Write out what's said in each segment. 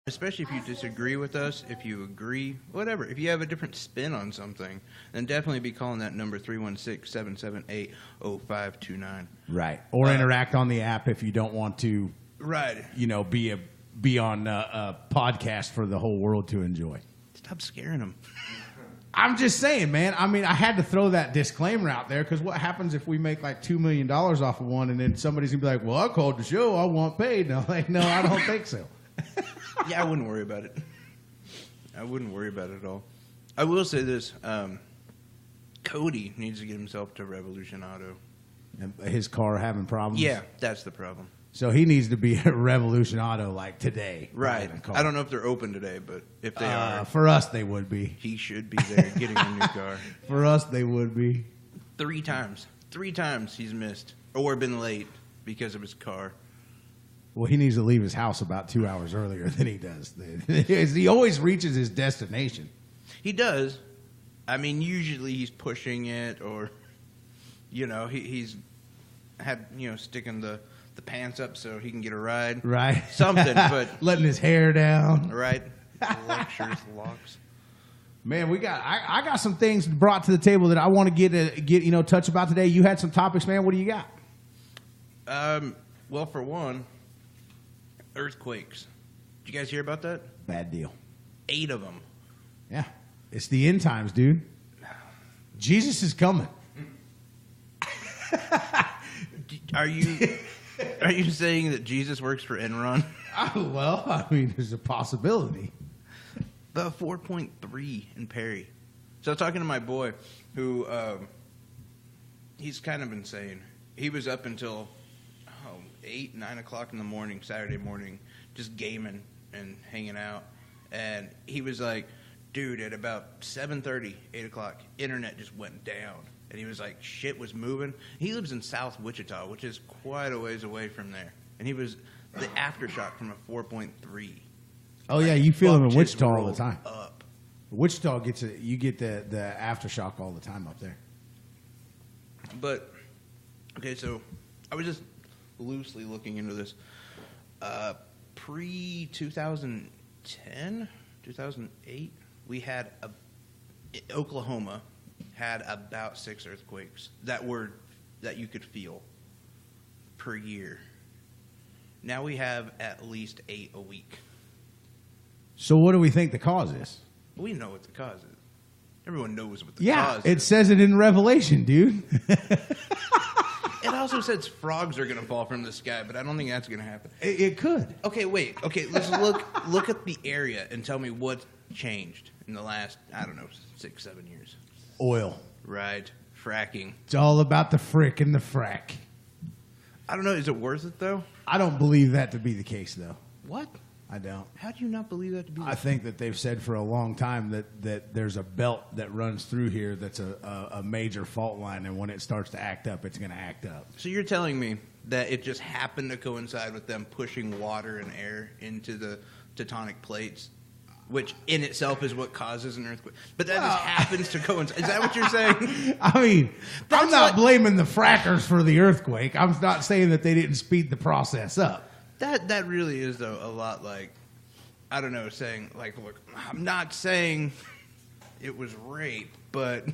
Especially if you disagree with us, if you agree, whatever. If you have a different spin on something, then definitely be calling that number 316-778-0529. Right. Or interact on the app if you don't want to, Right. be on a podcast for the whole world to enjoy. Stop scaring them. I'm just saying, man. I mean, I had to throw that disclaimer out there because what happens if we make like $2 million off of one and then somebody's going to be like, well, I called the show. I want paid. And I'm like, no, I don't think so. Yeah, I wouldn't worry about it. I wouldn't worry about it at all. I will say this. Cody needs to get himself to Revolution Auto. And his car having problems? Yeah, that's the problem. So he needs to be at Revolution Auto like today. Right. I don't know if they're open today, but if they are. For us, they would be. He should be there getting a new car. For us, they would be. 3 times. 3 times he's missed or been late because of his car. Well, he needs to leave his house about 2 hours earlier than he does. He always reaches his destination. He does. I mean, usually he's pushing it or, he's had, sticking the pants up so he can get a ride. Right. Something, but. Letting his hair down. Right. Lectures, locks. Man, I got some things brought to the table that I want to get touch about today. You had some topics, man. What do you got? Well, for one, earthquakes. Did you guys hear about that? Bad deal. 8 of them. Yeah. It's the end times, dude. Jesus is coming. Are you saying that Jesus works for Enron? Oh, well, I mean, there's a possibility. The 4.3 in Perry. So I was talking to my boy who he's kind of insane. He was up until 8, 9 o'clock in the morning, Saturday morning, just gaming and hanging out. And he was like, dude, at about 7:30, 8 o'clock, internet just went down. And he was like, shit was moving. He lives in South Wichita, which is quite a ways away from there. And he was the aftershock from a 4.3. Oh, yeah, you feel them in Wichita all the rolled time. Up. Wichita you get the aftershock all the time up there. But, okay, so I was just loosely looking into this. Pre-2010, 2008, we had Oklahoma had about 6 earthquakes that you could feel per year. Now we have at least 8 a week. So what do we think the cause is? We know what the cause is. Everyone knows what the cause is. Yeah, it says it in Revelation, dude. It also says frogs are going to fall from the sky, but I don't think that's going to happen. It could. Okay, wait. Okay, let's look at the area and tell me what's changed in the last, 6, 7 years. Oil. Right. Fracking. It's all about the frick and the frack. I don't know. Is it worth it, though? I don't believe that to be the case, though. What? I don't. How do you not believe that to be the I think that they've said for a long time that there's a belt that runs through here that's a major fault line, and when it starts to act up, it's going to act up. So you're telling me that it just happened to coincide with them pushing water and air into the tectonic plates, which in itself is what causes an earthquake. But that just happens to coincide. Is that what you're saying? I mean, That's I'm not blaming the frackers for the earthquake. I'm not saying that they didn't speed the process up. That really is, though, a lot like, I don't know, saying, like, look, I'm not saying it was rape, but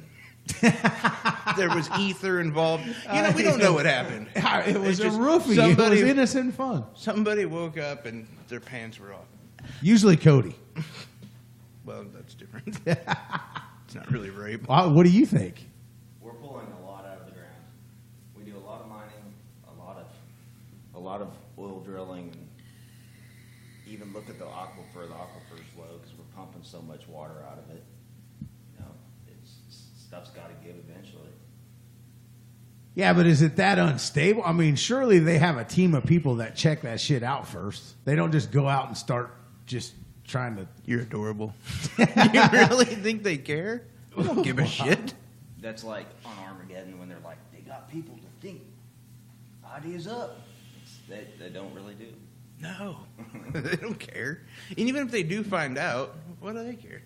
there was ether involved. We don't know what happened. It was It's a just roofie. It was innocent fun. Somebody woke up and their pants were off. Usually Cody. Well, that's different. It's not really rape. What do you think? We're pulling a lot out of the ground. We do a lot of mining, a lot of oil drilling, and even look at the aquifer. The aquifer's low because we're pumping so much water out of it. Stuff's got to give eventually. Yeah, but is it that unstable? I mean, surely they have a team of people that check that shit out first. They don't just go out and start just trying to... You're adorable. You really think they care? They don't give a shit. That's like on Armageddon when they're like, they got people to think ideas up. They don't really do. No. They don't care. And even if they do find out, what do they care?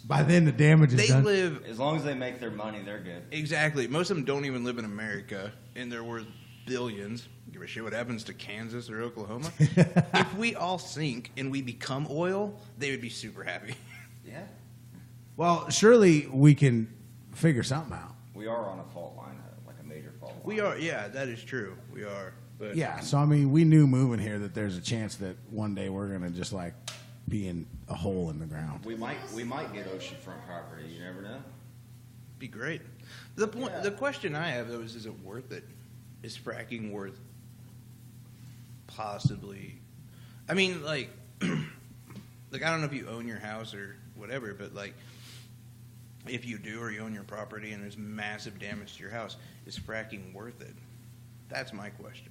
By then, the damage is They done. live... As long as they make their money, they're good. Exactly. Most of them don't even live in America, and they're worth billions. Give a shit what happens to Kansas or Oklahoma. If we all sink and we become oil, they would be super happy. Yeah. Well, surely we can figure something out. We are on a fault line, like a major fault line. We are, yeah, that is true. We are. But Yeah, so I mean, we knew moving here that there's a chance that one day we're gonna just like be in a hole in the ground. We might get oceanfront property. You never know. be great. The point, Yeah. the question I have though is it worth it? Is fracking worth possibly? I mean, like, like I don't know if you own your house or whatever, but like, if you do or you own your property and there's massive damage to your house, is fracking worth it? That's my question.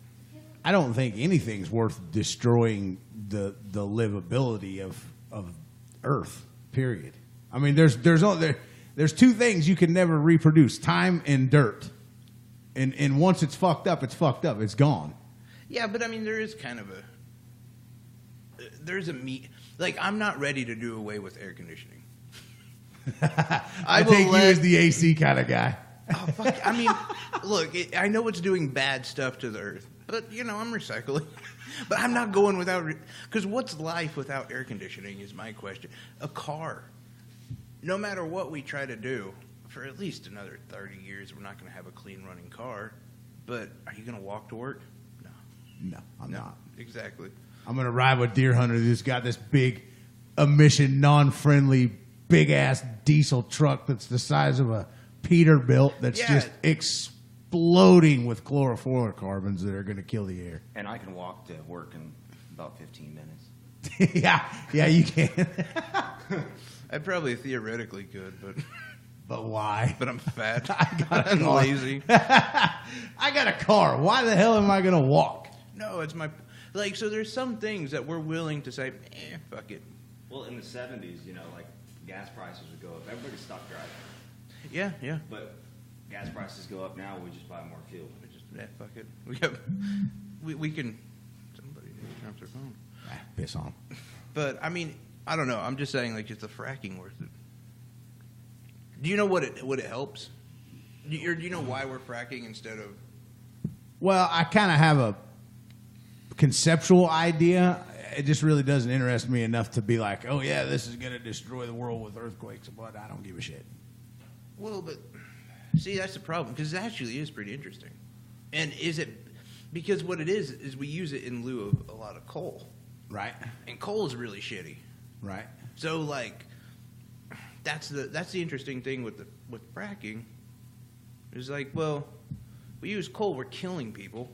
I don't think anything's worth destroying the livability of Earth. Period. I mean, there's two things you can never reproduce: time and dirt. And once it's fucked up, it's fucked up. It's gone. Yeah, but I mean, there is kind of there's a like I'm not ready to do away with air conditioning. I take you as the AC kind of guy. Oh, fuck. I mean, look, I know it's doing bad stuff to the earth, but, you know, I'm recycling. But I'm not going without, because what's life without air conditioning is my question. A car, no matter what we try to do, for at least another 30 years, we're not going to have a clean running car. But are you going to walk to work? No. No, I'm not. Exactly. I'm going to ride with Deer Hunter who's got this big emission, non-friendly, big-ass diesel truck that's the size of a Peterbilt that's Yeah. just exploding with chlorofluorocarbons that are going to kill the air. And I can walk to work in about 15 minutes. yeah, you can. I probably theoretically could, But why? but I'm fat. got a I'm car. lazy. I got a car. Why the hell am I going to walk? No, it's my, like, so there's some things that we're willing to say, fuck it. Well, in the 70s, you know, like gas prices would go up. Everybody stopped driving. Yeah, yeah. But gas prices go up now. We just buy more fuel. We just, fuck it. We can, somebody needs to turn off their phone. Piss on. But, I mean, I don't know. I'm just saying, like, is the fracking worth it? Do you know what it helps? Do you know why we're fracking instead of? Well, I kind of have a conceptual idea. It just really doesn't interest me enough to be like, oh, yeah, this is going to destroy the world with earthquakes, but I don't give a shit. Well, but see, that's the problem because it actually is pretty interesting. And is it because what it is we use it in lieu of a lot of coal, Right? and coal is really shitty. Right. So like, that's the interesting thing with fracking. Is like, well, we use coal, we're killing people.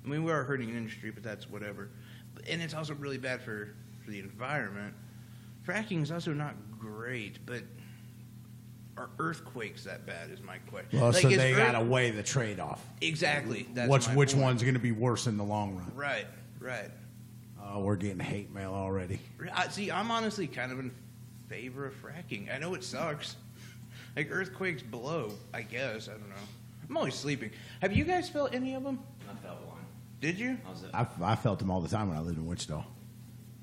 I mean, we are hurting an industry, but that's whatever. And it's also really bad for the environment. Fracking is also not great, but are earthquakes that bad is my question. Well, Like, so is they earth- got to weigh the trade-off. Exactly. That's Which my point. one's going to be worse in the long run? Right, right. Oh, we're getting hate mail already. See, I'm honestly kind of in favor of fracking. I know it sucks. Like, earthquakes blow, I guess. I don't know. I'm always sleeping. Have you guys felt any of them? I felt one. Did you? I felt them all the time when I lived in Wichita.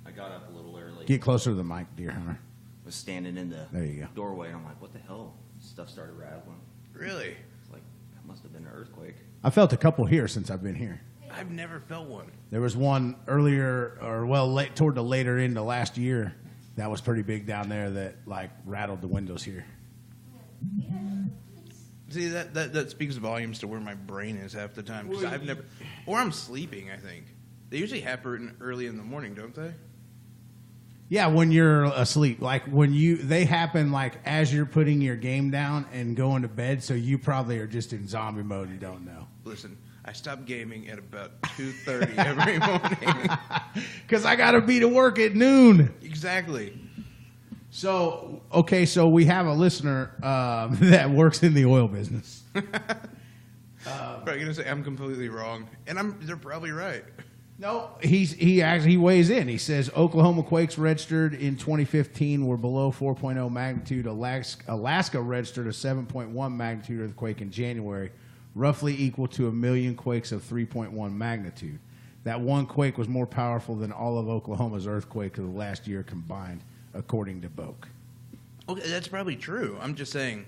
I got up a little early. Get closer to the mic, Deer Hunter. Was standing in the There you go. doorway, and I'm like, what the hell? Stuff started rattling. Really? It's like, that must have been an earthquake. I felt a couple here since I've been here. I've never felt one. There was one earlier, or well, late toward the later end of last year, that was pretty big down there that like rattled the windows here. See, that speaks volumes to where my brain is half the time. Because I've never... Or I'm sleeping, I think. They usually happen early in the morning, don't they? Yeah, when you're asleep, like they happen like as you're putting your game down and going to bed, so you probably are just in zombie mode and don't know. Listen, I stop gaming at about 2:30 every morning. Because I got to be to work at noon. Exactly. So, okay, so we have a listener that works in the oil business. Probably gonna say I'm completely wrong, and they're probably right. No, he actually weighs in. He says Oklahoma quakes registered in 2015 were below 4.0 magnitude. Alaska registered a 7.1 magnitude earthquake in January, roughly equal to 1 million quakes of 3.1 magnitude. That one quake was more powerful than all of Oklahoma's earthquakes of the last year combined, according to Boak. Okay, that's probably true. I'm just saying,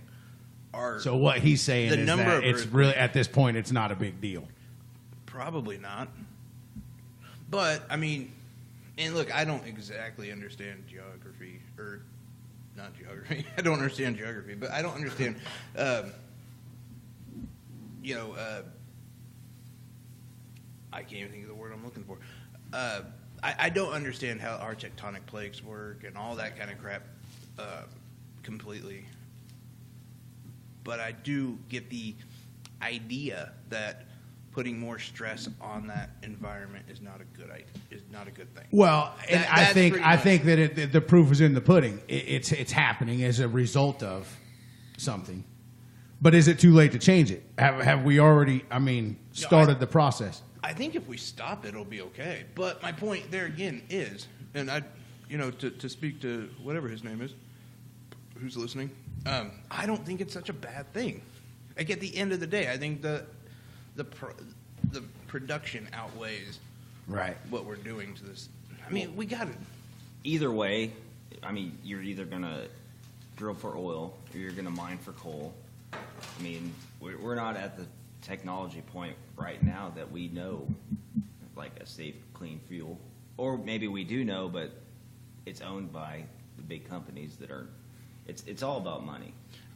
are So what he's saying The is number that of it's earthquakes- really, at this point, it's not a big deal. probably not. But I mean, and look, I don't exactly understand geography, or not geography. I don't understand geography, but I don't understand. I can't even think of the word I'm looking for. I don't understand how our tectonic plates work and all that kind of crap completely. But I do get the idea that putting more stress on that environment is not a good idea. Is not a good thing. Well, and That's pretty I much- think that the proof is in the pudding. It's happening as a result of something. But is it too late to change it? Have we already? I mean, started the process? I think if we stop it, it'll be okay. But my point there again is, and to speak to whatever his name is, who's listening, I don't think it's such a bad thing. Like at the end of the day, I think the production outweighs Right. what we're doing to this. I mean, we got it. Either way, I mean, you're either going to drill for oil or you're going to mine for coal. I mean, we're not at the technology point right now that we know like a safe, clean fuel. Or maybe we do know, but it's owned by the big companies that are, it's all about money.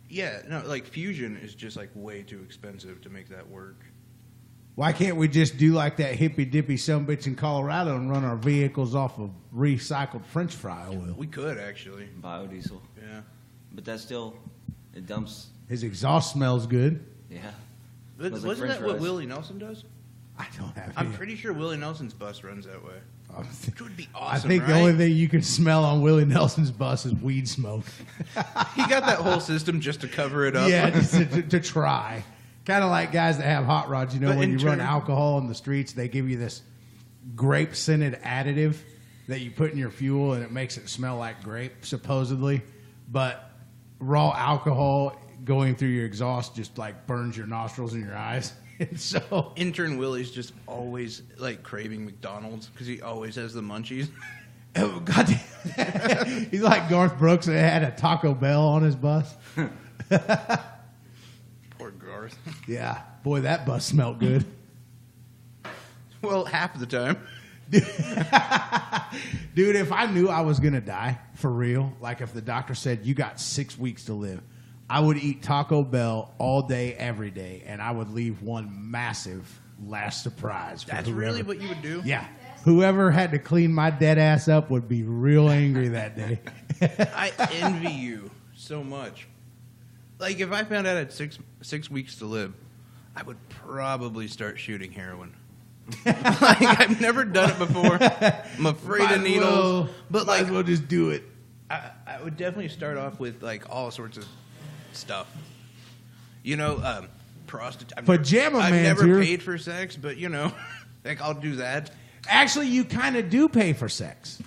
Yeah, no, like fusion is just like way too expensive to make that work. Why can't we just do like that hippy dippy sumbitch in Colorado and run our vehicles off of recycled French fry oil? We could actually. Biodiesel. Yeah. But that's still, it dumps, His exhaust smells good. yeah. Wasn't Smells like that French what fries. Willie Nelson does? I don't have. I'm any- pretty sure Willie Nelson's bus runs that way. Which would be I awesome, think right? the only thing you can smell on Willie Nelson's bus is weed smoke. He got that whole system just to cover it up. Yeah, just to try. Kind of like guys that have hot rods. You know, But when in you run turn- alcohol in the streets, they give you this grape scented additive that you put in your fuel, and it makes it smell like grape, supposedly. But raw alcohol going through your exhaust just like burns your nostrils and your eyes. And so, Intern Willie's just always like craving McDonald's because he always has the munchies. oh, goddamn, he's like Garth Brooks that had a Taco Bell on his bus. Poor Garth. Yeah, boy, that bus smelled good. Well, half of the time. Dude, if I knew I was going to die, for real, like if the doctor said you got 6 weeks to live, I would eat Taco Bell all day, every day, and I would leave one massive last surprise. For That's whoever. really what you would do? Yeah. Whoever had to clean my dead ass up would be real angry that day. I envy you so much. Like, if I found out I had six weeks to live, I would probably start shooting heroin. Like, I've never done it before. I'm afraid Might of as needles. well- But, might like, as well just do it. I would definitely start off with, like, all sorts of stuff. You know, prostitute. Pajama I've man's never here. paid for sex, but, you know, like, I'll do that. Actually, you kind of do pay for sex.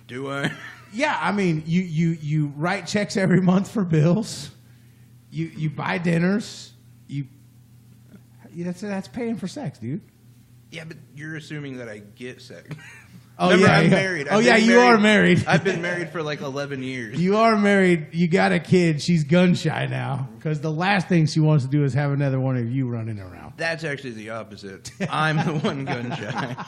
Do I? Yeah, I mean, you write checks every month for bills. You buy dinners. That's paying for sex, dude. Yeah, but you're assuming that I get sex. Oh Remember, yeah, I'm yeah. married. Oh I've yeah, been you are married. I've been married for like 11 years. You are married. You got a kid. She's gun shy now because the last thing she wants to do is have another one of you running around. That's actually the opposite. I'm the one gun shy.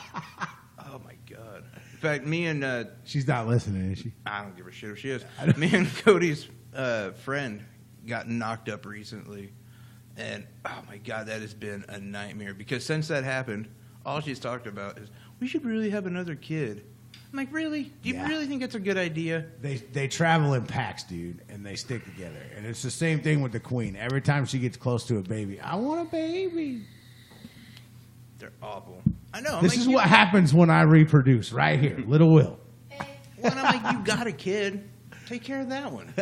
Oh my god. In fact, me and She's not listening, is she? I don't give a shit if she is. Me and Cody's friend got knocked up recently, and oh my god, that has been a nightmare. Because since that happened, all she's talked about is we should really have another kid. I'm like, really? Do you Yeah. really think it's a good idea? They travel in packs, dude, and they stick together. And it's the same thing with the queen. Every time she gets close to a baby, I want a baby. They're awful. I know. I'm This like, is you- what happens when I reproduce, right here, little Will. Well, and I'm like, you got a kid. Take care of that one.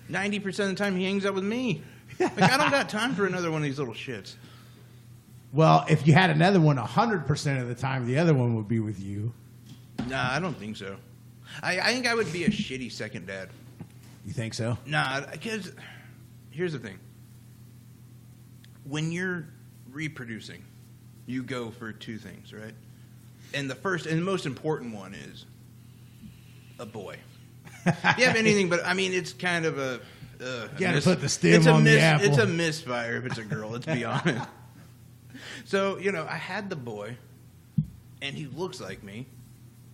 90% of the time he hangs out with me. Like, I don't got time for another one of these little shits. Well, if you had another one, 100% of the time, the other one would be with you. Nah, I don't think so. I think I would be a shitty second dad. You think so? Nah, because here's the thing. When you're reproducing, you go for two things, right? And the first and the most important one is a boy. If you have anything but, I mean, it's kind of a gotta put the stem on the apple. It's a misfire if it's a girl. Let's be honest. So I had the boy, and he looks like me,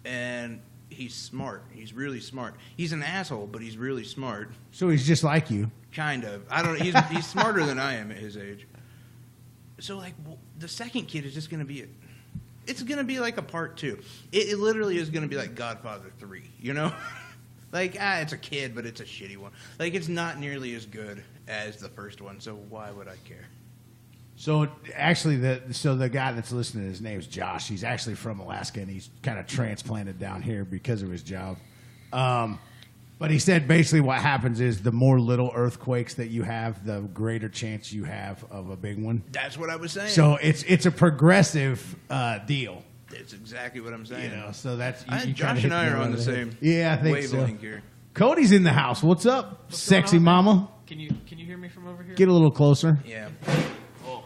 and he's smart. He's really smart. He's an asshole, but he's really smart. So he's just like you. Kind of. I don't. He's smarter than I am at his age. So the second kid is just gonna be it's gonna be like a part 2. It literally is gonna be like Godfather 3. It's a kid, but it's a shitty one. It's not nearly as good as the first one. So why would I care? So actually, the guy that's listening, his name's Josh. He's actually from Alaska, and he's kind of transplanted down here because of his job. But he said basically what happens is the more little earthquakes that you have, the greater chance you have of a big one. That's what I was saying. So it's a progressive deal. That's exactly what I'm saying. So that's Josh and I are on the same I think so. wavelength here. Cody's in the house. What's up, What's sexy going on, man? mama? Can you hear me from over here? Get a little closer. Yeah. Oh,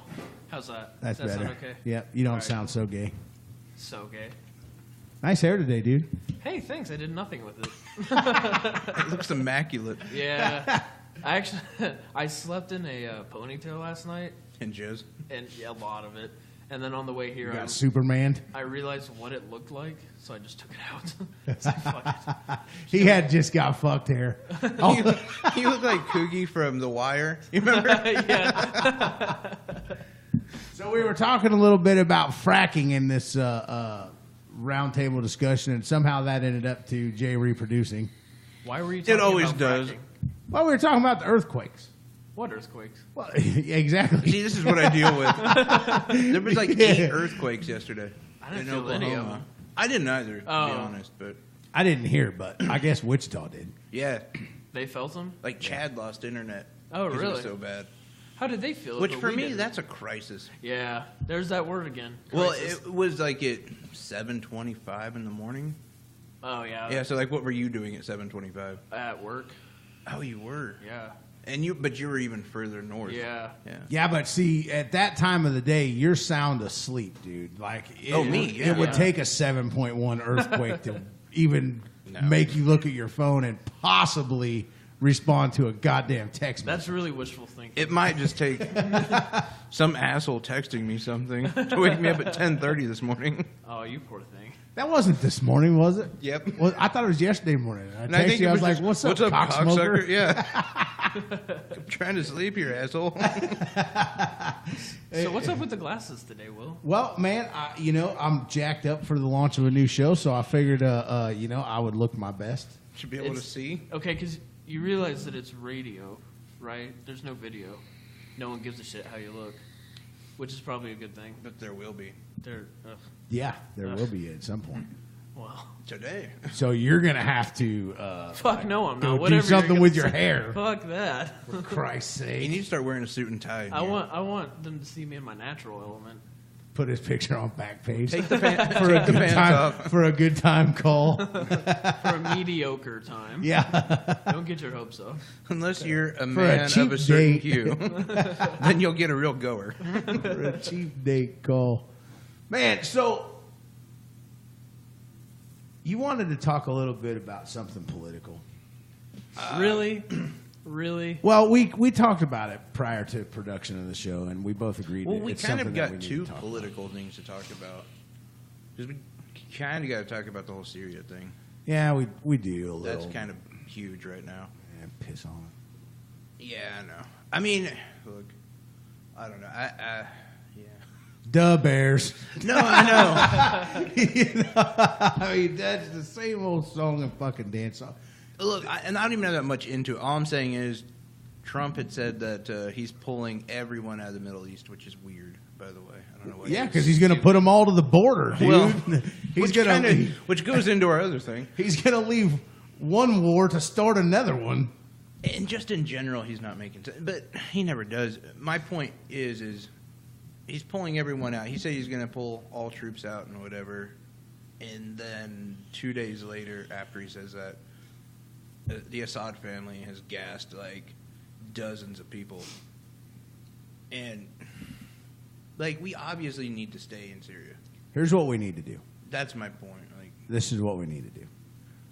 how's that? That's Does that better. sound okay? Yep, you don't All right. sound so gay. So gay. Nice hair today, dude. Hey, thanks. I did nothing with it. It looks immaculate. Yeah. I slept in a ponytail last night, And Jizz. and a lot of it. And then on the way here, You got Superman. I realized what it looked like, so I just took it out. It's like, fuck it. He had just got fucked hair. Oh, You look like Coogie from The Wire. You remember? Yeah. so we were talking a little bit about fracking in this roundtable discussion, and somehow that ended up to Jay reproducing. Why were you talking always about does. fracking? Well, we were talking about the earthquakes. What earthquakes? Well, exactly. See, this is what I deal with. There was 8 Yeah. earthquakes yesterday. I didn't in feel any of Oklahoma. them. I didn't either, to be Oh. honest. But I didn't hear, but I guess Wichita did. yeah, They felt them? Chad lost internet. Oh, 'cause it really? was so bad. How did they feel it? Which but for we me, didn't? that's a crisis. Yeah, there's that word again. Well, Crisis. it was at 7:25 in the morning. Oh, yeah. Yeah, so what were you doing at 7:25? At work. Oh, you were. Yeah. But you were even further north. Yeah. Yeah. Yeah, but see, at that time of the day, you're sound asleep, dude. It Yeah. would take a 7.1 earthquake to even No. make you look at your phone and possibly respond to a goddamn text message. That's really wishful thinking. It might just take some asshole texting me something to wake me up at 10:30 this morning. Oh, you poor thing. That wasn't this morning, was it? Yep. Well, I thought it was yesterday morning. I And I texted think you. it I was like, just, "What's up, cocksmoker?" Yeah. I'm trying to sleep here, asshole. So what's up with the glasses today, Will? Well, man, I'm jacked up for the launch of a new show, so I figured, I would look my best. Should be able to It's- see. Okay, because you realize that it's radio, right? There's no video. No one gives a shit how you look, which is probably a good thing. But there will be. They're, Yeah, there will be at some point. well, Today. So you're gonna have to fuck no, I'm go not. do Whatever you're something gonna with your say. hair. Fuck that. For Christ's You sake. need to start wearing a suit and tie. in I here. want them to see me in my natural element. Put his picture on back page Take the, fan, for a take the good pants time off. for a good time call. For a mediocre time. Yeah. Don't get your hopes up. Unless you're a For a man cheap of a certain date. hue, then you'll get a real goer. For a cheap date call. Man, so you wanted to talk a little bit about something political. Really? Really? Well, we talked about it prior to production of the show, and we both agreed. Well, that we it's kind of something that we got need two to talk about. political things to talk about. Because we kind of got to talk about the whole Syria thing. Yeah, we do a little. That's kind of huge right now. Yeah, piss on it. Yeah, I know. I mean, look, I don't know. Yeah. Duh, Bears. No, I know. I mean, that's the same old song and fucking dance song. Look, and I don't even have that much into it. All I'm saying is Trump had said that he's pulling everyone out of the Middle East, which is weird, by the way. I don't know why. Yeah, because he's going to put them all to the border, dude. Well, Which which goes into our other thing. he's going to leave one war to start another one. And just in general, he's not making sense. But he never does. My point is he's pulling everyone out. He said he's going to pull all troops out and whatever. And then 2 days later, after he says that, the Assad family has gassed like dozens of people. And we obviously need to stay in Syria. Here's what we need to do. That's my point. This is what we need to do.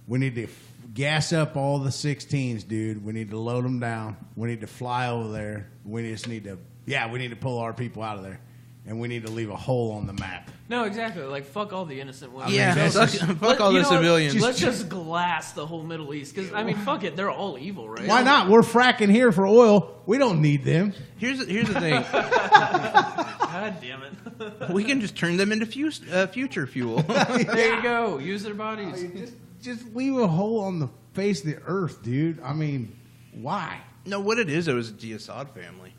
We need to gas up all the 16s, dude. We need to load them down. We need to fly over there. We just need to, we need to pull our people out of there. And we need to leave a hole on the map. No, exactly. Like, fuck all the innocent women. Yeah, fuck all the civilians. Let's just glass the whole Middle East. Because, I mean, fuck it. They're all evil, right? Why not? We're fracking here for oil. We don't need them. Here's the thing. God damn it. We can just turn them into future fuel. There you go. Use their bodies. Just leave a hole on the face of the earth, dude. I mean, why? No, what it is, the Assad family.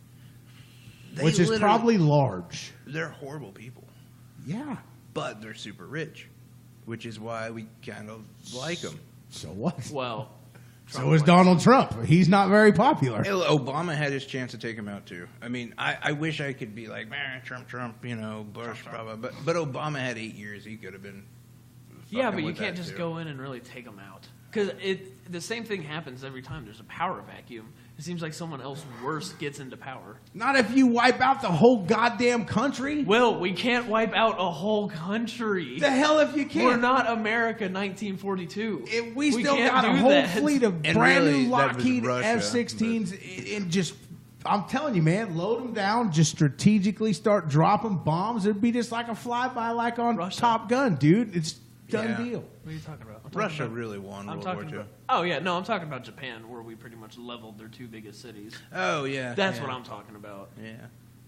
They Which is probably large. They're horrible people. Yeah. But they're super rich, which is why we kind of like them. So what? Well, So is Donald Trump. He's not very popular. Obama had his chance to take him out, too. I mean, I wish I could be like, man, Trump, Bush, blah, blah. But Obama had 8 years. He could have been. Yeah, but you can't just go in and really take them out. Because the same thing happens every time there's a power vacuum. It seems like someone else worse gets into power. Not if you wipe out the whole goddamn country. Will, we can't wipe out a whole country. The hell if you can't. We're not America 1942. We still can't got a do whole that. fleet of And brand really, new that was Lockheed Russia, F-16s and just, I'm telling you, man, load them down, just strategically start dropping bombs. It'd be just like a flyby like on Russia. Top Gun, dude. It's done Yeah. deal. What are you talking about? I'm talking Russia about- really won I'm World War talking II. about. Oh yeah, no, I'm talking about Japan, where we pretty much leveled their two biggest cities. Oh, yeah. That's yeah. what I'm talking about. Yeah.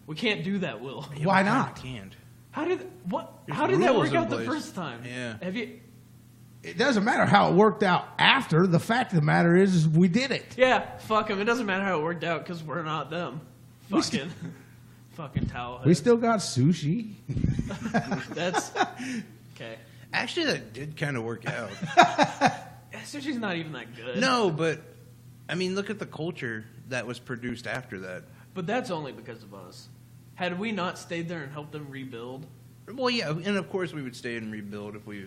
We can't do that, Will. Yeah, Why we kinda not? Can't. How did what? There's How did that rules work in out the place. first time? Yeah. Have you? It doesn't matter how it worked out after. The fact of the matter is we did it. Yeah, fuck them. It doesn't matter how it worked out because we're not them. We Fucking, fucking towel. We still got sushi. That's okay. Actually, that did kind of work out. Sushi's not even that good. No, but, I mean, look at the culture that was produced after that. But that's only because of us. Had we not stayed there and helped them rebuild, Well, yeah, and of course we would stay and rebuild if we...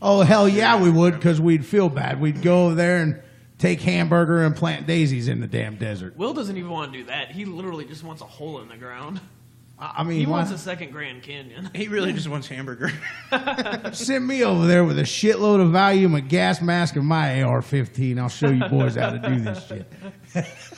Oh, hell yeah, we would, because we'd feel bad. We'd go over there and take hamburger and plant daisies in the damn desert. Will doesn't even want to do that. He literally just wants a hole in the ground. I mean, He why- wants a second Grand Canyon. He really just wants hamburger. send me over there with a shitload of volume, a gas mask, and my AR-15. I'll show you boys how to do this shit.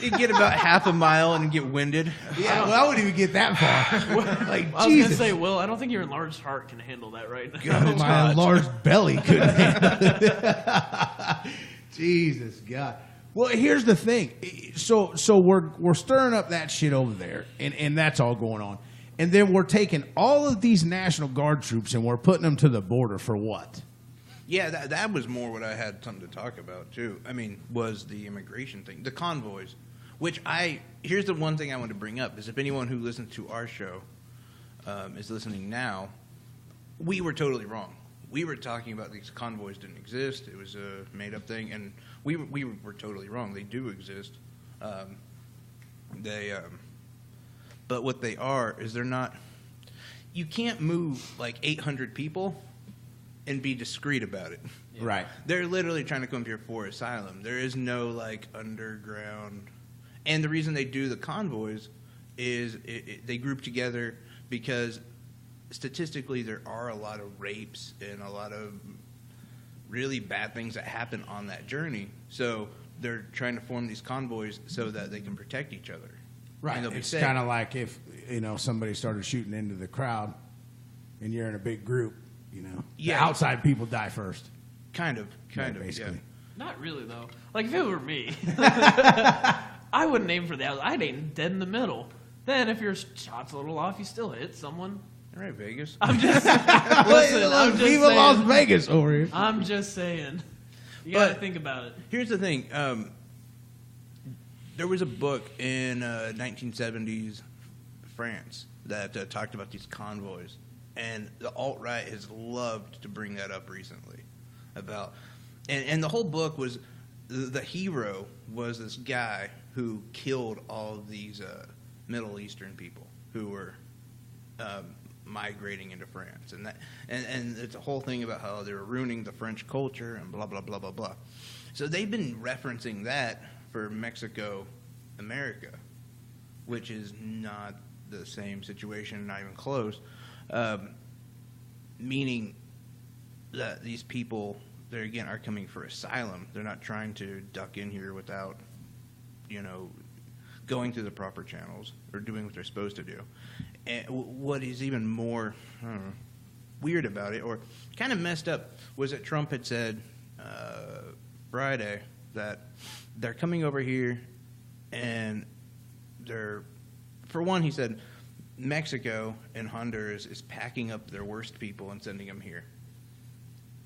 You'd get about half a mile and get winded. Yeah, well, I wouldn't even get that far. Like, I was Jesus. gonna say, Will, I don't think your enlarged heart can handle that right now. God, my enlarged belly couldn't handle it. Jesus God. Well, here's the thing. So we're stirring up that shit over there, and that's all going on. And then we're taking all of these National Guard troops and we're putting them to the border for what? Yeah, that was more what I had something to talk about, too. I mean, was the immigration thing. The convoys, which here's the one thing I want to bring up, is if anyone who listens to our show is listening now, we were totally wrong. We were talking about these convoys didn't exist. It was a made-up thing, and we were totally wrong. They do exist. But what they are is they're not... You can't move like 800 people and be discreet about it. Right. They're literally trying to come here for asylum. There is no like underground. And the reason they do the convoys is they group together because statistically there are a lot of rapes and a lot of really bad things that happen on that journey. So they're trying to form these convoys so that they can protect each other. Right. And they'll be It's safe. kind of like if, somebody started shooting into the crowd and you're in a big group, the Yeah. outside people die first. Kind of, Basically. yeah. Not really, though. Like, if it were me, I wouldn't aim for the outside. I'd aim dead in the middle. Then, if your shot's a little off, you still hit someone. All right, Vegas. Listen, I'm just Viva Las saying. Vegas over here. I'm just saying. You gotta But- think about it. Here's the thing. There was a book in 1970s France that talked about these convoys, and the alt-right has loved to bring that up recently. And the whole book was the hero was this guy who killed all of these Middle Eastern people who were migrating into France, and it's a whole thing about how they were ruining the French culture and blah blah blah blah blah. So they've been referencing that for Mexico, America, which is not the same situation, not even close. Meaning that these people they again are coming for asylum. They're not trying to duck in here without, going through the proper channels or doing what they're supposed to do. And what is even more weird about it, or kind of messed up, was that Trump had said Friday that they're coming over here, and for one, he said Mexico and Honduras is packing up their worst people and sending them here.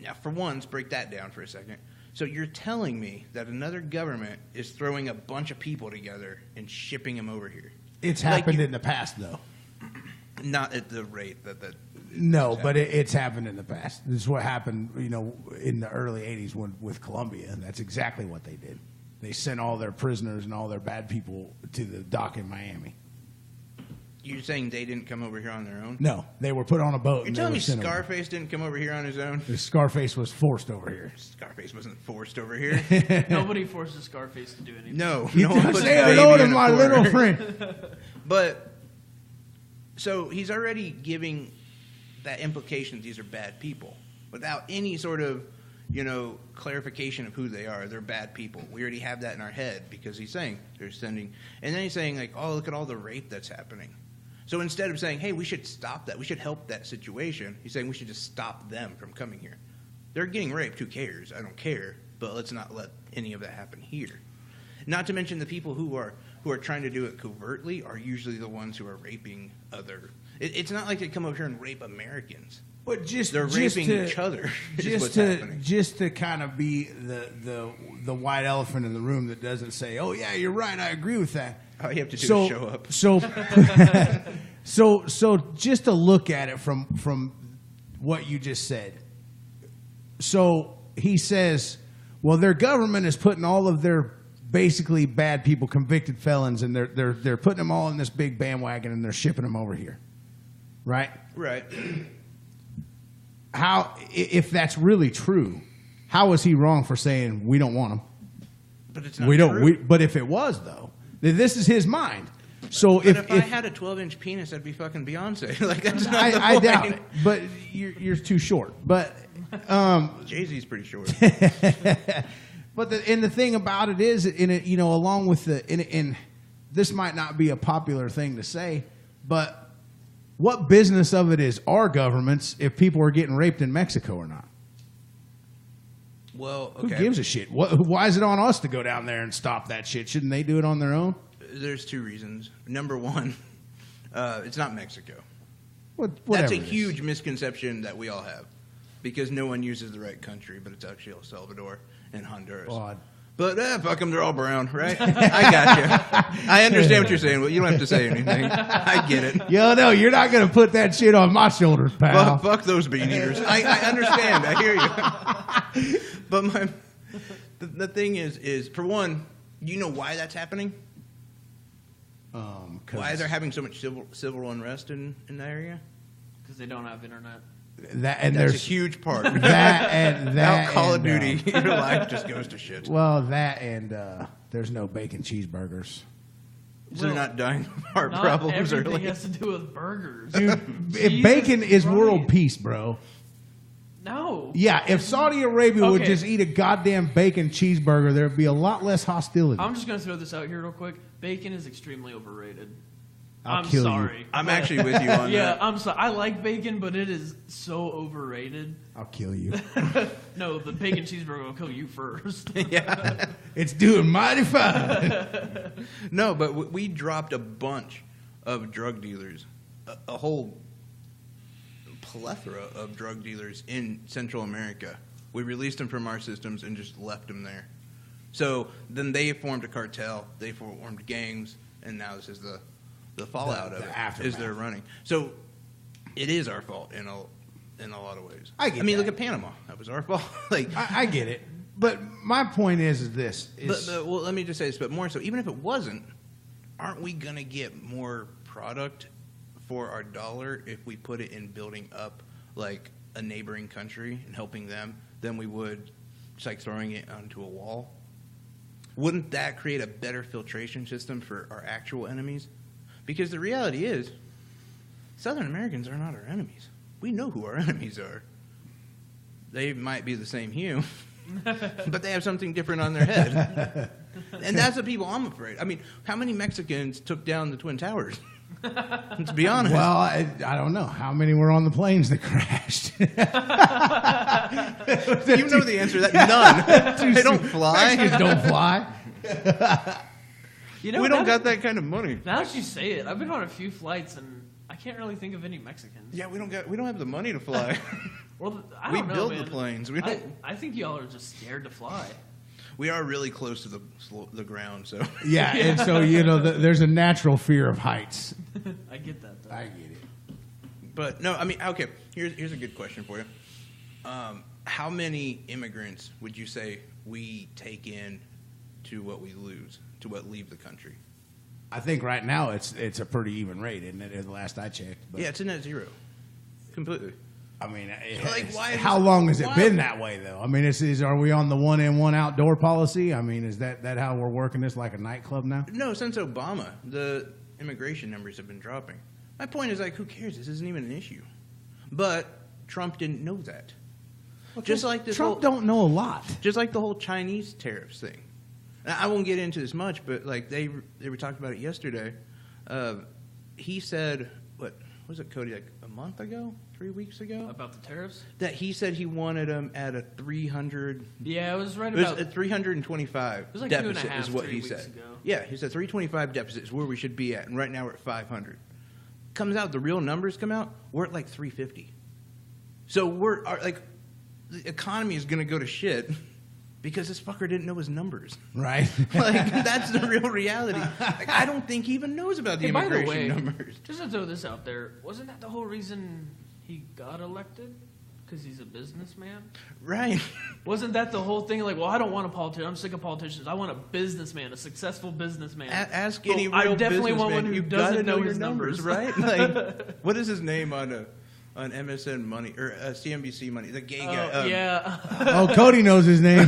Now, for one, let's break that down for a second. So you're telling me that another government is throwing a bunch of people together and shipping them over here? It's happened in the past, though. Not at the rate that No, but it's happened in the past. This is what happened, in the early 80s with Colombia, and that's exactly what they did. They sent all their prisoners and all their bad people to the dock in Miami. You're saying they didn't come over here on their own? No, they were put on a boat. You're and telling they me were sent over. Scarface didn't come over here on his own? Scarface was forced over here. Scarface wasn't forced over here. Nobody forces Scarface to do anything. No. You no one puts say baby hello to in a my corner. little friend. But, so he's already giving that implication these are bad people without any sort of, clarification of who they are. They're bad people. We already have that in our head because he's saying they're sending. And then he's saying, like, oh, look at all the rape that's happening. So instead of saying, hey, we should stop that, we should help that situation, he's saying we should just stop them from coming here. They're getting raped. Who cares? I don't care. But let's not let any of that happen here. Not to mention the people who are trying to do it covertly are usually the ones who are raping other. It's not like they come over here and rape Americans. But They're raping each other. Is what's happening. Just to kind of be the white elephant in the room that doesn't say, "Oh yeah, you're right, I agree with that." All you have to do is show up. So just to look at it from what you just said. So he says, well, their government is putting all of their basically bad people, convicted felons, and they're putting them all in this big bandwagon and they're shipping them over here, right? Right. How, if that's really true, how is he wrong for saying we don't want them? But it's not We don't. true. But if it was though, then this is his mind. So But if I had a 12-inch penis, I'd be fucking Beyonce. Like that's not the I point. doubt it. But you're too short. But Jay-Z's pretty short. but the thing about it is, along with in this might not be a popular thing to say, but what business of it is our governments if people are getting raped in Mexico or not? Well, Who okay. gives a shit? Why is it on us to go down there and stop that shit? Shouldn't they do it on their own? There's two reasons. Number one, it's not Mexico. Whatever That's a it is. huge misconception that we all have because no one uses the right country, but it's actually El Salvador and Honduras. Odd. But fuck them, they're all brown, right? I got you. I understand what you're saying. Well, you don't have to say anything. I get it. Yo, no, you're not going to put that shit on my shoulders, pal. Fuck those bean eaters. I understand. I hear you. But the thing is for one, you know why that's happening? Why they're having so much civil unrest in the area? Because they don't have internet. That's a there's huge part. that and Without Call of and, Duty, your life just goes to shit. well, that and there's no bacon cheeseburgers. So they're not dying of heart Not problems everything early. has to do with burgers. Dude, if Jesus bacon is Christ. world peace, bro. No. Yeah, if Saudi Arabia would Okay. just eat a goddamn bacon cheeseburger, there'd be a lot less hostility. I'm just going to throw this out here real quick. Bacon is extremely overrated. I'll I'm kill you. sorry. I'm actually with you on Yeah, that. I'm sorry. I like bacon, but it is so overrated. I'll kill you. No, the bacon cheeseburger will kill you first. Yeah. It's doing mighty fine. No, but we dropped a bunch of drug dealers, a whole plethora of drug dealers in Central America. We released them from our systems and just left them there. So then they formed a cartel, they formed gangs, and now this is the fallout The of it aftermath. is they're running. So it is our fault in a lot of ways. I get mean, that. look at Panama. That was our fault. Like, I get it. But my point is this. but, well, let me just say this, but more so, even if it wasn't, aren't we going to get more product for our dollar if we put it in building up like a neighboring country and helping them than we would just like throwing it onto a wall? Wouldn't that create a better filtration system for our actual enemies? Because the reality is, Southern Americans are not our enemies. We know who our enemies are. they might be the same hue, but they have something different on their head. And that's the people I'm afraid. I mean, how many Mexicans took down the Twin Towers? Let's be honest. Well, I don't know. How many were on the planes that crashed? You know the answer to that. None. They don't fly. Mexicans don't fly. You know, We don't got that kind of money. Now that you say it, I've been on a few flights and I can't really think of any Mexicans. Yeah, we don't have the money to fly. Well, I We don't know, build man. the planes. We don't. I think y'all are just scared to fly. We are really close to the ground, so Yeah, and so there's a natural fear of heights. I get that, though. I get it. But no, I mean, okay. Here's a good question for you. How many immigrants would you say we take in to what we lose, to what leave the country? I think right now it's a pretty even rate, isn't it? The last I checked. But, Yeah, it's a net zero, completely. I mean, Like, why is- how long has it why- been that way though? I mean, are we on the 1 in 1 outdoor policy? I mean, is that how we're working this like a nightclub now? No, since Obama, the immigration numbers have been dropping. My point is, like, who cares? This isn't even an issue. But Trump didn't know that. Just like this Trump whole, don't know a lot. just like the whole Chinese tariffs thing. Now, I won't get into this much, but like they were talking about it yesterday. He said, what was it, Cody? Like a month ago, 3 weeks ago, About the tariffs? that he said he wanted them at a 300. Yeah, it was right It was about. a 325 was like deficit 2.5, is what 3 he weeks said. ago. Yeah, he said 325 deficit is where we should be at, and right now we're at 500. Comes out, the real numbers come out, we're at like 350. So the economy is going to go to shit because this fucker didn't know his numbers. Right. Like, that's the real reality. Like, I don't think he even knows about the Hey, by the immigration way, numbers. just to throw this out there, wasn't that the whole reason he got elected? Because he's a businessman? Right. Wasn't that the whole thing? Like, well, I don't want a politician. I'm sick of politicians. I want a businessman, a successful businessman. Ask So any real I definitely businessman. want one who You've gotta doesn't know your his numbers. right? Like, what is his name on MSN Money or CNBC Money? The gay guy. Yeah. Oh, Cody knows his name.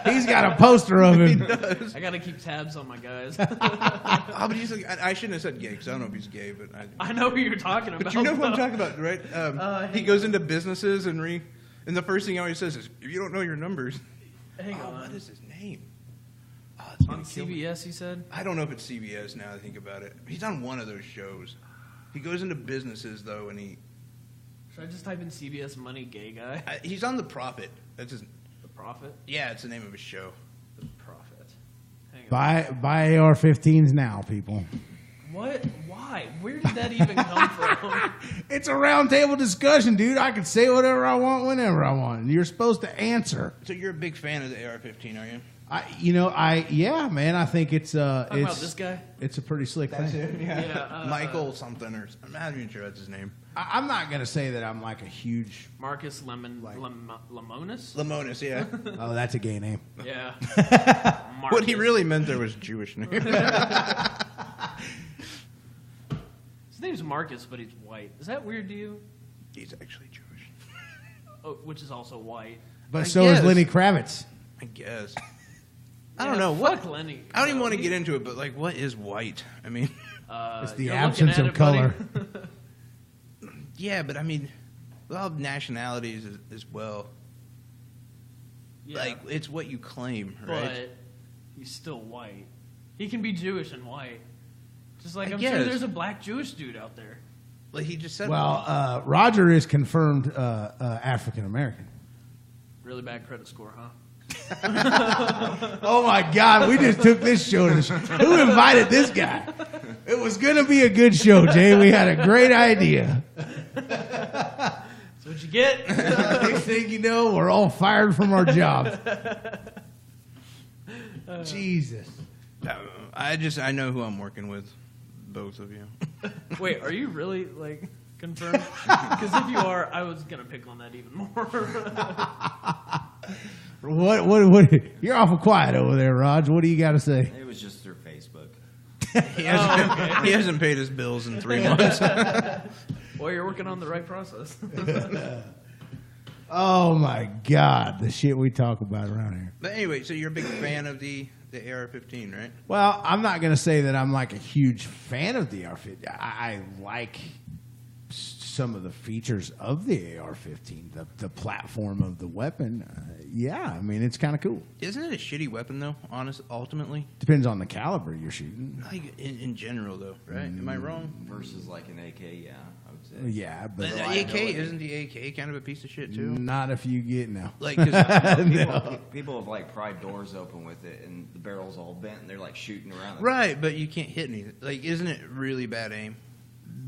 He's got a poster of him. I got to keep tabs on my guys. Oh, but he's like, I shouldn't have said gay because I don't know if he's gay, but I know who you're talking about. But you know what I'm though. talking about, right? He goes into businesses and the first thing he always says is, "If you don't know your numbers." Hang Oh, on. what is his name? Oh, it's On gonna kill me. CBS, he said? I don't know if it's CBS now that I think about it. He's on one of those shows. He goes into businesses though, and Should I just type in CBS money gay guy? he's on The Prophet. That's his. The Prophet? Yeah, it's the name of his show. The Prophet. Hang on. Buy AR-15s now, people. What? Why? Where did that even come from? It's a roundtable discussion, dude. I can say whatever I want whenever I want. You're supposed to answer. So you're a big fan of the AR-15, are you? Yeah, man. I think it's Talking about this guy? It's a pretty slick thing. Yeah, Michael something or I'm not even sure that's his name. I'm not gonna say that I'm like a huge. Marcus Lemonis? Lamonis, yeah. Oh, that's a gay name. Yeah. What he Marcus. really meant there was Jewish name. His name's Marcus, but he's white. Is that weird to you? He's actually Jewish. Oh, which is also white. But I so is guess. Lenny Kravitz. I guess. I Yeah, don't know fuck what. Lenny. I don't even want to get into it, but like, what is white? I mean, It's the you're absence looking of at it, color. buddy. yeah, but I mean, well, nationalities as well. Yeah, Like, it's what you claim, right? but he's still white. He can be Jewish and white. Just like I I'm sure guess. there's a black Jewish dude out there. Like he just said. Well, Roger is confirmed African American. Really bad credit score, huh? Oh my God, we just took this show to the show. Who invited this guy? It was going to be a good show, Jay. We had a great idea. That's what you get. Next thing you know, we're all fired from our jobs. Jesus. I know who I'm working with. Both of you. Wait, are you really like confirmed? Because if you are, I was gonna pick on that even more. What? You're awful quiet over there, Raj. What do you got to say? It was just through Facebook. He hasn't paid his bills in 3 months. Well, you're working on the right process. Oh my God, the shit we talk about around here. But anyway, so you're a big fan of the AR-15, right? Well, I'm not going to say that I'm like a huge fan of the AR-15. I like some of the features of the AR-15, the platform of the weapon, yeah, I mean, it's kind of cool. Isn't it a shitty weapon though? Ultimately, Depends on the caliber you're shooting. like in general though, right? Am I wrong? Versus like an AK, yeah, I would say. Yeah, but But the AK isn't the AK kind of a piece of shit too? not if you get no. Like, 'cause People have like pried doors open with it, and the barrel's all bent, and they're like shooting around. right, but you can't hit anything. Like, isn't it really bad aim?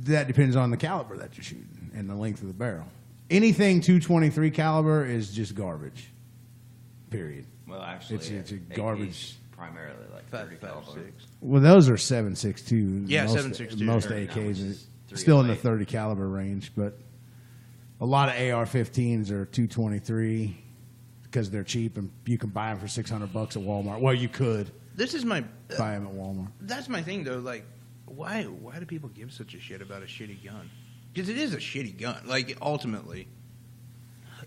That depends on the caliber that you're shooting and the length of the barrel. Anything 223 caliber is just garbage. Period. Well, actually, It's a AK's garbage. primarily like 5, 30 5, caliber. 6. Well, those are 7.62. Yeah, most, 7.62. Most Or now AKs it's are 308. still in the 30 caliber range, but a lot of AR-15s are 223 because they're cheap and you can buy them for $600 at Walmart. Well, you could This is my. buy them at Walmart. That's my thing though. Like, why do people give such a shit about a shitty gun? Because it is a shitty gun. Like, ultimately,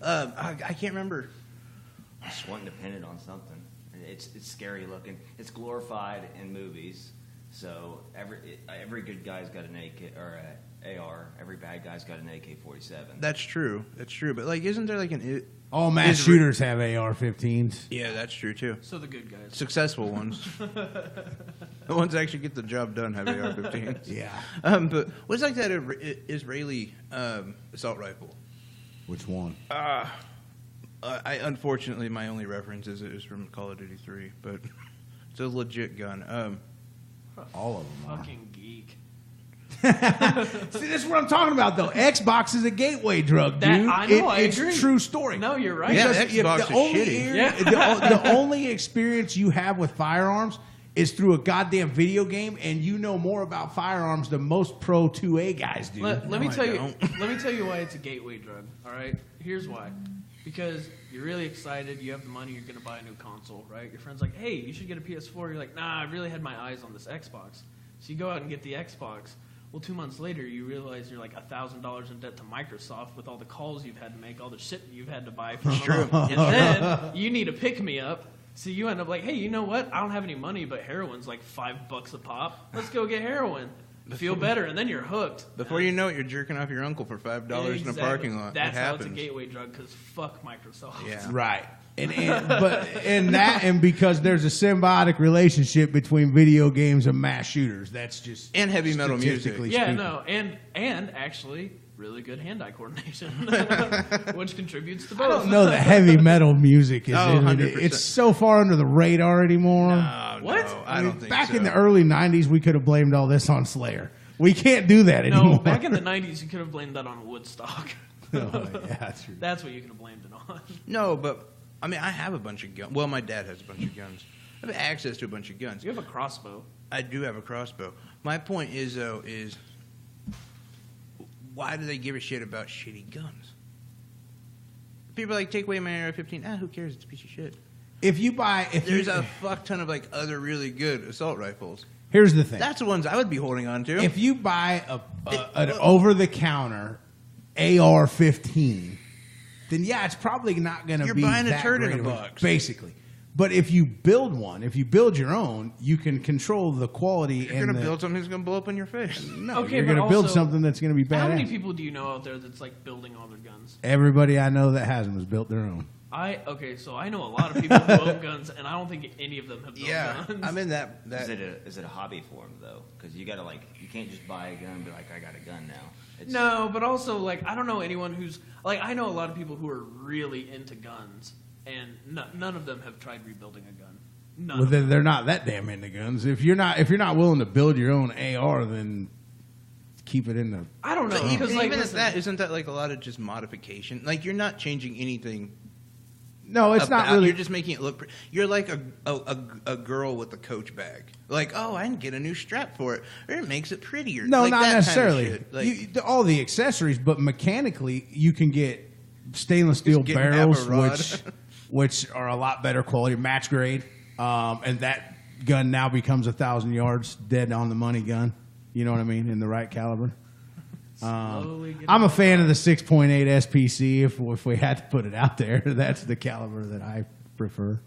I can't remember. Just wanting to pin it on something. It's scary looking. It's glorified in movies. So every good guy's got an AK or a AR. Every bad guy's got an AK-47. That's true. That's true. But like, isn't there like an? All mass Is- shooters have AR-15s. Yeah, that's true too. So the good guys. Successful ones. The ones that actually get the job done have AR-15s. Yeah. But what's like that Israeli assault rifle? Which one? I unfortunately my only reference is from Call of Duty 3, but it's a legit gun. All of them are. Fucking geek. See, this is what I'm talking about, though. Xbox is a gateway drug, That- dude. I know, I it's agree. a true story. No, you're right. Yeah, Because Xbox the is only shitty. area- the only experience you have with firearms is through a goddamn video game, and you know more about firearms than most pro 2A guys do. Let me I tell you. don't. Let me tell you why it's a gateway drug. All right. Here's why. Because you're really excited. You have the money. You're gonna buy a new console, right? Your friend's like, "Hey, you should get a PS4." You're like, "Nah, I really had my eyes on this Xbox." So you go out and get the Xbox. Well, 2 months later, you realize you're like $1,000 in debt to Microsoft with all the calls you've had to make, all the shit you've had to buy from them. And then you need a pick-me-up. So you end up like, hey, you know what? I don't have any money, but heroin's like $5 a pop. Let's go get heroin. Feel better, and then you're hooked. Before you know it, you're jerking off your uncle for $5 in a Exactly. parking lot. That's it how happens. it's a gateway drug, because fuck Microsoft. Yeah. Right. And because there's a symbiotic relationship between video games and mass shooters. That's just And heavy metal music. statistically Yeah, speaking. no, and actually really good hand-eye coordination, which contributes to both. I don't know that heavy metal music is. Oh, 100%. It's so far under the radar anymore. What? No, I don't think Back so. in the early '90s, we could have blamed all this on Slayer. We can't do that anymore. No, back in the 90s, you could have blamed that on Woodstock. Oh, yeah, that's true. That's what you could have blamed it on. No, but I mean, I have a bunch of guns. Well, my dad has a bunch of guns. I have access to a bunch of guns. You have a crossbow. I do have a crossbow. My point is, though, is why do they give a shit about shitty guns? People are like, take away my AR-15. Who cares? It's a piece of shit. If There's a fuck ton of like other really good assault rifles. Here's the thing. That's the ones I would be holding on to. If you buy an over-the-counter AR-15, then yeah, it's probably not going to You're be buying a that turd in great a of box. basically. But if you build one, if you build your own, you can control the quality. you're going to build something that's going to blow up in your face. No, Okay, you're but going to build also, something that's going to be How many badass. people do you know out there that's like building all their guns? Everybody I know that has them has built their own. So I know a lot of people who own guns, and I don't think any of them have built Yeah, guns. I'm in that. Is it a hobby for them though? Because you gotta you can't just buy a gun and be like, I got a gun now. It's, No, but also like I don't know anyone who's like I know a lot of people who are really into guns, and none of them have tried rebuilding a gun. None. Well, of them. then they're not that damn into guns. If you're not willing to build your own AR, then keep it in the. I don't know But because like even listen, at that, isn't that like a lot of just modification? Like you're not changing anything. No, it's not really. You're just making it look. You're like a girl with a Coach bag. Like, oh, I can get a new strap for it, or it makes it prettier. No, like not that kind of necessarily. shit. Like, All the accessories, but mechanically, you can get stainless steel Just get an barrels, apple rod. which are a lot better quality, match grade, and that gun now becomes 1,000 yards, dead on the money gun. You know what I mean? In the right caliber. slowly getting I'm a fan of the 6.8 SPC. If we had to put it out there, that's the caliber that I prefer.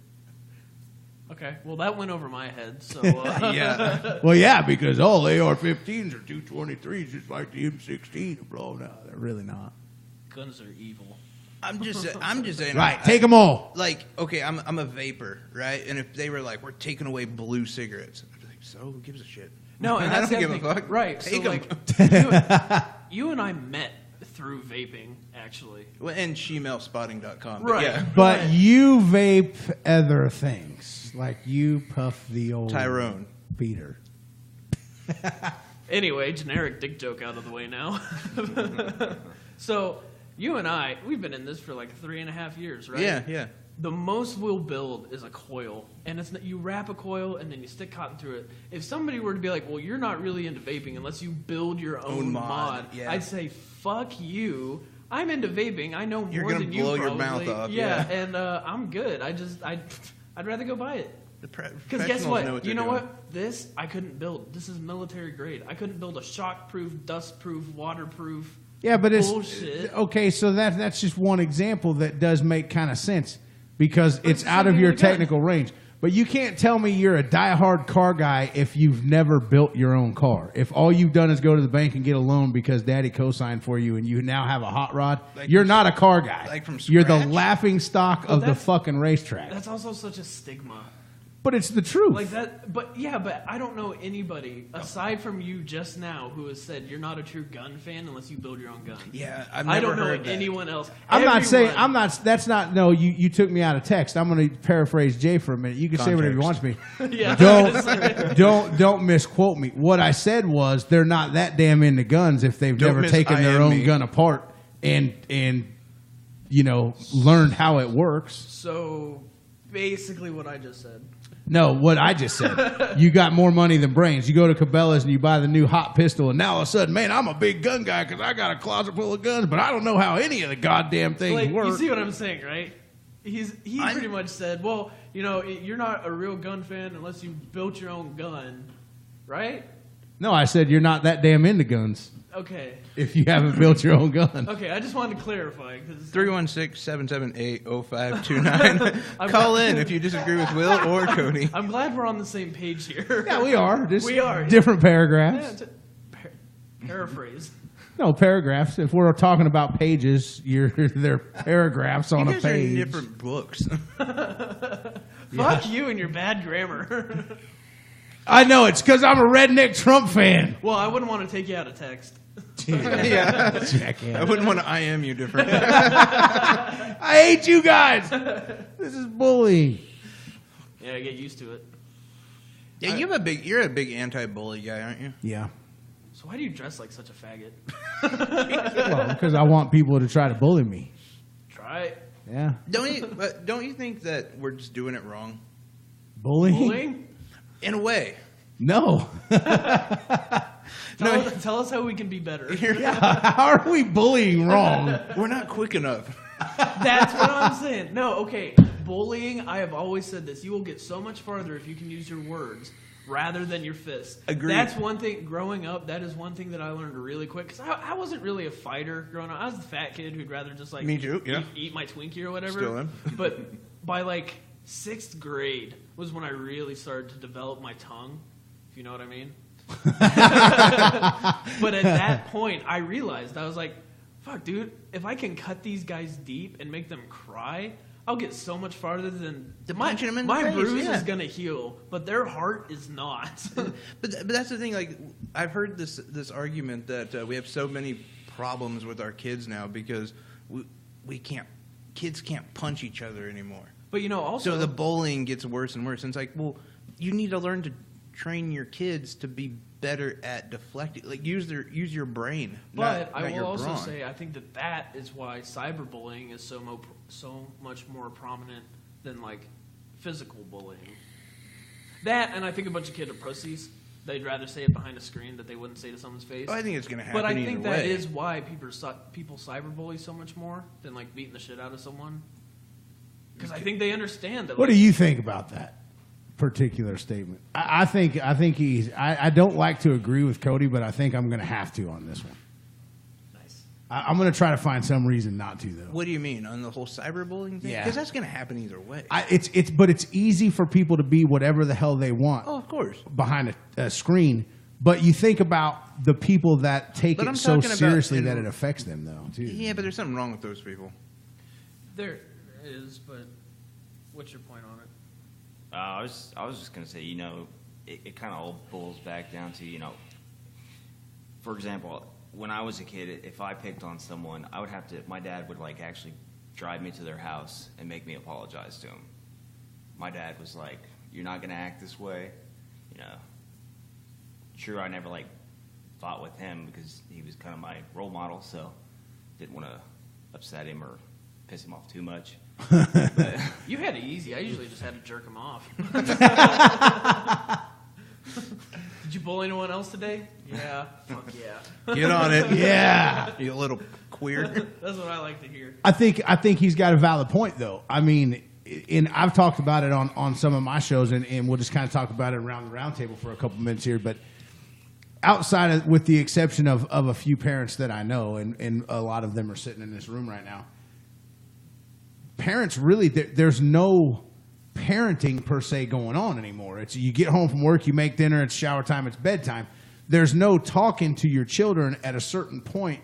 Okay, well that went over my head. So Yeah. Well, yeah, because all AR-15s are 223s, just like the M16. Bro, no, they're really not. guns are evil. I'm just saying. Right, take them all. Like, okay, I'm a vapor, right? And if they were like, we're taking away blue cigarettes, I'd be like, so who gives a shit? No, and I that's don't the give other a thing. fuck. Right. Take So 'em. like you and I met through vaping, actually. Well, and shemellspotting.com. Right. Yeah. But Right. you vape other things, like you puff the old Tyrone. beater. Anyway, generic dick joke out of the way now. So you and I, we've been in this for like 3.5 years, right? Yeah. The most we'll build is a coil, and it's you wrap a coil and then you stick cotton through it. If somebody were to be like, "Well, you're not really into vaping unless you build your own mod," yeah. I'd say, "Fuck you." I'm into vaping. I know You're more gonna than you. blow your probably. mouth off, Yeah, yeah. and I'm good. I'd rather go buy it. Because Because guess what? You know what? This I couldn't build. This is military grade. I couldn't build a shock-proof, dust-proof, waterproof. Yeah, but it's bullshit. okay. So that's just one example that does make kind of sense because But it's it's out the of same your with a gun. technical range. But you can't tell me you're a diehard car guy if you've never built your own car. If all you've done is go to the bank and get a loan because daddy co-signed for you and you now have a hot rod, Like you're from- not a car guy. like from You're the scratch? laughing stock of the that's- fucking racetrack. That's also such a stigma. But it's the truth. Like that, but I don't know anybody aside from you just now who has said you're not a true gun fan unless you build your own gun. Yeah, I've I never don't know heard that. anyone else. I'm not saying Everyone- I'm not. That's not. No, you took me out of text. I'm going to paraphrase Jay for a minute. You can say whatever you want to me. Yeah, Don't misquote me. What I said was they're not that damn into guns if they've Don't never taken their mis-IM own me. gun apart and learned how it works. So basically, what I just said. No, what I just said. You got more money than brains. You go to Cabela's and you buy the new hot pistol, and now all of a sudden, man, I'm a big gun guy because I got a closet full of guns, but I don't know how any of the goddamn things Like, work. you see what I'm saying, right? He pretty much said, well, you're not a real gun fan unless you built your own gun, right? No, I said you're not that damn into guns Okay. if you haven't built your own gun. Okay, I just wanted to clarify because 316-778-0529. Call in if you disagree with Will or Cody. I'm glad we're on the same page here. Yeah, we are. Just We are. different Yeah, paragraphs. paraphrase. No, paragraphs. If we're talking about pages, they're paragraphs on You a guys are in page. different books. Fuck you and your bad grammar. I know, it's because I'm a redneck Trump fan. Well, I wouldn't want to take you out of text. Yeah. I Jackass. wouldn't want to IM you different. I hate you guys. This is bullying. Yeah, get used to it. Yeah, you're a big anti-bully guy, aren't you? Yeah. So why do you dress like such a faggot? Well, because I want people to try to bully me. Try it. Yeah. Don't you think that we're just doing it wrong? Bullying? Bullying? In a way. No. Tell us how we can be better. How are we bullying wrong? We're not quick enough. That's what I'm saying. No, okay. Bullying, I have always said this. You will get so much farther if you can use your words rather than your fists. Agreed. That's one thing. Growing up, that is one thing that I learned really quick. Because I wasn't really a fighter growing up. I was the fat kid who'd rather just like Me too, yeah. eat my Twinkie or whatever. Still am. But by like 6th grade was when I really started to develop my tongue, if you know what I mean. But at that point, I realized, I was like, fuck, dude, if I can cut these guys deep and make them cry, I'll get so much farther than punching them in the my face, bruise yeah. is going to heal, but their heart is not. But that's the thing. Like, I've heard this argument that we have so many problems with our kids now because kids can't punch each other anymore. But also So the bullying gets worse and worse. And it's like, well, you need to learn to train your kids to be better at deflecting. Like, use your brain. But not I your will also brawn. say, I think that is why cyberbullying is so much more prominent than like physical bullying. That, and I think a bunch of kids are pussies. They'd rather say it behind a screen that they wouldn't say to someone's face. Oh, I think it's going to happen. But I either think that way. is why people cyberbully so much more than like beating the shit out of someone. Because I think they understand that. What do you think about that particular statement? I think he's. I don't like to agree with Cody, but I think I'm going to have to on this one. Nice. I'm going to try to find some reason not to, though. What do you mean on the whole cyberbullying thing? Yeah. Because that's going to happen either way. But it's easy for people to be whatever the hell they want Oh, of course. behind a screen. But you think about the people that take But it I'm so talking about seriously in- that it affects them, though, too. Yeah, but there's something wrong with those people. There is, but what's your point on it? I was just gonna say, it kind of all boils back down to, for example, when I was a kid, if I picked on someone, my dad would like actually drive me to their house and make me apologize to him. My dad was like, "You're not gonna act this way," True, I never like fought with him because he was kind of my role model, so didn't want to upset him or piss him off too much. But, You had it easy. I usually just had to jerk him off. Did you bully anyone else today? Yeah. Fuck yeah. Get on it. Yeah. You little queer. That's what I like to hear. I think he's got a valid point, though. I mean, and I've talked about it on some of my shows, and we'll just kind of talk about it around the round table for a couple minutes here. But outside of, with the exception of a few parents that I know, and a lot of them are sitting in this room right now, parents really, there's no parenting per se going on anymore. It's you get home from work, you make dinner, it's shower time, it's bedtime. There's no talking to your children at a certain point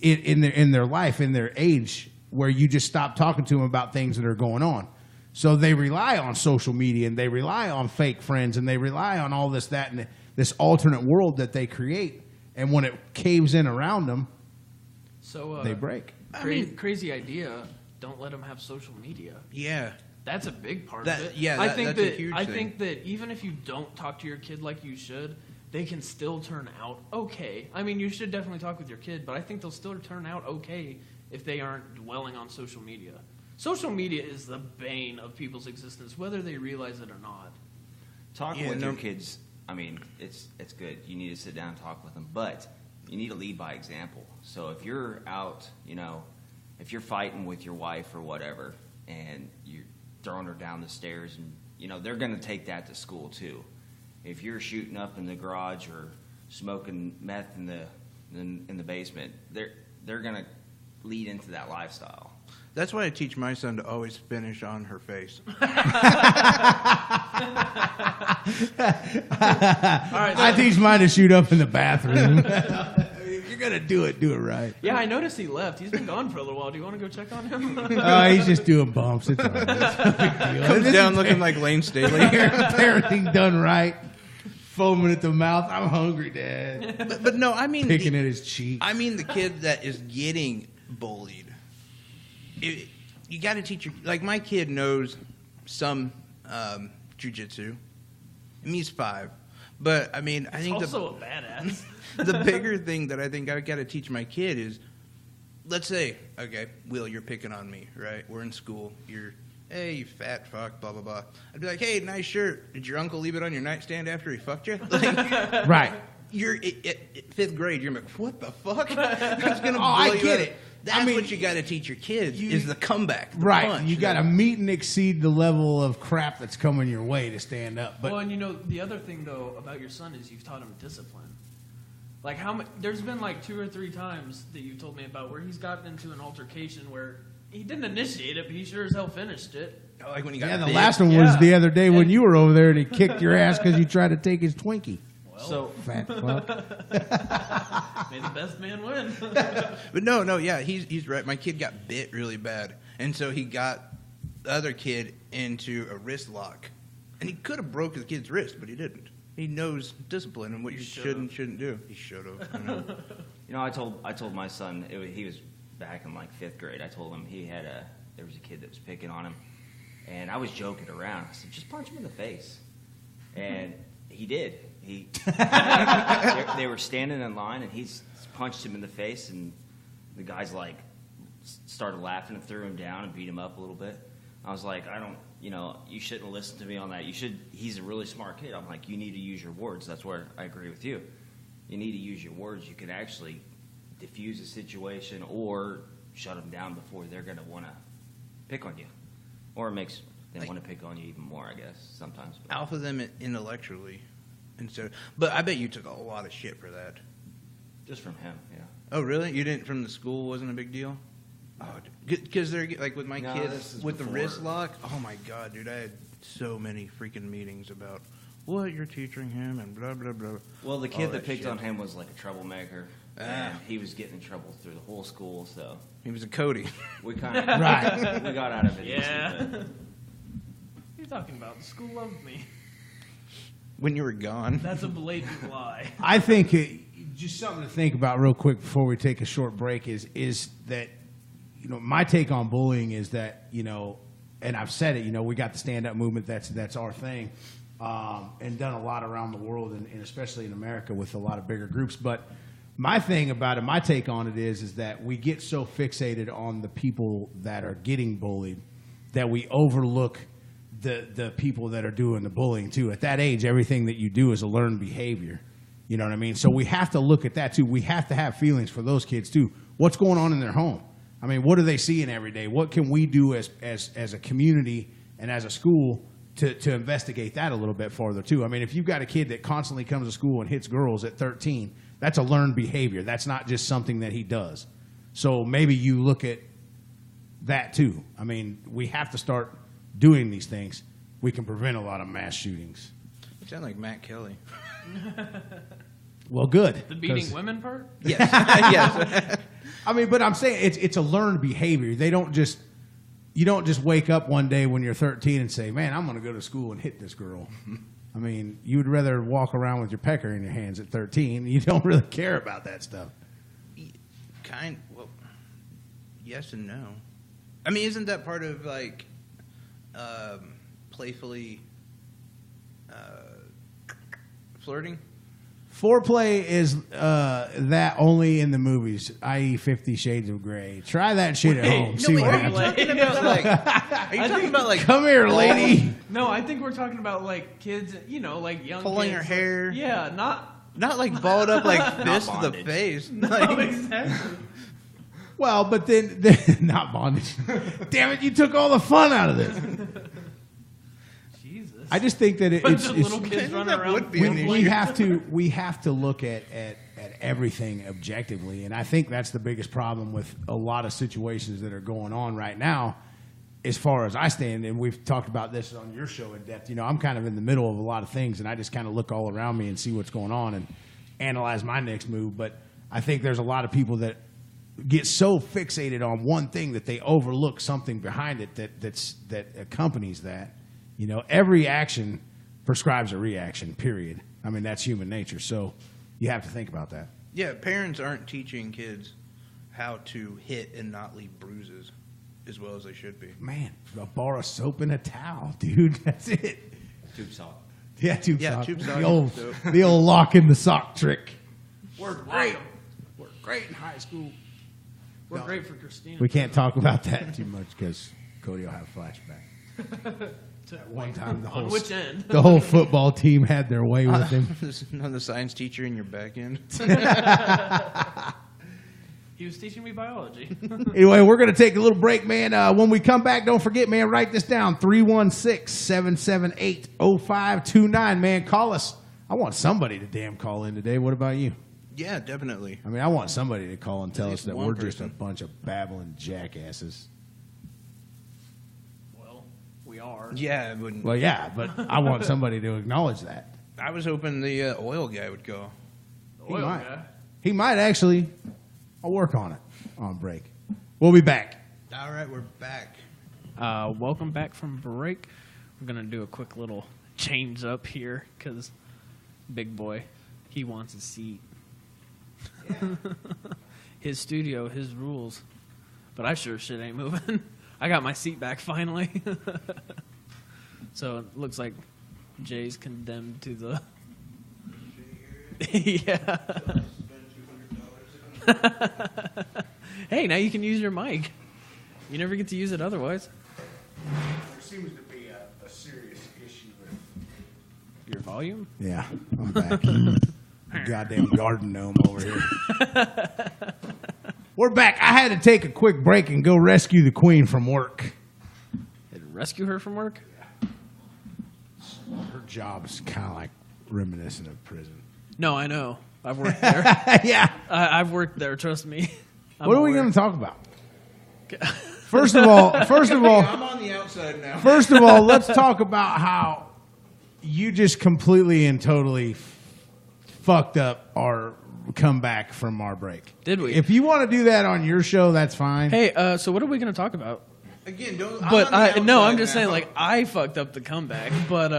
in their life, in their age, where you just stop talking to them about things that are going on. So they rely on social media, and they rely on fake friends, and they rely on all this, that, and this alternate world that they create. And when it caves in around them, So they break. crazy idea. Don't let them have social media. Yeah. That's a big part That- of it. yeah, I that- think that's a that huge I thing. think that even if you don't talk to your kid like you should, they can still turn out okay. I mean, you should definitely talk with your kid, but I think they'll still turn out okay if they aren't dwelling on social media. Social media is the bane of people's existence, whether they realize it or not. talking Yeah, with no- your kids, I mean, it's good. You need to sit down and talk with them, but you need to lead by example. So if you're out, if you're fighting with your wife or whatever, and you're throwing her down the stairs, and they're going to take that to school too. If you're shooting up in the garage or smoking meth in the basement, they're going to lead into that lifestyle. That's why I teach my son to always finish on her face. All right, I teach mine to shoot up in the bathroom. If you're gonna do it right. yeah, I noticed he left. He's been gone for a little while. Do you want to go check on him? He's just doing bumps. It's all right. It's no big deal. Comes This down is looking like Lane Staley. parenting done right. Foaming at the mouth. I'm hungry, Dad. But no, I mean, Picking at his cheek. I mean the kid that is getting bullied. You got to teach your, like my kid knows some jujitsu. I mean, he's 5, but I mean I He's think also a badass. the bigger thing that I think I got to teach my kid is, let's say, okay, Will, you're picking on me, right? We're in school. Hey, you fat fuck, blah blah blah. I'd be like, hey, nice shirt. Did your uncle leave it on your nightstand after he fucked you? Like, Right. you're at 5th grade. You're like, what the fuck? That's gonna I blow you get up. it. That's I mean, what you got to teach your kids is the comeback, the Right. punch. You got to meet and exceed the level of crap that's coming your way to stand up. But Well, and the other thing though about your son is you've taught him discipline. Like there's been like 2 or 3 times that you told me about where he's gotten into an altercation where he didn't initiate it, but he sure as hell finished it. like when you got the big. last one was Yeah. the other day when And- you were over there and he kicked your ass because you tried to take his Twinkie. So Fat fuck. May the best man win. But no, yeah, he's right. My kid got bit really bad, and so he got the other kid into a wrist lock, and he could have broke the kid's wrist, but he didn't. He knows discipline and what you should and shouldn't do. He should have. I told my son he was back in like 5th grade. I told him there was a kid that was picking on him, and I was joking around. I said, just punch him in the face, and he did. They were standing in line, and he punched him in the face, and the guys like started laughing and threw him down and beat him up a little bit. I was like, you shouldn't listen to me on that. He's a really smart kid. I'm like, you need to use your words. That's where I agree with you. You need to use your words. You can actually diffuse a situation or shut them down before they're going to want to pick on you. Or it makes them want to pick on you even more, I guess, sometimes. Alpha them intellectually, but I bet you took a lot of shit for that. Just from him, yeah. Oh, really? You didn't from the school? Wasn't a big deal? Oh, because they're like with my No, kids this is with the before. wrist lock. Oh my God, dude! I had so many freaking meetings about what you're teaching him and blah blah blah. Well, the All kid that that picked shit. on him was like a troublemaker, and he was getting in trouble through the whole school. So He was a Cody. we kind of Right. we got out of it. Yeah. easy, but- What are you talking about? The school loved me. When you were gone. That's a blatant lie. I think just something to think about real quick before we take a short break is that, my take on bullying is that, and I've said it, we got the stand up movement. That's our thing, and done a lot around the world and especially in America with a lot of bigger groups. But my thing about it, my take on it is that we get so fixated on the people that are getting bullied that we overlook the people that are doing the bullying too. At that age, everything that you do is a learned behavior. You know what I mean? So we have to look at that too. We have to have feelings for those kids too. What's going on in their home? I mean, what are they seeing every day? What can we do as a community and as a school to investigate that a little bit farther too? I mean, if you've got a kid that constantly comes to school and hits girls at 13, that's a learned behavior. That's not just something that he does. So maybe you look at that too. I mean, we have to start doing these things. We can prevent a lot of mass shootings. You sound like Matt Kelly. Well, good. The beating 'cause- women part? Yes. Yes. I mean, but I'm saying it's a learned behavior. You don't just wake up one day when you're 13 and say, "Man, I'm going to go to school and hit this girl." I mean, you would rather walk around with your pecker in your hands at 13. You don't really care about that stuff. Well, yes and no. I mean, isn't that part of like playfully flirting? Foreplay is that only in the movies, i.e., 50 Shades of Grey. Try that shit at home. See wait, what are you happens. talking about like? Are you talking about like Come here, lady. No, I think we're talking about like kids, like young pulling kids. her hair? Yeah, not Not like balled up like fist to the bondage. face? no, Like, exactly. Well, but then not bondage. Damn it, you took all the fun out of this. Jesus. I just think that Bunch it's of little kids think running that around. would be an we issue. we have to look at everything objectively, and I think that's the biggest problem with a lot of situations that are going on right now. As far as I stand, and we've talked about this on your show in depth, I'm kind of in the middle of a lot of things, and I just kind of look all around me and see what's going on and analyze my next move. But I think there's a lot of people that get so fixated on one thing that they overlook something behind it that accompanies that. Every action prescribes a reaction, period. I mean, that's human nature. So you have to think about that. yeah, parents aren't teaching kids how to hit and not leave bruises as well as they should be. Man, a bar of soap and a towel, dude. That's it. Tube salt. Yeah, tube Yeah, sock. tube sock The old, soap. the old lock in the sock trick. Worked Great. Worked great in high school. We're No. great for Christina. We can't talk about that too much because Cody will have a flashback. At one time, On which end? the whole football team had their way with him. There's another science teacher in your back end. He was teaching me biology. Anyway, we're going to take a little break, man. When we come back, don't forget, man, write this down, 316-778-0529, man. Call us. I want somebody to damn call in today. What about you? Yeah, definitely. I mean, I want somebody to call and tell us least that one we're just a person. bunch of babbling jackasses. Well, we are. Yeah, I wouldn't. Well, yeah, but I want somebody to acknowledge that. I was hoping the oil guy would go. The oil might. guy. He might actually. I'll work on it on break. We'll be back. All right, we're back. Welcome back from break. We're going to do a quick little change up here because big boy, he wants a seat. His studio, his rules. But I sure shit ain't moving. I got my seat back finally. So it looks like Jay's condemned to the... Yeah. Hey, now you can use your mic. You never get to use it otherwise. There seems to be a serious issue with. Your volume? Yeah, I'm back. Goddamn garden gnome over here. We're back. I had to take a quick break and go rescue the queen from work. Did it rescue her from work? Her job is kind of like reminiscent of prison. No, I know. I've worked there. Yeah. I've worked there. Trust me. I'm What are we aware. going to talk about? First of all, I'm on the outside now. first of all, let's talk about how you just completely and totally fucked up our comeback from our break. Did we? If you want to do that on your show, that's fine. Hey, so what are we going to talk about? Again, don't. But I'm just saying, now. like, I fucked up the comeback. But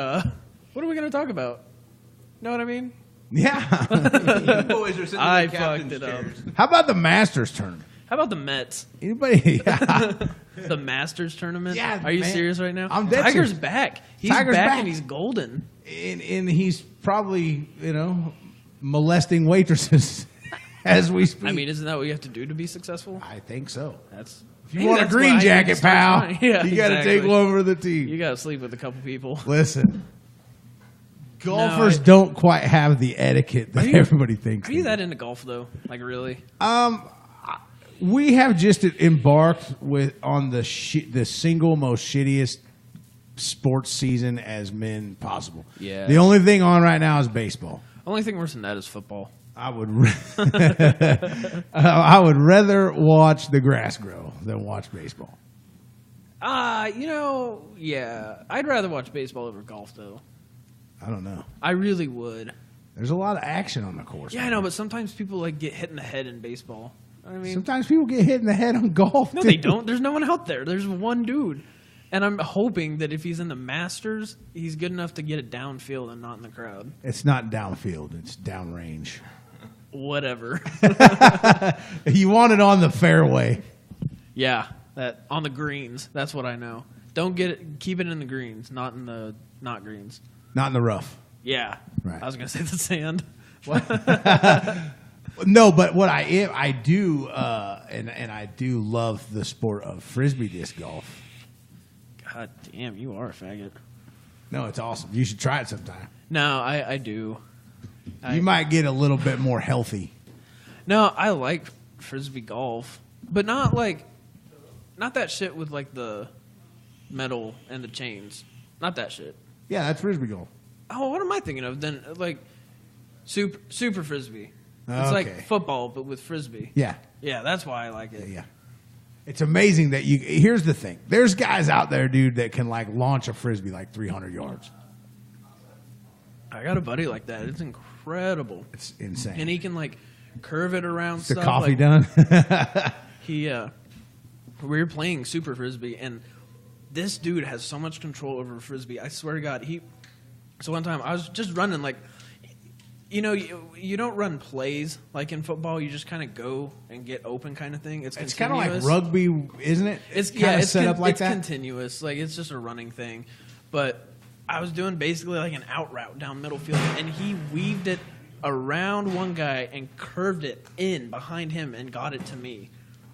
what are we going to talk about? Know what I mean? Yeah. You boys are sitting I in the captain's fucked it up. chairs. How about the Masters tournament? How about the Mets? Anybody? Yeah. The Masters tournament? Yeah, Are you man. serious right now? I'm dead Tiger's serious. back. He's Tiger's back, back. and he's golden. And he's probably, molesting waitresses as we speak. I mean, isn't that what you have to do to be successful? I think so. That's If you want a that's green what I need to jacket, start pal, trying. Yeah, you got to exactly. take one for the team. You got to sleep with a couple people. Listen, golfers don't quite have the etiquette that everybody thinks. Are you they that into golf though? Like really? do. We have just embarked on the single most shittiest sports season as men possible. Yeah. The only thing on right now is baseball. Only thing worse than that is football. I would I would rather watch the grass grow than watch baseball. Yeah. I'd rather watch baseball over golf though. I don't know. I really would. There's a lot of action on the course. Yeah, I know, but sometimes people like get hit in the head in baseball. I mean, Sometimes people get hit in the head on golf. no, too. they don't. There's no one out there. There's one dude. And I'm hoping that if he's in the Masters, he's good enough to get it downfield and not in the crowd. It's not downfield. It's downrange. Whatever. You want it on the fairway. Yeah, that on the greens. That's what I know. Don't get it. Keep it in the greens, not in the not greens. Not in the rough. Yeah, Right. I was gonna say the sand. No, but what I do, and I do love the sport of frisbee disc golf. God damn, you are a faggot. No, it's awesome. You should try it sometime. No, I do. You might get a little bit more healthy. No, I like frisbee golf, but not that shit with like the metal and the chains. Not that shit. Yeah, that's frisbee golf. Oh, what am I thinking of then? Like super frisbee. It's Okay. like football, but with frisbee. Yeah. Yeah, that's why I like it. Yeah. It's amazing that you. Here's the thing. There's guys out there, dude, that can like launch a frisbee like 300 yards. I got a buddy like that. It's incredible. It's insane. And he can like curve it around the stuff. coffee like, done. He we were playing super frisbee, and this dude has so much control over frisbee. I swear to God, so one time I was just running like, you don't run plays like in football. You just kind of go and get open kind of thing. It's kind of like continuous. rugby, isn't it? It's kind of set up like it's that. continuous. Like it's just a running thing. But I was doing basically like an out route down middle field, and he weaved it around one guy and curved it in behind him and got it to me.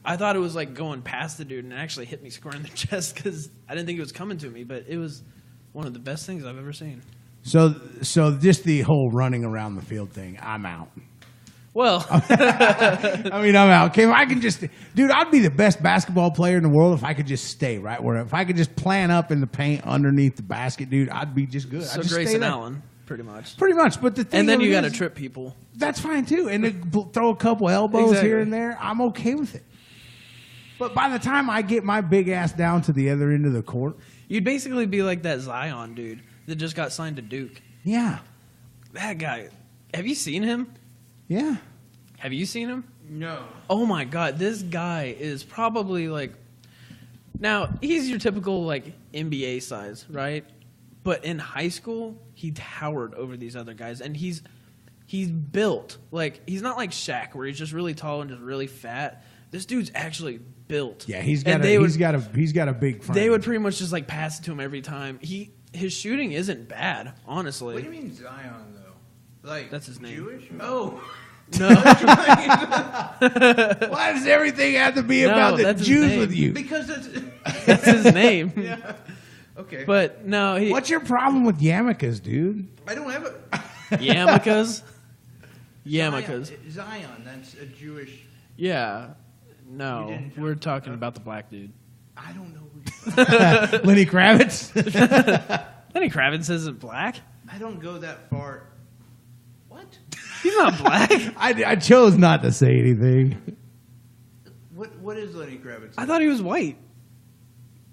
I thought it was like going past the dude, and it actually hit me square in the chest because I didn't think it was coming to me. But it was one of the best things I've ever seen. So just the whole running around the field thing, I'm out. Well, I mean, I'm out. Okay, if I can just, dude, I'd be the best basketball player in the world if I could just stay right where. If I could just plan up in the paint underneath the basket, dude, I'd be just good. so I'd just stay Grayson there. Allen, pretty much. Pretty much, but the thing, And then of you it got to is, trip people. That's fine too, and then throw a couple elbows Exactly. here and there. I'm okay with it. But by the time I get my big ass down to the other end of the court, You'd basically be like that Zion dude that just got signed to Duke. yeah, That guy. Have you seen him? yeah. Have you seen him? No. Oh my God, this guy is probably like. Now he's your typical like NBA size, right? But in high school, he towered over these other guys, and he's built like he's not like Shaq, where he's just really tall and just really fat. This dude's actually built. Yeah, he's And got a big frame. They would pretty much just like pass it to him every time. His shooting isn't bad, honestly. What do you mean Zion though? Like That's his name. Jewish? Oh. No, Why does everything have to be No, about the that's his Jews name. with you? Because it's that's his name. yeah. Okay. But no, What's your problem with yarmulkes, dude? I don't have a yarmulkes? Yarmulkes. Zion, that's a Jewish. Yeah. You No, didn't we're talking about the black dude. I don't know. Who Lenny Kravitz? Lenny Kravitz isn't black. I don't go that far. What? He's not black. I chose not to say anything. What is Lenny Kravitz? I thought he was white.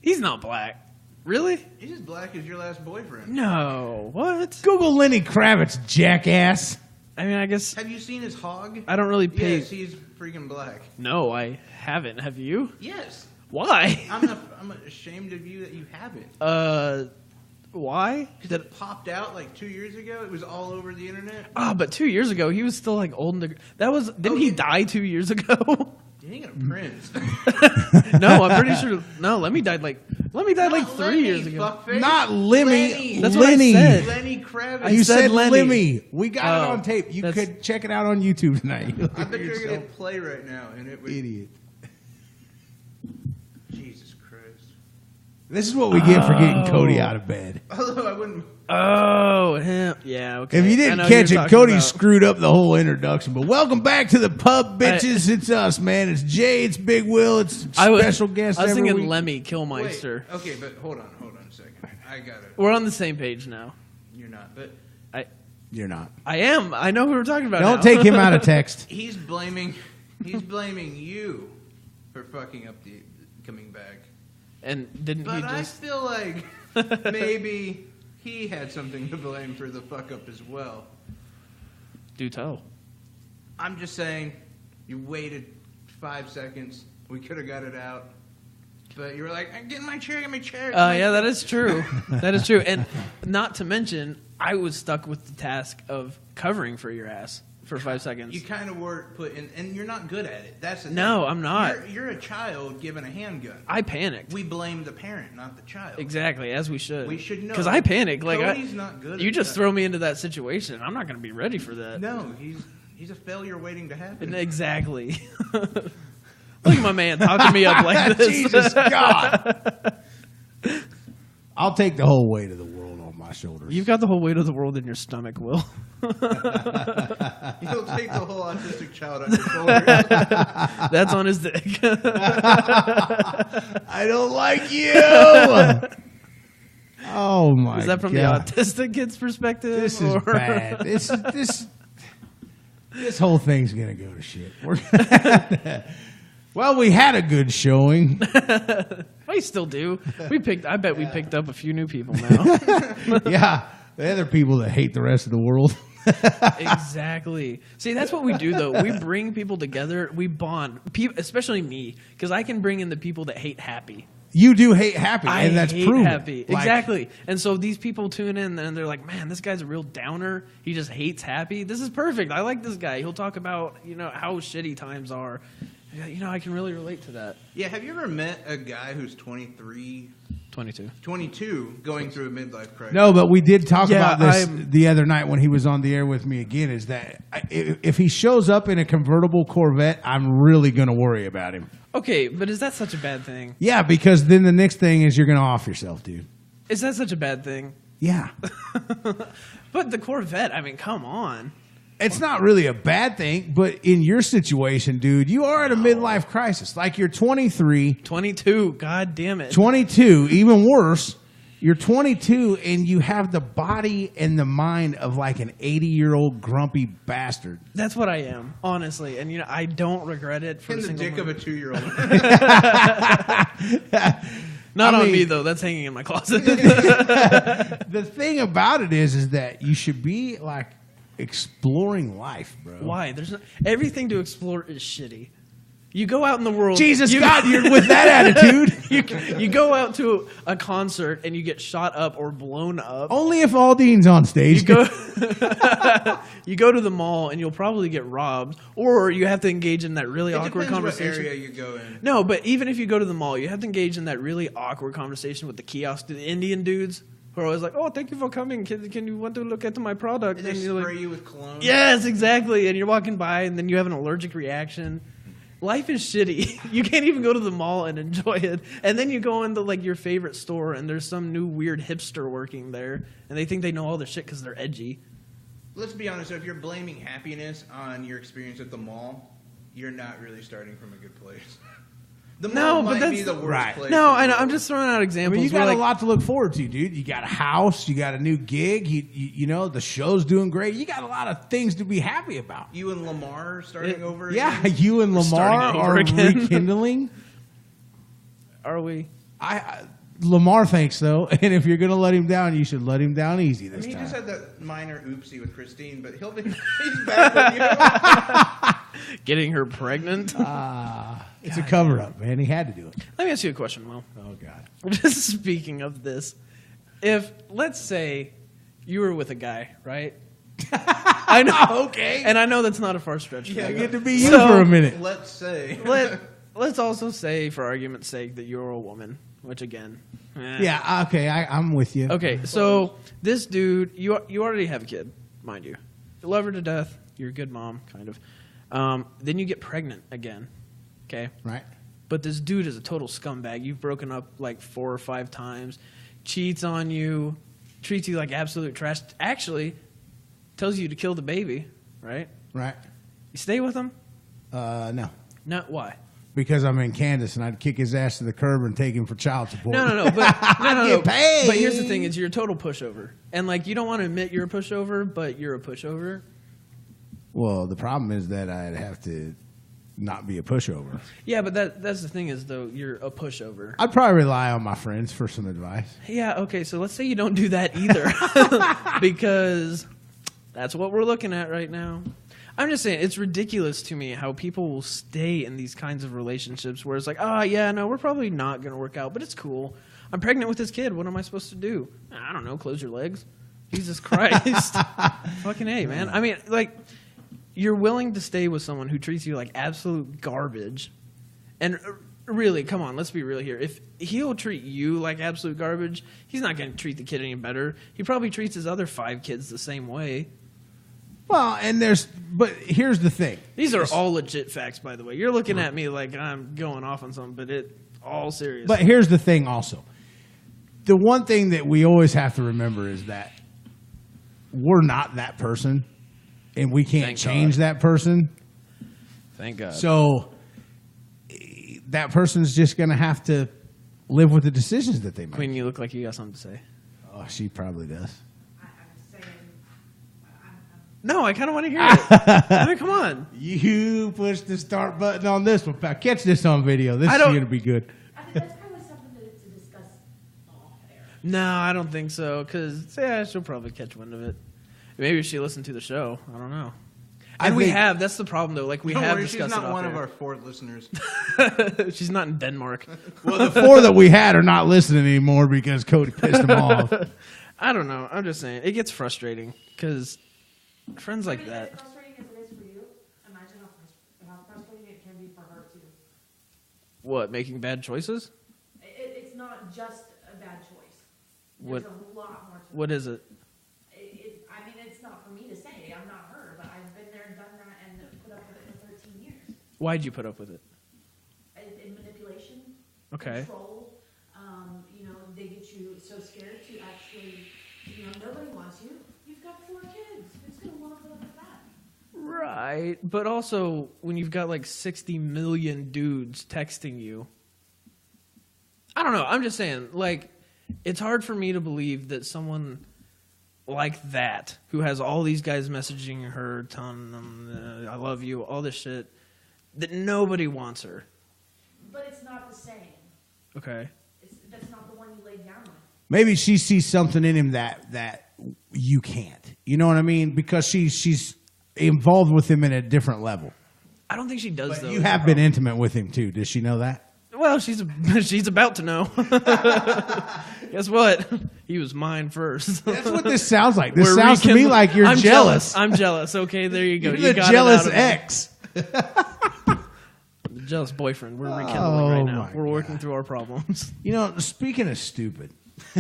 He's not black. Really? He's as black as your last boyfriend. No. What? Google Lenny Kravitz, jackass. I mean, I guess Have you seen his hog? I don't really pay. Yes, he's freaking black. No, I haven't. Have you? Yes. Why? I'm ashamed of you that you haven't. Why? Because it popped out like 2 years ago. It was all over the internet. But 2 years ago he was still like old and that was. Didn't he yeah. die 2 years ago? You ain't a prince. No, I'm pretty sure. No, Lemmy died like 3 years ago. Fuckface. Not Lemmy. Lenny. That's what I Lenny. said. Lenny Kravitz. I You said said Lenny. Lemmy. We got it Oh, on tape. You that's- could check it out on YouTube tonight. I bet you're gonna hit play right now, and it would. Idiot. Jesus Christ. This is what we get for getting Cody out of bed. Although I wouldn't. Oh, him. Yeah. Okay. If you I didn't know who catch you're it, talking Cody about. screwed up the whole introduction. But welcome back to the pub, bitches. It's us, man. It's Jay. It's Big Will. It's special guest I was every thinking week. Lemmy Wait, Killmeister. okay, but hold on a second. I got it. We're on the same page now. You're not, but You're not. I am. I know who we're talking about. Don't now. take him out of text. he's blaming you for fucking up the coming back. And didn't But he I just? feel like maybe he had something to blame for the fuck up as well. Do tell. I'm just saying, you waited 5 seconds. We could have got it out. But you were like, I'm getting my chair, get my chair. Yeah, that is true. That is true. And not to mention, I was stuck with the task of covering for your ass for 5 seconds. You kind of were put in, and you're not good at it. That's the No, thing. I'm not. You're a child given a handgun. I panicked. We blame the parent, not the child. Exactly, as we should. We should know. Because I panicked. Like, Cody's not good you at just that. throw me into that situation. I'm not going to be ready for that. No, he's a failure waiting to happen. Exactly. Look at my man talking me up like this. Jesus God. I'll take the whole weight of the world on my shoulders. You've got the whole weight of the world in your stomach, Will. You'll take the whole autistic child on your shoulders. That's on his dick. I don't like you. Oh my! Is that from God. the autistic kid's perspective? This is or- bad. This whole thing's gonna go to shit. Well, we had a good showing. We still do. I bet we picked up a few new people now. Yeah, the other people that hate the rest of the world. Exactly. See, that's what we do, though. We bring people together. We bond. Especially me, because I can bring in the people that hate happy. You do hate happy, and that's hate proven. happy. Like, Exactly. And so these people tune in and they're like, man, this guy's a real downer. He just hates happy. This is perfect. I like this guy. He'll talk about, how shitty times are. I can really relate to that. Yeah, have you ever met a guy who's 23, 22. going through a midlife crisis? No, but we did talk Yeah, about this I'm- the other night when he was on the air with me again. Is that if he shows up in a convertible Corvette, I'm really going to worry about him. Okay, but is that such a bad thing? Yeah, because then the next thing is you're going to off yourself, dude. Is that such a bad thing? Yeah. But the Corvette, I mean, come on. It's not really a bad thing, but in your situation, dude, you are at a midlife crisis. Like you're 23, 22, god damn it. 22, even worse. You're 22 and you have the body and the mind of like an 80-year-old grumpy bastard. That's what I am, honestly. And, I don't regret it for In a the single dick of a moment. 2-year-old. Not I on mean- me, though. That's hanging in my closet. The thing about it is that you should be like exploring life, bro. Why? Everything to explore is shitty. You go out in the world. Jesus you, God, you're with that attitude. you go out to a concert and you get shot up or blown up. Only if Aldine's on stage. You go, you go to the mall and you'll probably get robbed, or you have to engage in that really It awkward depends what conversation. area you go in. No, but even if you go to the mall, you have to engage in that really awkward conversation with the kiosk, the Indian dudes who are always like, "Oh, thank you for coming. Can you want to look at my product?" And they you're spray like, you with cologne. "Yes, exactly." And you're walking by, and then you have an allergic reaction. Life is shitty. You can't even go to the mall and enjoy it. And then you go into like your favorite store, and there's some new weird hipster working there, and they think they know all the shit because they're edgy. Let's be honest, if you're blaming happiness on your experience at the mall, you're not really starting from a good place. The mall No, but might that's be the worst right. place. No, in the I know. I'm world. just throwing out I examples. mean, you where, got like, a lot to look forward to, dude. You got a house, you got a new gig, you know, the show's doing great. You got a lot of things to be happy about. You and Lamar starting over Yeah, again? you and Lamar starting over are again. rekindling. Are we? Lamar thinks so, and if you're going to let him down, you should let him down easy I this mean, he time. just had that minor oopsie with Christine, but he'll be he's back with you. Getting her pregnant? It's a cover-up, man. He had to do it. Let me ask you a question, Will. Oh, God. Just speaking of this, if, let's say, you were with a guy, right? I know. Okay. And I know that's not a far stretch. Yeah, for you. Get to be you So- for a minute. Let's say. Let's also say, for argument's sake, that you're a woman, which again, Yeah, okay, I'm with you. Okay, so this dude, you already have a kid, mind you. You love her to death. You're a good mom, kind of. Then you get pregnant again, okay? Right? But this dude is a total scumbag. You've broken up like 4 or 5 times, cheats on you, treats you like absolute trash. Actually, tells you to kill the baby, right? Right. You stay with him? No. No, why? Because I'm in Kansas, and I'd kick his ass to the curb and take him for child support. No. But no. Get paid. But here's the thing: is you're a total pushover, and like you don't want to admit you're a pushover, but you're a pushover. Well, the problem is that I'd have to not be a pushover. Yeah, but that's the thing is though you're a pushover. I'd probably rely on my friends for some advice. Yeah, okay, so let's say you don't do that either, because that's what we're looking at right now. I'm just saying, it's ridiculous to me how people will stay in these kinds of relationships where it's like, oh, yeah, no, we're probably not going to work out, but it's cool. I'm pregnant with this kid. What am I supposed to do? I don't know. Close your legs. Jesus Christ. Fucking A, man. I mean, like, you're willing to stay with someone who treats you like absolute garbage. And really, come on, let's be real here. If he'll treat you like absolute garbage, he's not going to treat the kid any better. He probably treats his other 5 kids the same way. Well, but here's the thing. These are all legit facts, by the way. You're looking at me like I'm going off on something, but it all serious. But here's the thing also. The one thing that we always have to remember is that we're not that person, and we can't Thank change God. that person. Thank God. So that person's just going to have to live with the decisions that they make. Queen, you look like you got something to say. Oh, she probably does. I'm saying, No, I kind of want to hear it. I mean, come on. You push the start button on this one, pal. Catch this on video. This I is don't- going to be good. I think that's probably something to discuss off air. No, I don't think so, because yeah, she'll probably catch wind of it. Maybe if she listened to the show. I don't know. And we think- have. That's the problem, though. Like, we Don't have worry, she's discussed it not off one air. of our 4 listeners. She's not in Denmark. Well, the 4 that we had are not listening anymore because Cody pissed them off. I don't know. I'm just saying. It gets frustrating, because friends like I mean, that. as frustrating as it is for you, imagine how frustrating it can be for her too. What, making bad choices? It's not just a bad choice. What- There's a lot more to What is it? I mean, it's not for me to say. I'm not her, but I've been there and done that and put up with it for 13 years. Why'd you put up with it? In manipulation, Okay. control. They get you so scared to actually, nobody wants you. You've got 4 kids. Who's going to want to put up with that? Right. But also, when you've got like 60 million dudes texting you, I don't know. I'm just saying, like, it's hard for me to believe that someone like that, who has all these guys messaging her, telling them, I love you, all this shit, that nobody wants her. But it's not the same. Okay. That's not the one you laid down with. Maybe she sees something in him that you can't. You know what I mean? Because she's involved with him at a different level. I don't think she does, But though. you is the have been problem. intimate with him too. Does she know that? Well, she's about to know. Guess what? He was mine first. That's what this sounds like. This We're sounds to me rekindling- like you're I'm jealous. I'm jealous. Okay, there you go. You're You the got it jealous out of me. ex. The jealous boyfriend. We're rekindling right now. my We're working God. through our problems. You know, speaking of stupid,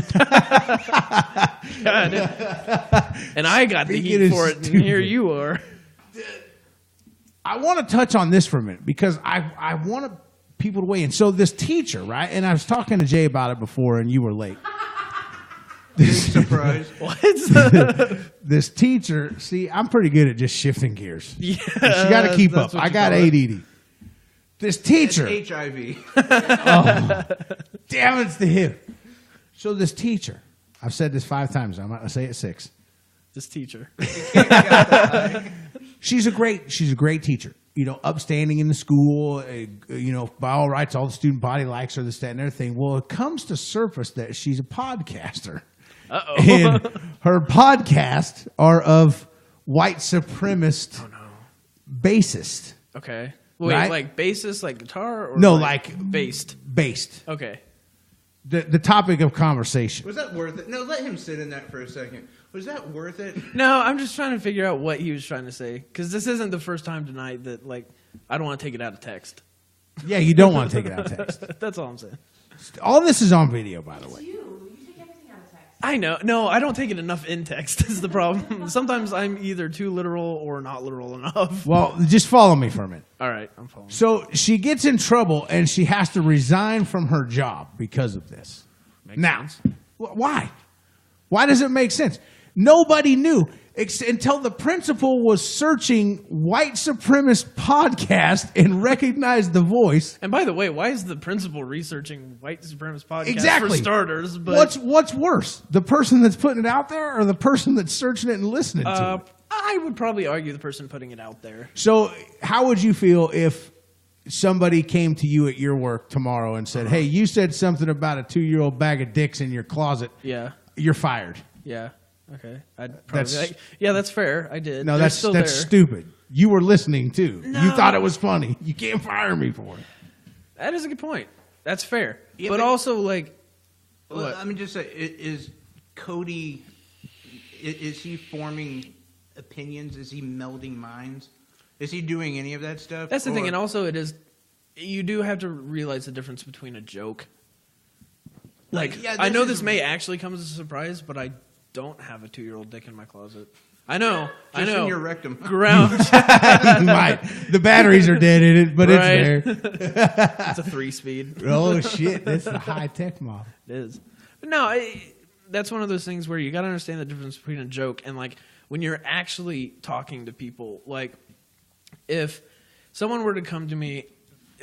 God. And I got the Speaking heat of for it, and stupid. here you are. I want to touch on this for a minute because I want people to weigh in. So this teacher, right? And I was talking to Jay about it before, and you were late. Surprise. What? This teacher, see, I'm pretty good at just shifting gears. Yeah, She got to keep up. that's what I you got call it. ADD. This teacher. It's HIV. Damn, it's the hip. So this teacher, I've said this 5 times. I'm not going to say it 6. This teacher. She's a great teacher. You know, upstanding in the school. You know, by all rights, all the student body likes her, this, that, and everything. Well, it comes to surface that she's a podcaster. Uh-oh. And her podcasts are of white supremacist bassist. Okay. Wait, Right? like bassist, like guitar? Or No, based. Based. Okay. The topic of conversation. Was that worth it? No, let him sit in that for a second. Was that worth it? No, I'm just trying to figure out what he was trying to say. Because this isn't the first time tonight that, like, I don't want to take it out of text. Yeah, you don't want to take it out of text. That's all I'm saying. All this is on video, by the It's way. you. You take everything out of text. I know. No, I don't take it enough in text is the problem. Sometimes I'm either too literal or not literal enough. Well, just follow me for a minute. All right, I'm following. So she gets in trouble and she has to resign from her job because of this. Now, why? Why does it make sense? Nobody knew until the principal was searching white supremacist podcast and recognized the voice. And by the way, why is the principal researching white supremacist podcast Exactly. for starters? But What's worse, the person that's putting it out there or the person that's searching it and listening to it? I would probably argue the person putting it out there. So how would you feel if somebody came to you at your work tomorrow and said, hey, you said something about a 2-year-old bag of dicks in your closet. Yeah. You're fired. Yeah. Okay. I'd probably That's- be like, yeah, that's fair. I did. No, They're that's still there. stupid. You were listening too. No. You thought it was funny. You can't fire me for it. That is a good point. That's fair. Yeah, but but- also, like, Well, what? I mean, just say, is Cody? Is he forming opinions? Is he melding minds? Is he doing any of that stuff? That's the thing, Or- and also it is. You do have to realize the difference between a joke. Like, yeah, I know is- this may actually come as a surprise, but I don't have a 2-year-old dick in my closet. I know. I Just know. in your rectum. Ground. Right. The batteries are dead in it, but Right. it's there. It's a 3-speed. Oh, shit. That's the high-tech model. It is. But no, that's one of those things where you got to understand the difference between a joke and, like, when you're actually talking to people. Like, if someone were to come to me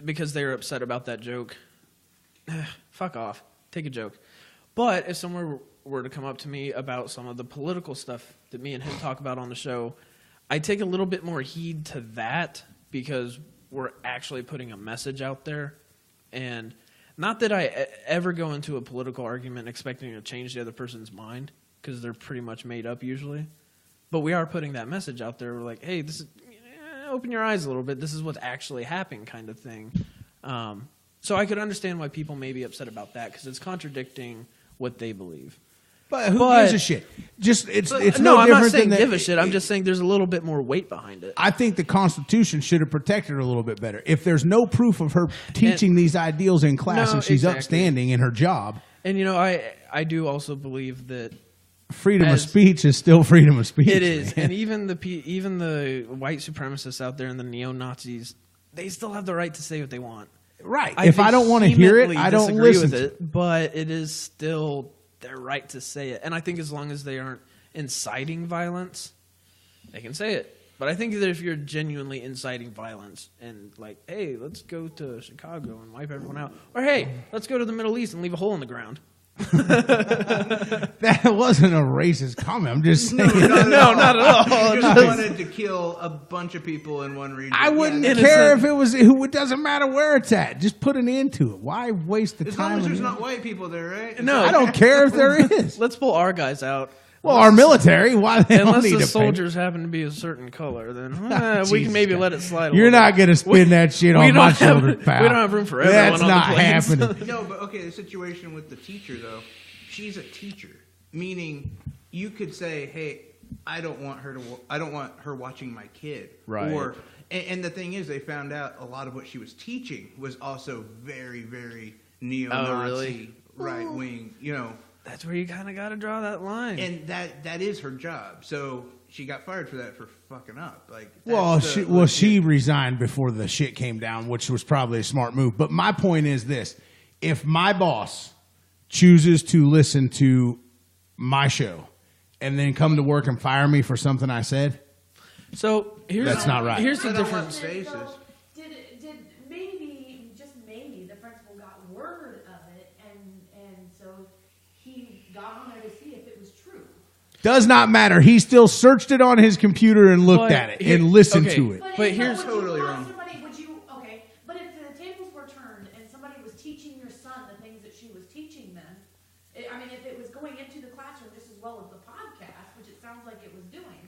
because they were upset about that joke, fuck off. Take a joke. But if someone were to come up to me about some of the political stuff that me and him talk about on the show, I take a little bit more heed to that because we're actually putting a message out there. And not that I ever go into a political argument expecting to change the other person's mind, because they're pretty much made up usually. But we are putting that message out there. We're like, hey, this is open your eyes a little bit. This is what's actually happening, kind of thing. So I could understand why people may be upset about that, because it's contradicting what they believe. But who But- gives a shit? Just it's No, no I'm not different saying than give a shit. I'm just saying there's a little bit more weight behind it. I think the Constitution should have protected her a little bit better. If there's no proof of her teaching these ideals in class No, and she's exactly. upstanding in her job, And, you know, I do also believe that freedom of As- speech is still freedom of speech. it is. man. And even the white supremacists out there and the neo-Nazis, they still have the right to say what they want. right. If I don't want to hear it, vehemently I don't disagree listen with to it. But it is still their right to say it. And I think as long as they aren't inciting violence, they can say it. But I think that if you're genuinely inciting violence and like, hey, let's go to Chicago and wipe everyone out, or hey, let's go to the Middle East and leave a hole in the ground. That wasn't a racist comment. I'm just saying. No, not at all. You just wanted to kill a bunch of people in one region. I wouldn't Yeah, care innocent. if it was. It doesn't matter where it's at. Just put an end to it. Why waste the as time? long as on there's it? not white people there, right? No. I don't care if there is. Let's pull our guys out. Well, our military. Why they don't Unless need the to pay? soldiers happen to be a certain color, then we Jesus can maybe God. let it slide. A You're little not bit. going to spin that shit we on my don't have- shoulder, pal. we don't have room for everyone That's on the not planes. happening. No, but okay, the situation with the teacher, though, she's a teacher, meaning you could say, hey, I don't want her watching my kid. Right. Or, and the thing is, they found out a lot of what she was teaching was also very, very neo-Nazi, really? right-wing, you know. That's where you kind of got to draw that line. And that is her job. So she got fired for that for fucking up. Like, Well, that's the she legit- resigned before the shit came down, which was probably a smart move. But my point is this: if my boss chooses to listen to my show and then come to work and fire me for something I said, So here's That's not right. Here's the Put on difference. faces. Did maybe got on there to see if it was true. Does not matter. He still searched it on his computer and looked But at it here- and listened okay. to it. But if- here's- would you Totally want wrong. Somebody, but if the tables were turned and somebody was teaching your son the things that she was teaching them, if it was going into the classroom just as well as the podcast, which it sounds like it was doing,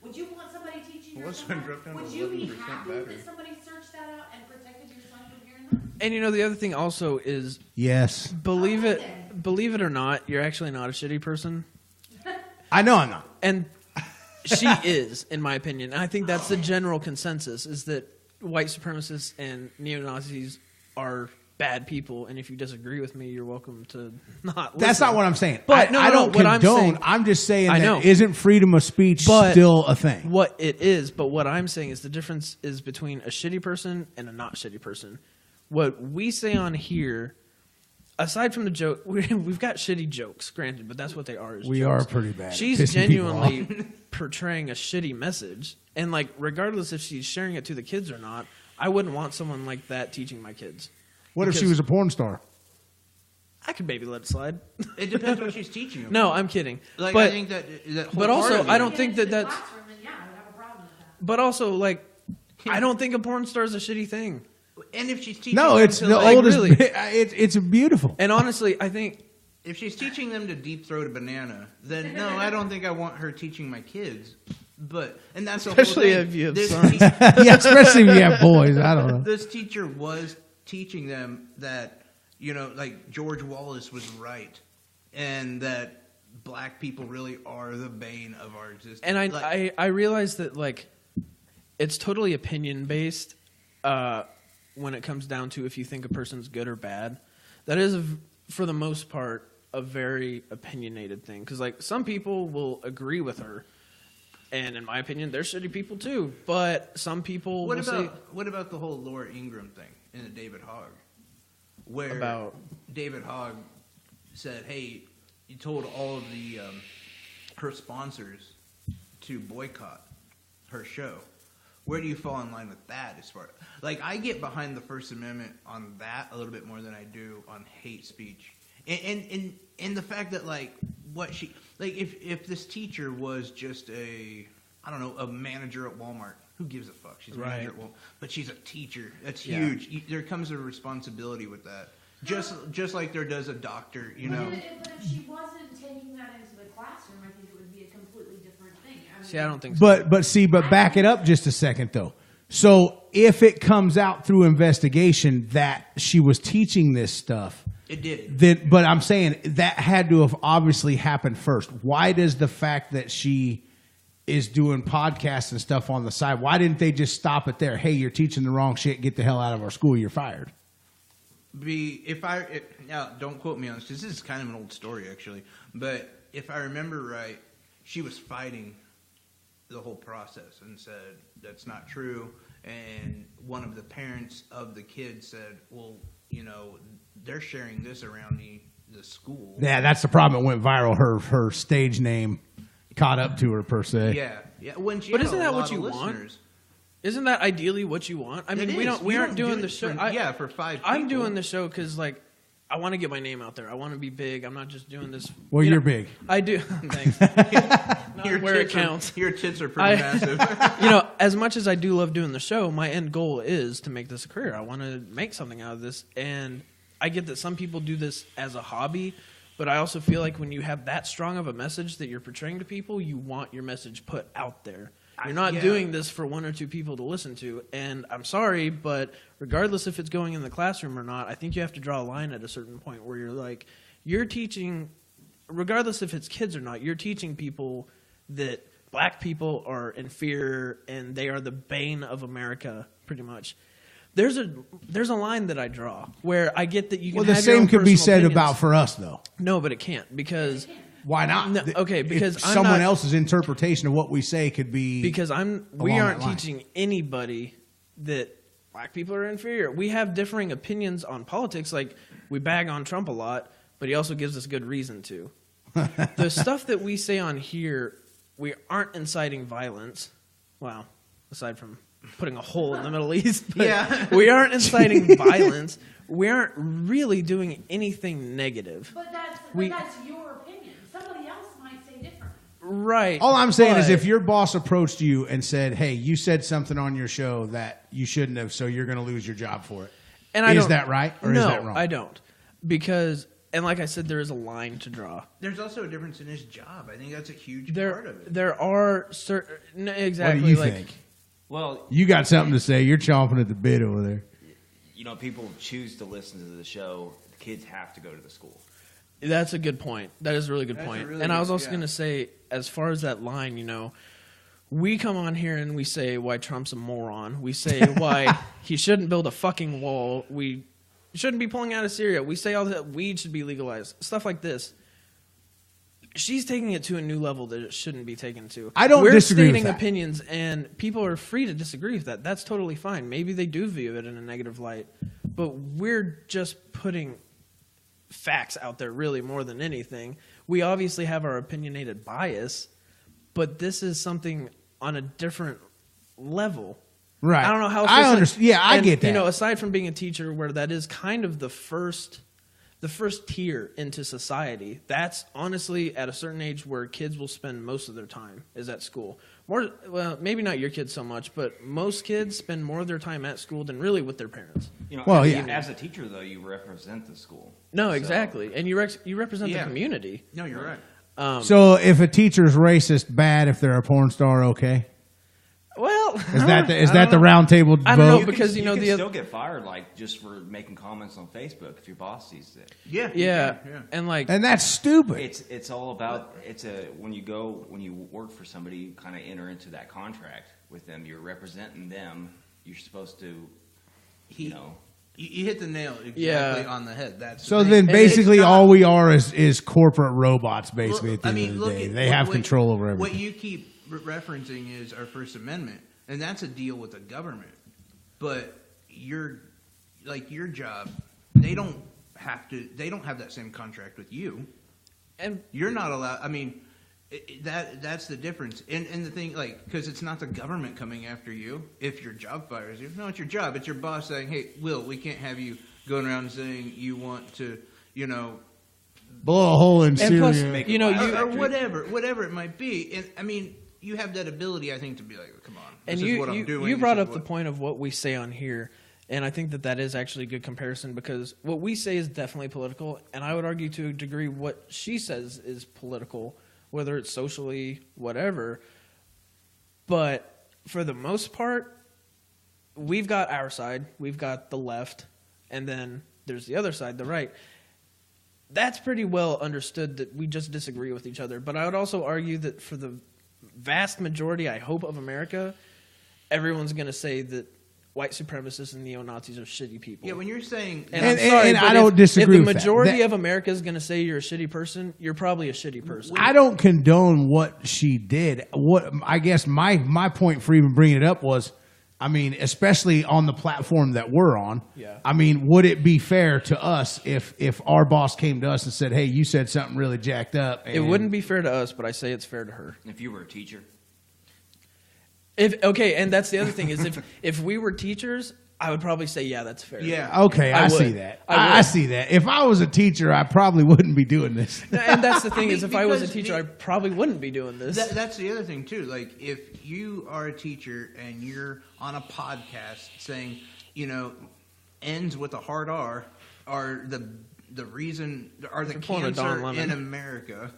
would you want somebody teaching your What's son been that? dropped down to Would you be 11% happy battery? that somebody searched that out and protected your son from hearing that? And the other thing also is, Yes. believe it or not, you're actually not a shitty person. I know I'm not. And she is, in my opinion. And I think that's the general consensus, is that white supremacists and neo-Nazis are bad people. And if you disagree with me, you're welcome to not listen. That's not what I'm saying. But I don't what I'm condone. saying- I'm just saying I that know. isn't freedom of speech But still a thing? What it is, but what I'm saying is the difference is between a shitty person and a not shitty person. What we say on here, aside from the joke, we've got shitty jokes, granted, but that's what they are. Is We jokes. are pretty bad at She's pissing people genuinely portraying a shitty message, and regardless if she's sharing it to the kids or not, I wouldn't want someone like that teaching my kids. What if she Because was a porn star? I could maybe let it slide. It depends what she's teaching them. No, I'm kidding. Like, but I think that but also, wholeheartedly- I don't think Get into the that's. classroom, then yeah, I would have a problem with that. But also, I don't think a porn star is a shitty thing. And if she's teaching No, them it's to, the like, oldest. really. It's beautiful. And honestly, I think if she's teaching them to deep throat a banana, then no, I don't think I want her teaching my kids. But and that's the Especially whole thing. if you have This sons. Yeah, especially if you have boys. I don't know. This teacher was teaching them that like George Wallace was right, and that black people really are the bane of our existence. And Like, I realize that it's totally opinion based when it comes down to if you think a person's good or bad. That is for the most part a very opinionated thing, because some people will agree with her, and in my opinion they're shitty people too, but some people what will about say what about the whole Laura Ingraham thing in the David Hogg, where About? David Hogg said, "Hey, you told all of the her sponsors to boycott her show." Where do you fall in line with that? As far I get behind the First Amendment on that a little bit more than I do on hate speech, and the fact that what she if this teacher was just a manager at Walmart, who gives a fuck? She's a manager at Walmart, but she's a teacher. That's Yeah. huge. There comes a responsibility with that, just like there does a doctor. But if she wasn't taking that into the classroom, I think it would be a completely different thing. see, I don't think so. But back it up just a second though. So if it comes out through investigation that she was teaching this stuff, It did. then but I'm saying that had to have obviously happened first. Why does the fact that she is doing podcasts and stuff on the side, why didn't they just stop it there? Hey, you're teaching the wrong shit. Get the hell out of our school. You're fired. Now don't quote me on this, because this is kind of an old story actually, but if I remember right, she was fighting the whole process and said that's not true, and one of the parents of the kid said, well, they're sharing this around the school. Yeah, that's the problem. It went viral. Her stage name caught up to her per se. Yeah. When she But had isn't a that lot what of you want? listeners. Isn't that ideally what you want? I mean, It we is. don't. We You aren't don't doing do the it show. for 5 I'm people. doing the show because I want to get my name out there. I want to be big. I'm not just doing this. Well, you you're know, big. I do. Thanks. Your where it tits counts. Your tits are pretty massive. As much as I do love doing the show, my end goal is to make this a career. I want to make something out of this, and I get that some people do this as a hobby, but I also feel like when you have that strong of a message that you're portraying to people, you want your message put out there. You're not Yeah. doing this for 1 or 2 people to listen to, and I'm sorry, but regardless if it's going in the classroom or not, I think you have to draw a line at a certain point where you're teaching, regardless if it's kids or not, you're teaching people that black people are inferior and they are the bane of America, pretty much. There's a line that I draw where I get that you can Well, the have your same own could be personal said opinions. about for us though. No, but it can't, because Why not? No, okay, because if I'm someone not- else's interpretation of what we say could be we along aren't that line. teaching anybody that black people are inferior. We have differing opinions on politics. We bag on Trump a lot, but he also gives us good reason to. The stuff that we say on here, we aren't inciting violence. Well, aside from putting a hole in the Middle East, but Yeah. we aren't inciting violence. We aren't really doing anything negative. But that's We- your opinion. Right. All I'm saying is but- if your boss approached you and said, hey, you said something on your show that you shouldn't have, so you're going to lose your job for it. And I Is don't- that right or no, is that wrong? I don't. Because, and like I said, there is a line to draw. There's also a difference in his job. I think that's a huge part of it. There are certain, exactly. What do you like, think? Well, You got something to say. You're chomping at the bit over there. you know, people choose to listen to the show. The kids have to go to the school. That's a good point. That is a really good That's a point. really And I was good- also yeah. going to say, as far as that line, we come on here and we say why Trump's a moron. We say why he shouldn't build a fucking wall. We shouldn't be pulling out of Syria. We say all that weed should be legalized. Stuff like this. She's taking it to a new level that it shouldn't be taken to. I don't We're disagree with stating that. opinions, and people are free to disagree with that. That's totally fine. Maybe they do view it in a negative light, but we're just putting facts out there really more than anything. We obviously have our opinionated bias, but this is something on a different level. Right. I don't know how else I to say- understand. Yeah, I and, get that. You know, aside from being a teacher, where that is kind of the first tier into society, that's honestly at a certain age where kids will spend most of their time is at school. Well, maybe not your kids so much, but most kids spend more of their time at school than really with their parents. You know, Well, as, yeah. as a teacher, though, you represent the school. No, So- exactly, and you represent Yeah. the community. No, you're right. So if a teacher's racist, bad. If they're a porn star, okay. Well, Is that the round table vote? I don't know, You because, can, you know, can the still get fired, like just for making comments on Facebook if your boss sees it. Yeah. you yeah, can, yeah. and like And that's stupid. It's all about when you work for somebody, you kind of enter into that contract with them. You're representing them. You're supposed to, you know. You hit the nail exactly Yeah. on the head. That's the So thing. then, And it's basically, not- all we are is corporate robots. Basically, Look, at the end of the day, at they what- have what- control over What everything. you keep referencing is our First Amendment, and that's a deal with the government. But your job, they don't have that same contract with you. and You're not allowed. I mean, that's the difference. And the thing, because it's not the government coming after you if your job fires you. No, it's your job. It's your boss saying, "Hey, Will, we can't have you going around saying you want to, Blow a hole in and Syria. plus, Make you know, it you last. or whatever it might be." And I mean, you have that ability, I think, to be like, "Come on, and this is what I'm doing." you this brought is up the what-" point of what we say on here, and I think that is actually a good comparison, because what we say is definitely political, and I would argue to a degree what she says is political, whether it's socially, whatever. But for the most part, we've got our side, we've got the left, and then there's the other side, the right. That's pretty well understood that we just disagree with each other. But I would also argue that for the vast majority, I hope, of America, everyone's going to say that white supremacists and neo-Nazis are shitty people. Yeah, when you're saying, And, And- I'm sorry, and but I don't disagree if the with that. majority That- of America is going to say you're a shitty person, you're probably a shitty person. I don't condone what she did. What I guess my point for even bringing it up was, I mean, especially on the platform that we're on. Yeah. I mean, would it be fair to us if our boss came to us and said, "Hey, you said something really jacked up"? It wouldn't be fair to us, but I say it's fair to her. If you were a teacher, And that's the other thing is if we were teachers, I would probably say, yeah, that's fair. yeah, Okay, I I see would. that. I I would. see that. If I was a teacher, I probably wouldn't be doing this. And that's the thing is, if I was a Because teacher, I probably wouldn't be doing this. that's the other thing too. Like, if you are a teacher and you're on a podcast saying, ends with a hard R are the reason are the You're pulling a Don cancer Lemon. in America,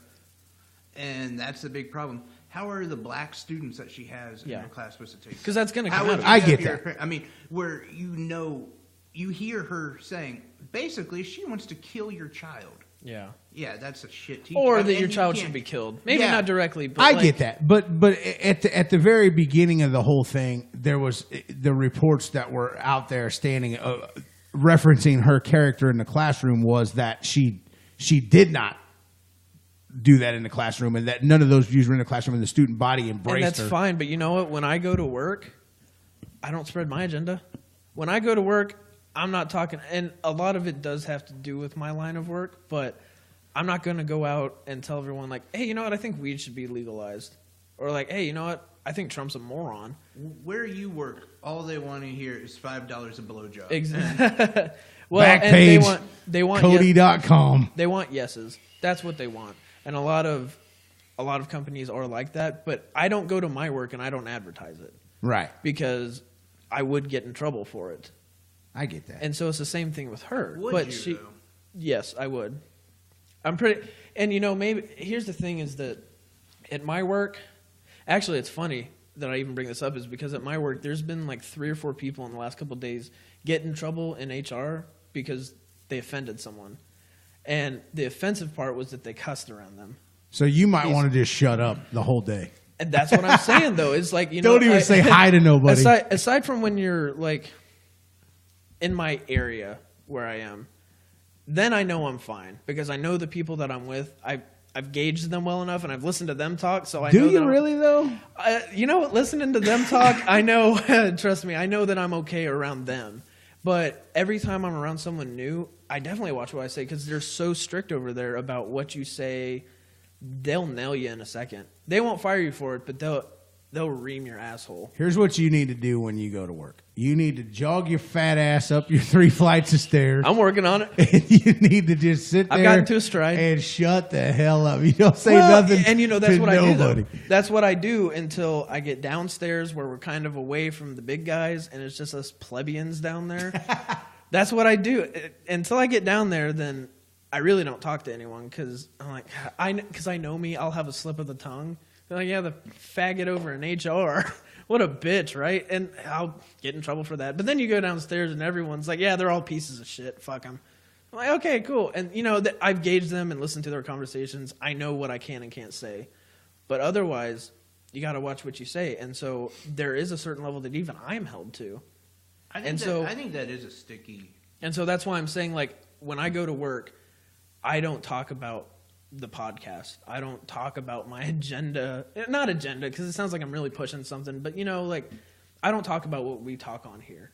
and that's the big problem. How are the black students that she has in Yeah. her class supposed to take? Because that's going to How come would out. you I have get your- that. I mean, where you hear her saying basically she wants to kill your child. Yeah. Yeah, that's a shit teacher. Or And that your you child can't- should be killed. Maybe Yeah. not directly, but I like, get that, but at the very beginning of the whole thing, there was the reports that were out there standing referencing her character in the classroom was that she did not do that in the classroom, and that none of those views were in the classroom, and the student body embraced And that's her. fine, but you know what? When I go to work, I don't spread my agenda. When I go to work, I'm not talking, and a lot of it does have to do with my line of work, but I'm not going to go out and tell everyone, like, hey, you know what? I think weed should be legalized. Or like, hey, you know what? I think Trump's a moron. Where you work, all they want to hear is $5 a blowjob. Exactly. Well, Back and page, they want Cody.com. They want yeses. That's what they want. And a lot of a lot of companies are like that, but I don't go to my work and I don't advertise it Right. because I would get in trouble for it. I get that. And so it's the same thing with her. Would but you, she, though? yes, I would. I'm pretty, and maybe here's the thing is that at my work, actually, it's funny that I even bring this up is because at my work, there's been like 3 or 4 people in the last couple of days get in trouble in HR because they offended someone. And the offensive part was that they cussed around them. So you might want to just shut up the whole day. And that's what I'm saying, though. It's like, Don't even say hi to nobody. Aside from when you're like in my area where I am, then I know I'm fine because I know the people that I'm with. I've gauged them well enough, and I've listened to them talk. So I know. Do you really though? Listening to them talk, I know. Trust me, I know that I'm okay around them. But every time I'm around someone new, I definitely watch what I say because they're so strict over there about what you say. They'll nail you in a second. They won't fire you for it, but they'll ream your asshole. Here's what you need to do when you go to work. You need to jog your fat ass up your 3 flights of stairs. I'm working on it. And you need to just sit there. I've gotten to a stride. And shut the hell up. You don't say nothing. And that's to what nobody. I do. Though. That's what I do until I get downstairs where we're kind of away from the big guys and it's just us plebeians down there. That's what I do. Until I get down there, then I really don't talk to anyone because I'm like, because I know me, I'll have a slip of the tongue. They're like, yeah, the faggot over in HR. What a bitch, right? And I'll get in trouble for that. But then you go downstairs and everyone's like, yeah, they're all pieces of shit. Fuck them. I'm like, okay, cool. And, I've gauged them and listened to their conversations. I know what I can and can't say. But otherwise, you got to watch what you say. And so there is a certain level that even I'm held to. I think that is a sticky. And so that's why I'm saying, like, when I go to work, I don't talk about the podcast. I don't talk about my agenda. Not agenda, because it sounds like I'm really pushing something. But, I don't talk about what we talk on here.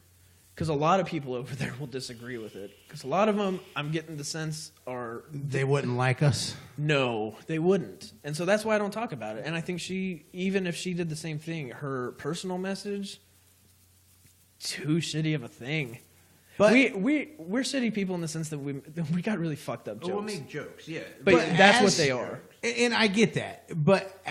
Because a lot of people over there will disagree with it. Because a lot of them, I'm getting the sense, are... They wouldn't like us? No, they wouldn't. And so that's why I don't talk about it. And I think even if she did the same thing, her personal message, too shitty of a thing. But we're shitty people in the sense that we got really fucked up jokes. We'll make jokes, yeah. But that's what they are. And I get that. But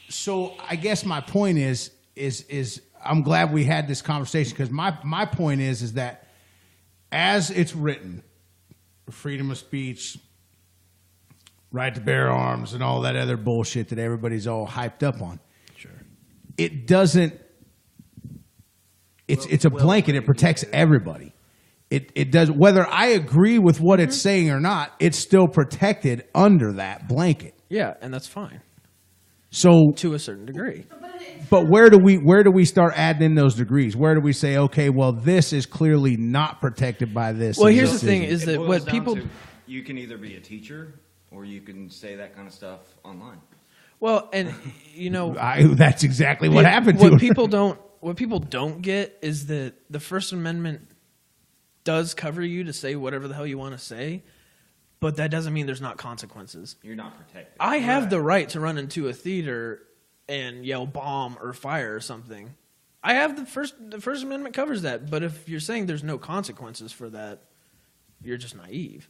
so I guess my point is I'm glad we had this conversation because my point is that as it's written, freedom of speech, right to bear arms, and all that other bullshit that everybody's all hyped up on. Sure. It doesn't. It's a blanket. It protects everybody. It does. Whether I agree with what it's saying or not, it's still protected under that blanket. Yeah, and that's fine. So to a certain degree. But where do we start adding in those degrees? Where do we say, okay, well, this is clearly not protected by this? Well, here's the thing: is that what people you can either be a teacher or you can say that kind of stuff online. Well, and that's exactly what happened. What people don't get is that the First Amendment does cover you to say whatever the hell you want to say, but that doesn't mean there's not consequences. You're not protected. I have the right to run into a theater and yell bomb or fire or something. I have the First Amendment covers that, but if you're saying there's no consequences for that, you're just naive.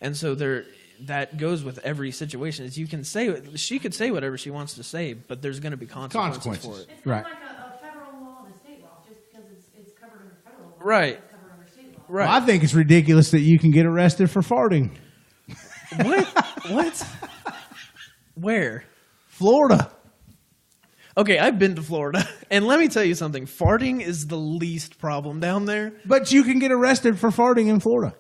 And so that goes with every situation. Is she could say whatever she wants to say, but there's going to be consequences for it. It's kind of like a federal law and a state law. Just because it's covered under federal law, right? It's covered under state law. Right. Well, I think it's ridiculous that you can get arrested for farting. What? Where? Florida. Okay, I've been to Florida, and let me tell you something. Farting is the least problem down there. But you can get arrested for farting in Florida.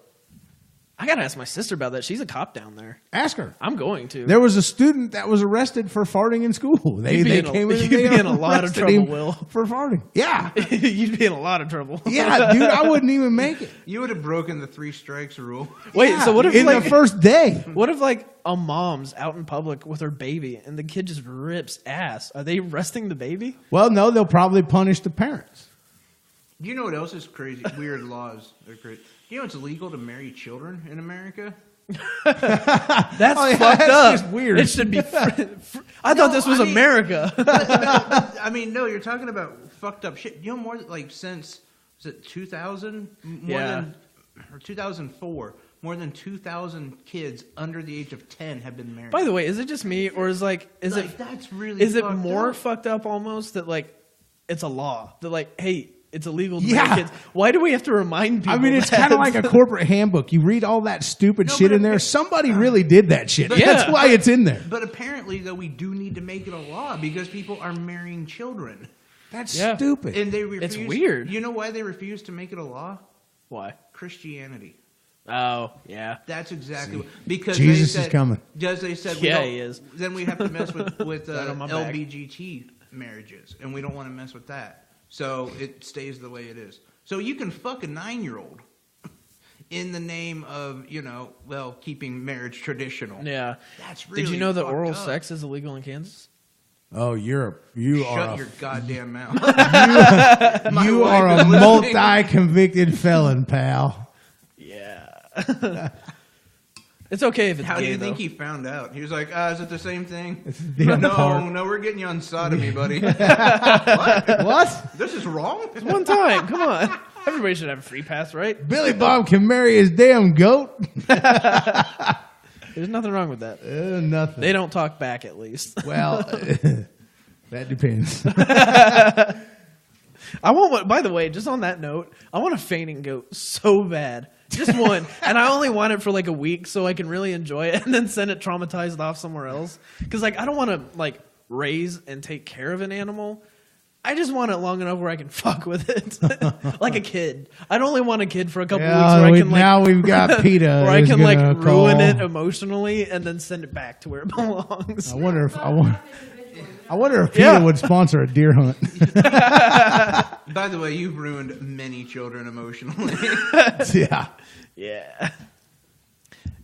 I got to ask my sister about that. She's a cop down there. Ask her. I'm going to. There was a student that was arrested for farting in school. You'd be in a lot of trouble, Will. For farting. Yeah. You'd be in a lot of trouble. Yeah, dude, I wouldn't even make it. You would have broken the 3 strikes rule. Wait, yeah, so what if in the first day? What if a mom's out in public with her baby and the kid just rips ass? Are they arresting the baby? Well, no, they'll probably punish the parents. You know what else is crazy? Weird laws. They're crazy. You know it's illegal to marry children in America? That's fucked up. Just weird. It should be. I thought this was America. I mean, no, you're talking about fucked up shit. You know, more since, is it 2000? Or 2004, more than 2,000 kids under the age of 10 have been married. By the way, is it just me, or is it that's really is it fucked more up. fucked up almost that like it's a law that like, hey, it's illegal to Yeah. marry kids? Why do we have to remind people? I mean, it's that? kind of like a corporate handbook. You read all that stupid No, shit but in there. if- Somebody really did that shit. But- That's Yeah. why it's in there. But apparently, though, we do need to make it a law because people are marrying children. That's Yeah. stupid. And they refuse. It's weird. You know why they refuse to make it a law? Why? Christianity. Oh yeah. That's exactly what, because Jesus they is said, coming. Because they said, we Yeah, don't- he is. Then we have to mess with Right on my back. LBGT marriages, and we don't want to mess with that. So it stays the way it is. So you can fuck a 9-year-old in the name of, keeping marriage traditional. Yeah. That's really Did you know that fucked oral up. sex is illegal in Kansas? Oh, you Shut are your a, goddamn mouth. you wife are is a listening. multi-convicted felon, pal. Yeah. It's okay if it's How do gay, you think though. he found out? He was like, is it the same thing? It's a damn no, part. no, we're getting you on sodomy, buddy. What? This is wrong? One time, come on. Everybody should have a free pass, right? Billy Bob can marry his damn goat? There's nothing wrong with that. Nothing. They don't talk back, at least. Well, that depends. I want one, by the way, just on that note, I want a fainting goat so bad. Just one. And I only want it for like a week so I can really enjoy it and then send it traumatized off somewhere else. Because like I don't want to like raise and take care of an animal. I just want it long enough where I can fuck with it. Like a kid. I'd only want a kid for a couple weeks where I can like now we've got PETA. where I who's can like gonna ruin call. it emotionally and then send it back to where it belongs. I wonder if Individual, I wonder if PETA Yeah. would sponsor a deer hunt. By the way, you've ruined many children emotionally. Yeah, Yeah.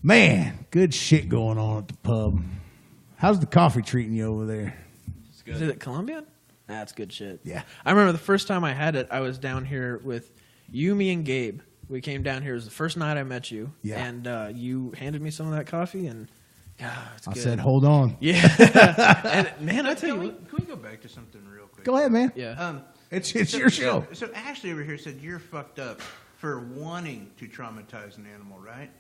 man, good shit going on at the pub. How's the coffee treating you over there? Is it Colombian? That's good shit. Yeah. I remember the first time I had it, I was down here with you, me, and Gabe. We came down here. It was the first night I met you. Yeah. And you handed me some of that coffee, and God, it's I good. said, hold on. Yeah. And man, I tell you what. Can we go back to something real quick? Go ahead, man. Yeah. It's your show. So Ashley over here said you're fucked up for wanting to traumatize an animal, right?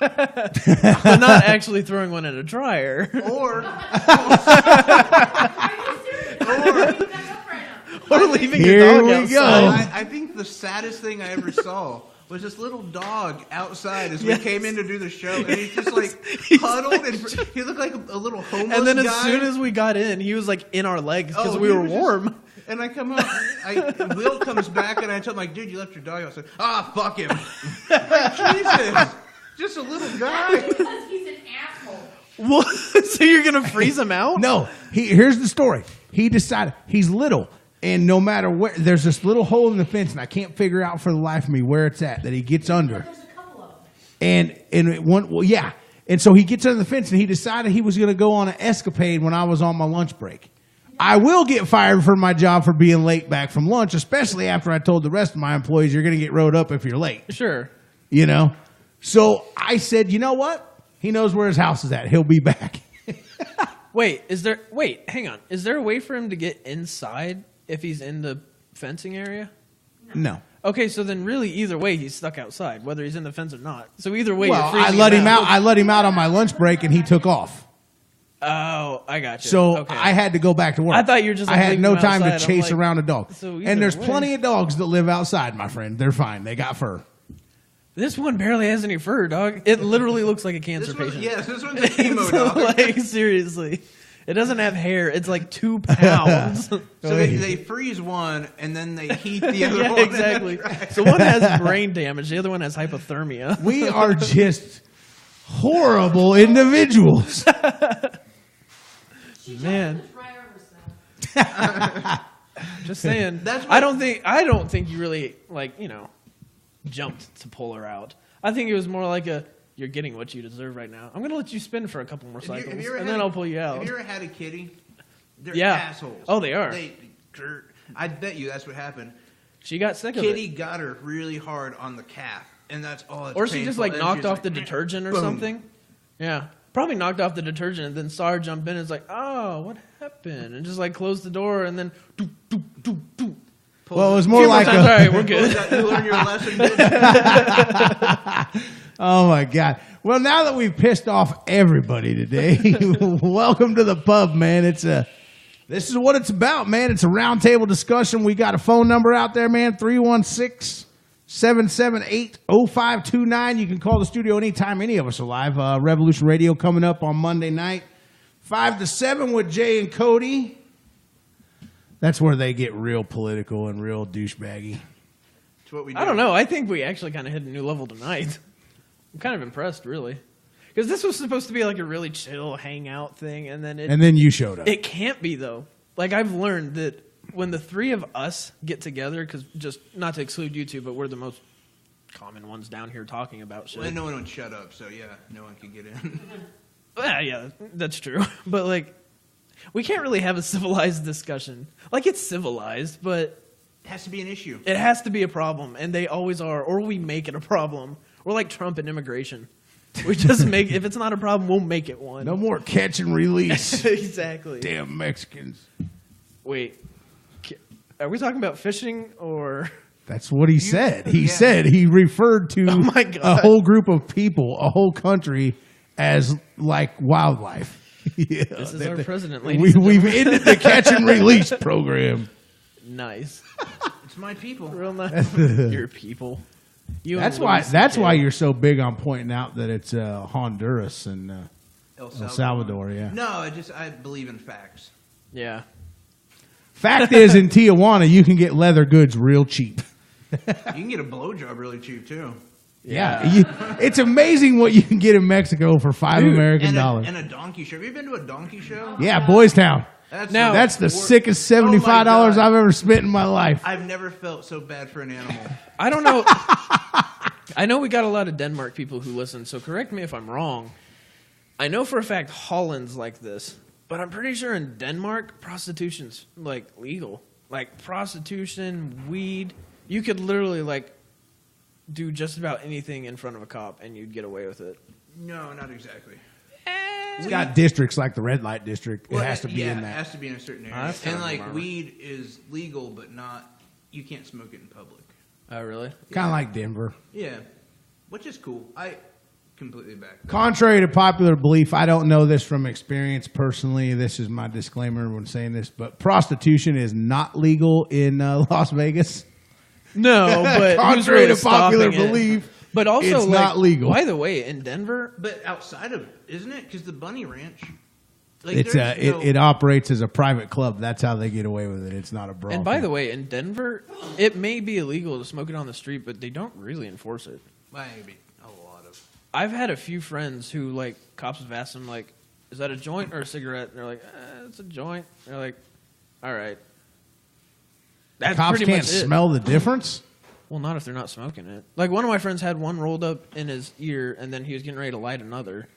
But not actually throwing one in a dryer. Or Are you serious? Are you making that up right now? Or leaving Here your dog we outside. go. I think the saddest thing I ever saw was this little dog outside as we came in to do the show, and he's just like huddled, and he looked like a little homeless And then as guy. soon as we got in, he was like in our legs because Oh, we he were was just- warm. And I come up, Will comes back, and I tell him, like, dude, you left your dog outside. Ah, fuck him. Like, Jesus. Just a little guy. Because he's an asshole. What? So you're going to freeze him out? No, here's the story. He decided he's little, and no matter where, there's this little hole in the fence, and I can't figure out for the life of me where it's at that he gets under. But there's a couple of them. And so he gets under the fence, and he decided he was going to go on an escapade when I was on my lunch break. I will get fired from my job for being late back from lunch, especially after I told the rest of my employees you're going to get rode up if you're late. Sure. You know? So I said, you know what? He knows where his house is at. He'll be back. Wait, hang on. Is there a way for him to get inside if he's in the fencing area? No. Okay, so then really either way he's stuck outside, whether he's in the fence or not. So either way Well, you're I freezing let him out. out. I let him out on my lunch break, and he took off. Oh, I got you. So okay. I had to go back to work. I thought you were just, I like, had leaving no him time outside. to I'm chase like, around a dog. so And either there's way. plenty of dogs that live outside, my friend. They're fine. They got fur. This one barely has any fur, dog. It literally looks like a cancer This one, patient. yes, this one's a chemo dog. Like, seriously. It doesn't have hair. It's like 2 pounds. So they freeze one, and then they heat the other Yeah, one. exactly. So one has brain damage. The other one has hypothermia. We are just horrible individuals. She Man. chose to try herself. Just saying. That's what- I don't think you really jumped to pull her out. I think it was more like you're getting what you deserve right now. I'm gonna let you spin for a couple more cycles, and then I'll pull you out. Have you ever had a kitty? They're Yeah. assholes. Oh, they are. I bet you that's what happened. She got sick of Kitty it, got her really hard on the calf, and that's all. It's or she just painful. like And knocked she's off like, the detergent or boom. something. Yeah, probably knocked off the detergent, and then saw her jump in. And it's like, oh, what happened? And just like closed the door, and then doop, doop, doop, doop. Well, it was A more few more like times. All right, we're Well, good. you learned your lesson, didn't you? Oh my God. Well, now that we've pissed off everybody today, welcome to the pub, man. This is what it's about, man. It's a roundtable discussion. We got a phone number out there, man, 316-778-0529. You can call the studio anytime any of us are live. Revolution Radio coming up on Monday night, 5 to 7 with Jay and Cody. That's where they get real political and real douchebaggy. It's what we do. I don't know. I think we actually kind of hit a new level tonight. I'm kind of impressed, really. Because this was supposed to be like a really chill hangout thing, and then And then you showed up. it can't be, though. Like, I've learned that when the three of us get together, because just not to exclude you two, but we're the most common ones down here talking about shit. Well, no one would shut up, so yeah, no one could get in. Yeah, that's true. But, like, we can't really have a civilized discussion. Like, it's civilized, but It has to be an issue. it has to be a problem, and they always are, or we make it a problem. We're like Trump and immigration. We just make, if it's not a problem, we'll make it one. No more catch and release. Exactly. Damn Mexicans. Wait, are we talking about fishing or? That's what he said. He yeah. said he referred to Oh my God. a whole group of people, a whole country, as like wildlife. Yeah, This is our president, ladies and We've gentlemen. ended the catch and release program. Nice. It's my people. Real nice. Your people. You and That's why. Louis That's CK. why you're so big on pointing out that it's Honduras and El El Salvador. Yeah. No, I believe in facts. Yeah. Fact is, in Tijuana, you can get leather goods real cheap. You can get a blowjob really cheap too. Yeah, it's amazing what you can get in Mexico for $5 American And dollars. a donkey show. Have you been to a donkey show? Yeah, Boys Town. Now- That's the sickest Oh my $75 God. I've ever spent in my life. I've never felt so bad for an animal. I don't know. I know we got a lot of Denmark people who listen, so correct me if I'm wrong. I know for a fact Holland's like this, but I'm pretty sure in Denmark, prostitution's like legal. Like prostitution, weed, you could literally like do just about anything in front of a cop and you'd get away with it. No, not exactly. It's got districts like the red light district. Well, it has to be yeah, in It that. has to be in a certain area. that's kind And of a like bummer. weed is legal, but not. You can't smoke it in public. Oh, really? Kind of like Denver. Yeah, which is cool. I completely back that. Contrary to popular belief, I don't know this from experience personally. This is my disclaimer when saying this, but prostitution is not legal in Las Vegas. No, but who's Contrary really to popular stopping it? belief, But also, it's like, not legal. By the way, in Denver, But outside of, isn't it? Because the Bunny Ranch, like It's there's no- it operates as a private club. That's how they get away with it. It's not a brothel. and by the way, in Denver, it may be illegal to smoke it on the street, but they don't really enforce it. maybe a lot of. I've had a few friends who, like, cops have asked them, like, is that a joint or a cigarette? And they're like, it's a joint. And they're like, all right. That's cops pretty can't much it. smell the difference. Well, not if they're not smoking it. Like, one of my friends had one rolled up in his ear, and then he was getting ready to light another.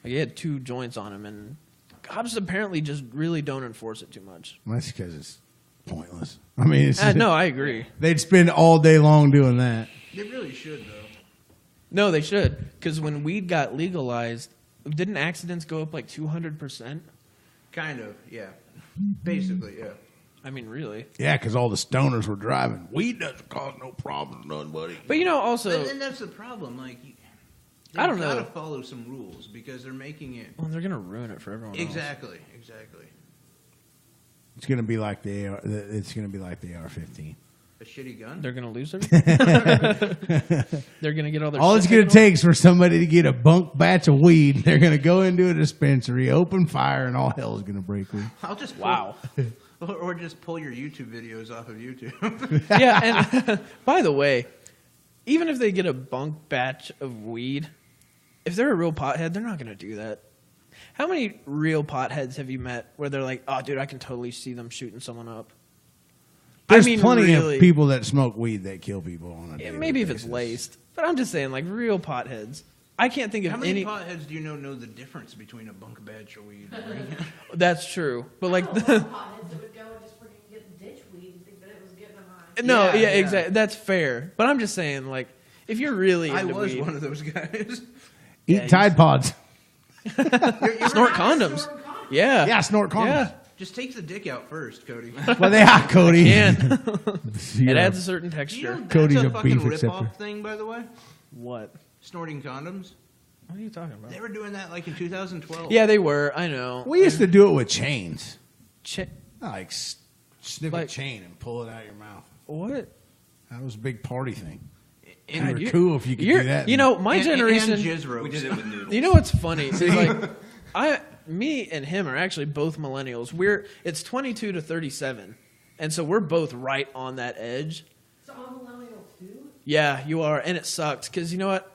Like, he had 2 joints on him, and cops apparently just really don't enforce it too much. That's because it's pointless. I mean, No, I agree. they'd spend all day long doing that. They really should though. No, they should. Because when weed got legalized, didn't accidents go up like 200%? Kind of, yeah. Basically, yeah. I mean, really. Yeah, because all the stoners were driving. Weed doesn't cause no problems, none, buddy. But, you know, also... And that's the problem. Like, I don't gotta know. follow some rules because they're making it. Well, they're going to ruin it for everyone else. Exactly. It's gonna be like the AR, it's gonna be like the AR-15. A shitty gun. They're going to lose everything? They're going to get all their All shit it's gonna taken take is for somebody to get a bunk batch of weed. They're gonna go into a dispensary, open fire, and all hell is gonna break loose. I'll just pull, Wow. or just pull your YouTube videos off of YouTube. Yeah, and by the way, even if they get a bunk batch of weed, if they're a real pothead, they're not going to do that. How many real potheads have you met where they're like, oh, dude, I can totally see them shooting someone up? There's I mean, plenty really, of people that smoke weed that kill people on a Yeah, daily maybe if it's basis. laced. But I'm just saying, like, real potheads. I can't think of How many any... potheads do you know the difference between a bunk batch of weed? That's true. But, like... I know a lot of potheads that would go and just freaking get ditch weed and think that it was getting them high. No, Yeah, yeah, yeah. exactly. That's fair. But I'm just saying, like, if you're really I into was weed... one of those guys. Eat Yeah, Tide Pods. Snort condoms. Snort condoms. Yeah. Yeah, snort condoms. Yeah. Just take the dick out first, Cody. Well, they are, Cody. And You're it a- adds a certain Do you texture. know Cody's that's a a fucking beef rip-off acceptor. thing, by the way? What? snorting condoms. What are you talking about? They were doing that like in 2012. Yeah, they were. I know. We used to do it with chains. Ch- Like snip a Like- chain and pull it out of your mouth. what? That was a big party thing. And, It'd be cool if you could You're- do that. You know, my and generation. jizz ropes. We did it with noodles. You know what's funny? Is like, me and him are actually both millennials. It's 22 to 37, and so we're both right on that edge. So I'm millennial too? Yeah, you are, and it sucked because you know what?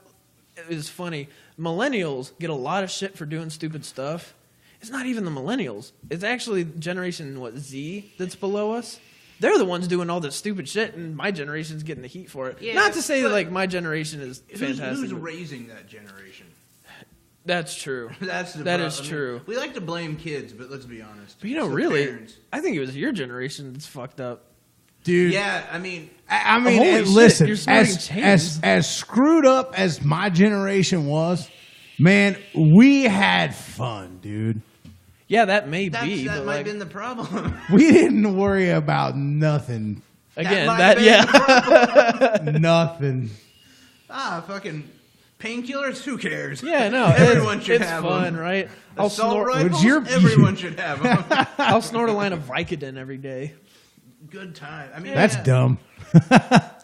It's funny. Millennials get a lot of shit for doing stupid stuff. It's not even the millennials. It's actually Generation Z that's below us. They're the ones doing all this stupid shit, and my generation's getting the heat for it. Yeah, not to say that but like my generation is fantastic. Who's but- raising that generation? That's true. That's the That prob- is I mean, true. we like to blame kids, but let's be honest. But you know, It's the really, parents. I think it was your generation that's fucked up. Dude. Yeah, I mean, I mean, Holy and shit, listen, you're snorting as chains. screwed up as my generation was, man, we had fun, dude. Yeah, that may that be, but might like have been the problem. We didn't worry about nothing. again, might that have been yeah, Nothing. fucking painkillers. Who cares? yeah, no, Everyone it's, should it's have fun, them. right? Assault rifles. Would your- Everyone should have them. I'll snort a line of Vicodin every day. Good time. I mean, That's yeah. dumb.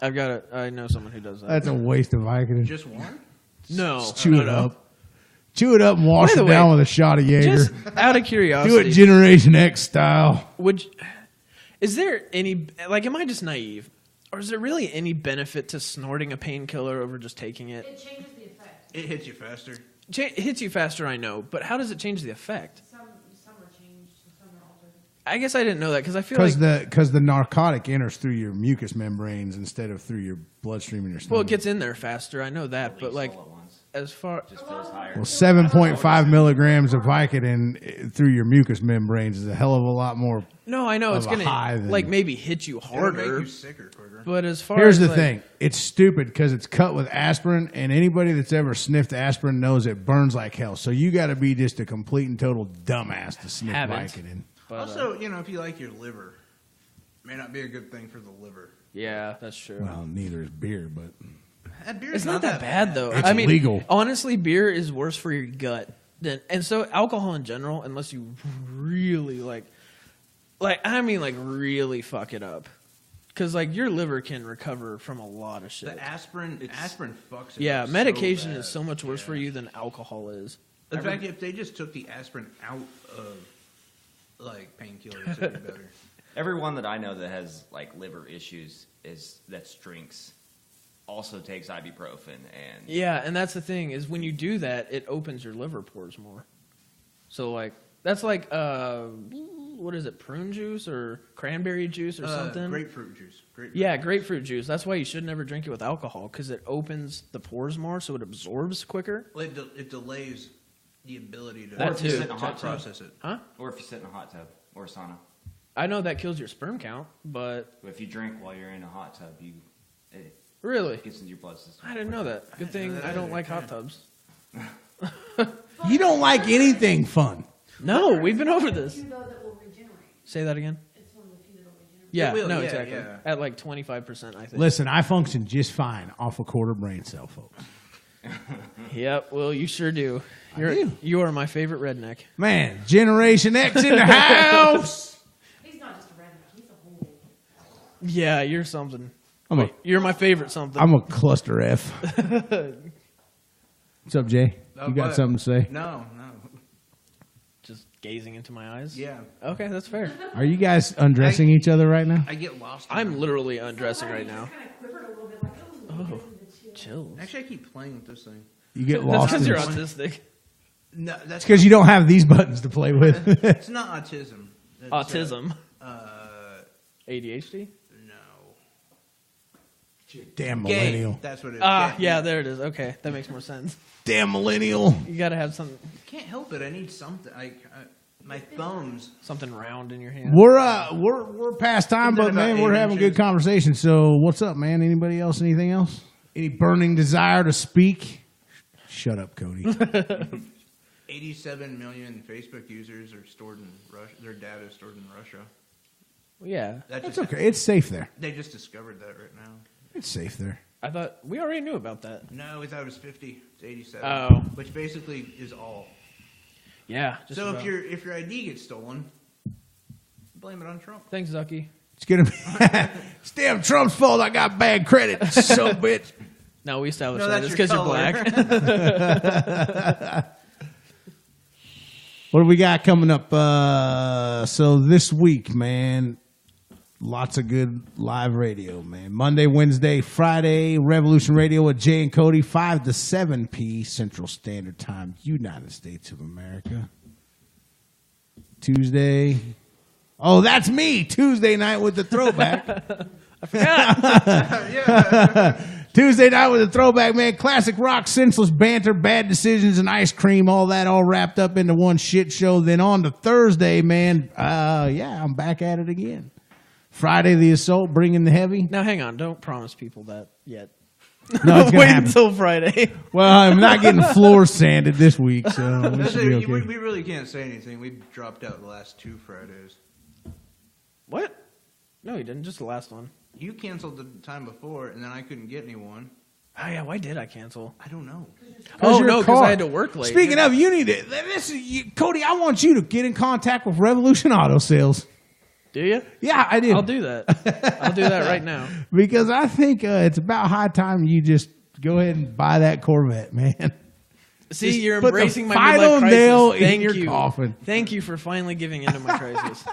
I've got it. I know someone who does that. That's a waste of Vicodin. Just one. no, Just chew no, it no. up. Chew it up and wash By the it down way, with a shot of Jaeger. Just out of Do curiosity, it Generation X style. is there any like? Am I just naive, or is there really any benefit to snorting a painkiller over just taking it? It changes the effect. It hits you faster. It hits you faster, I know, but how does it change the effect? Some are changed, some are altered. I guess I didn't know that because I feel like Because the narcotic enters through your mucous membranes instead of through your bloodstream in your stomach. well, it gets in there faster. I know that, but Release like all at once. as far Just feels higher. Well, 7.5 milligrams of Vicodin through your mucous membranes is a hell of a lot more. no, I know it's of a gonna high than- like maybe hit you It'll make harder, you sicker quicker. but as far Here's as the like, thing. It's stupid because it's cut with aspirin, and anybody that's ever sniffed aspirin knows it burns like hell. So you got to be just a complete and total dumbass to sniff Haven't. Vicodin. But, Also, if you like your liver, may not be a good thing for the liver. yeah, that's true. Well, neither is beer, but That beer's It's not that bad though. It's I mean, legal. honestly, beer is worse for your gut than, and so alcohol in general, unless you really like really fuck it up, because like your liver can recover from a lot of shit. The asprin fucks it Yeah, up medication so is bad. so much worse Yeah. for you than alcohol is. In fact, if they just took the aspirin out of like painkillers, it'd be better. Everyone that I know that has like liver issues that drinks also takes ibuprofen and Yeah, and that's the thing is when you do that, it opens your liver pores more. So like that's like what is it, prune juice or cranberry juice or something? Grapefruit juice. Grapefruit. Yeah, grapefruit juice. That's why you should never drink it with alcohol because it opens the pores more, so it absorbs quicker. Well, it delays the ability to, That too. to process it. Huh? or if you sit in a hot tub or a sauna. I know that kills your sperm count, but If you drink while you're in a hot tub, it really, gets into your blood system. I didn't know that. Good thing that I don't either. like hot tubs. you don't like anything fun. No, we've been over this. Few though that will regenerate. Say that again. It's one of the few that'll regenerate. Yeah, will, no, yeah, exactly. yeah. At like 25%, I think. Listen, I function just fine off a quarter brain cell, folks. Yep. Well, you sure do. do. You are my favorite redneck. Man, Generation X in the house. He's not just a redneck, he's a whole. Yeah, you're something. I'm a- Wait, you're my favorite something. I'm a cluster F. What's up, Jay? You got What? something to say? No. Just gazing into my eyes. Yeah. Okay, that's fair. Are you guys undressing each other right now? I get lost. in I'm it. literally undressing right now. Kind of quivered a little bit, like, Oh, chills. Actually, I keep playing with this thing. You get That's lost because in you're it. autistic. No, that's because you don't have these buttons to play with. It's not autism. It's, Autism. No. ADHD. Damn Gay. millennial. That's what it is. Ah, yeah, there it is. Okay, that makes more sense. Damn millennial. You gotta have something Can't help it. I need something. My thumbs. round in your hand. We're past time, Something but man, about we're 8 having inches. good conversation. So what's up, man? Anybody else? Anything else? Any burning desire to speak? Shut up, Cody. 87 million Facebook users are stored in Russia. Their data is stored in Russia. Yeah. That That's just, okay. It's safe there. They just discovered that right now. It's safe there. I thought we already knew about that. No, we thought it was 50 to 87. Oh. Which basically is all. Yeah. Just So about. if your ID gets stolen, blame it on Trump. Thanks, Zucky. It's gonna be it's damn Trump's fault. I got bad credit. So bitch. No, we established No, that. that's It's your because you're color. black. What do we got coming up? So this week, man, lots of good live radio, man. Monday, Wednesday, Friday, Revolution Radio with Jay and Cody, 5 to 7 p. Central Standard Time, United States of America. Tuesday. Oh, that's me. Tuesday night with the throwback. Tuesday night with a throwback, man. Classic rock, senseless banter, bad decisions, and ice cream. All that all wrapped up into one shit show. Then on to Thursday, man. I'm back at it again. Friday, the assault, bringing the heavy. Now, hang on. Don't promise people that yet. No, it's gonna Wait happen. until Friday. Well, I'm not getting floors sanded this week, so we That's should be it. okay. We really can't say anything. We dropped out the last 2 Fridays. What? No, he didn't. Just the last one. You canceled the time before, and then I couldn't get anyone. Oh, yeah. Why did I cancel? I don't know. Oh, your no, because car. I had to work late. Speaking of, you need to. Cody, I want you to get in contact with Revolution Auto Sales. Do you? Yeah, I did. I'll do that. I'll do that right now. Because I think it's about high time you just go ahead and buy that Corvette, man. See, Just you're put the embracing my final midlife nail crisis. in Thank your you. coffin. Thank you for finally giving into my crisis.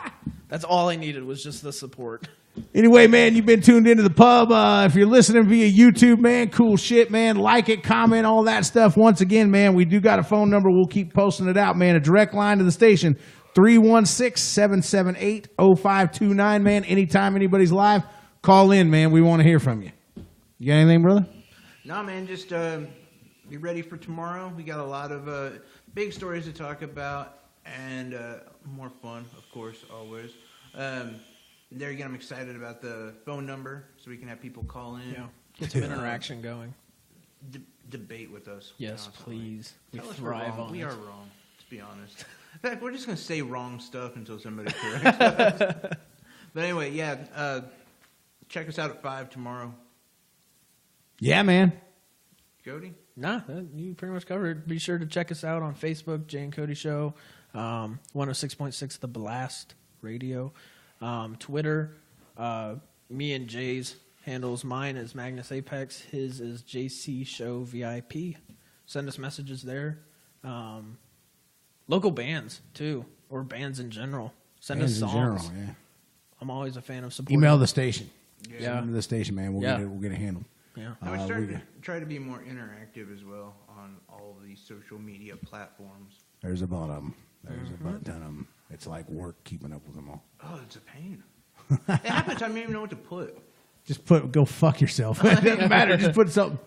That's all I needed was just the support. Anyway, man, you've been tuned into the pub. If you're listening via YouTube, man, cool shit, man. Like it, comment, all that stuff. Once again, man, we do got a phone number. We'll keep posting it out, man. A direct line to the station, 316-778-0529, man. Anytime anybody's live, call in, man. We want to hear from you. You got anything, brother? No, man, just be ready for tomorrow. We got a lot of big stories to talk about and more fun, of course, always. There again, I'm excited about the phone number so we can have people call in. Yeah. Get some interaction going. Debate with us. Yes, constantly. please. We Tell us we're thrive wrong. on We it. are wrong, to be honest. In fact, we're just going to say wrong stuff until somebody corrects us. But anyway, yeah, check us out at 5 tomorrow. Yeah, man. Cody? Nah, you pretty much covered it. Be sure to check us out on Facebook, Jay and Cody Show, 106.6 The Blast Radio, Twitter, me and Jay's handles. Mine is Magnus Apex. His is JC Show VIP. Send us messages there. Local bands, too, or bands in general. Send us Bands in songs. general, yeah. I'm always a fan of supporting. Email the station. Yeah. Send them to the station, man. We'll Yeah. get it handled. Yeah. And we're we starting do. to try to be more interactive as well on all of these social media platforms. There's a bunch of them. There's a ton of them. It's like work keeping up with them all. Oh, it's a pain. It happens. I don't even know what to put. Just go fuck yourself. It doesn't matter. Just put something.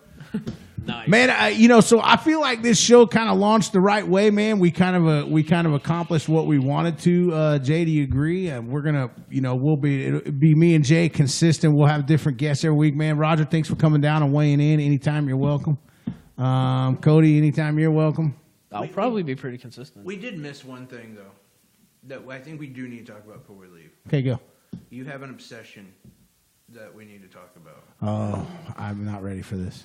Nice. Man, so I feel like this show kind of launched the right way, man. We kind of accomplished what we wanted to. Jay, do you agree? We're gonna, it'll be me and Jay consistent. We'll have different guests every week, man. Roger, thanks for coming down and weighing in. Anytime you're welcome. Cody, anytime you're welcome. I'll probably be pretty consistent. We did miss one thing, though, that I think we do need to talk about before we leave. Okay, go. You have an obsession that we need to talk about. Oh, I'm not ready for this.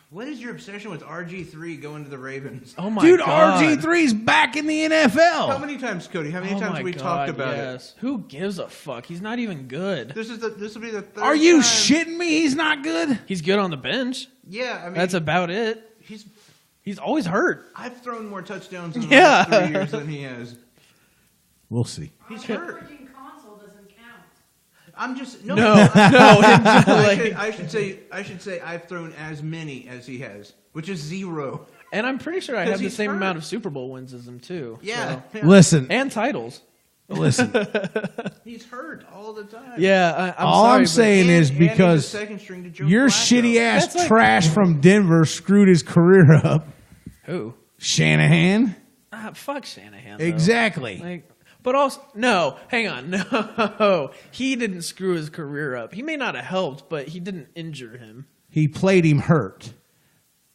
What is your obsession with RG3 going to the Ravens? Oh my Dude, God. RG3's back in the NFL. How many times, Cody? How many Oh times my have we God, talked about yes. Who gives a fuck? He's not even good. it? This will be the third Are you time. shitting me? He's not good. He's good on the bench. Yeah, I mean, That's about it. He's always hurt. I've thrown more touchdowns in the Yeah. last 3 years than he has. We'll see. He's hurt. Freaking console doesn't count. I'm just No, like, I should say I've thrown as many as he has, which is 0. and I'm pretty sure I 'Cause have the he's same hurt. amount of Super Bowl wins as him too. Yeah, so. yeah. Listen, And titles. listen. He's hurt all the time. Yeah, I'm All sorry, I'm but- saying is And he's a because second string to Joe your Flacco. shitty ass That's like- trash from Denver screwed his career up. Who? Shanahan. Fuck Shanahan. Though. Exactly. Like, but also, no, hang on, no, he didn't screw his career up. He may not have helped, but he didn't injure him. He played him hurt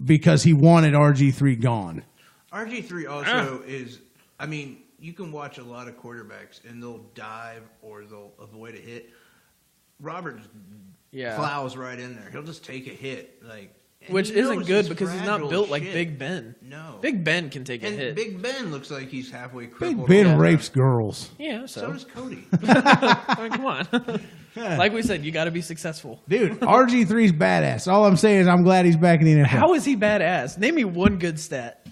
because he wanted RG3 gone. RG3 also is. I mean, you can watch a lot of quarterbacks and they'll dive or they'll avoid a hit. Robert Yeah. plows right in there. He'll just take a hit, like, and Which he isn't knows good he's because he's fragile not as built like shit. Big Ben. No. Big Ben can take a And hit. Big Ben looks like he's halfway Big crippled. Ben all the rapes time. girls. Yeah, So so. does Cody. I mean, come on. Like we said, you got to be successful. Dude, RG3's badass. All I'm saying is I'm glad he's back in the NFL. How is he badass? Name me one good stat.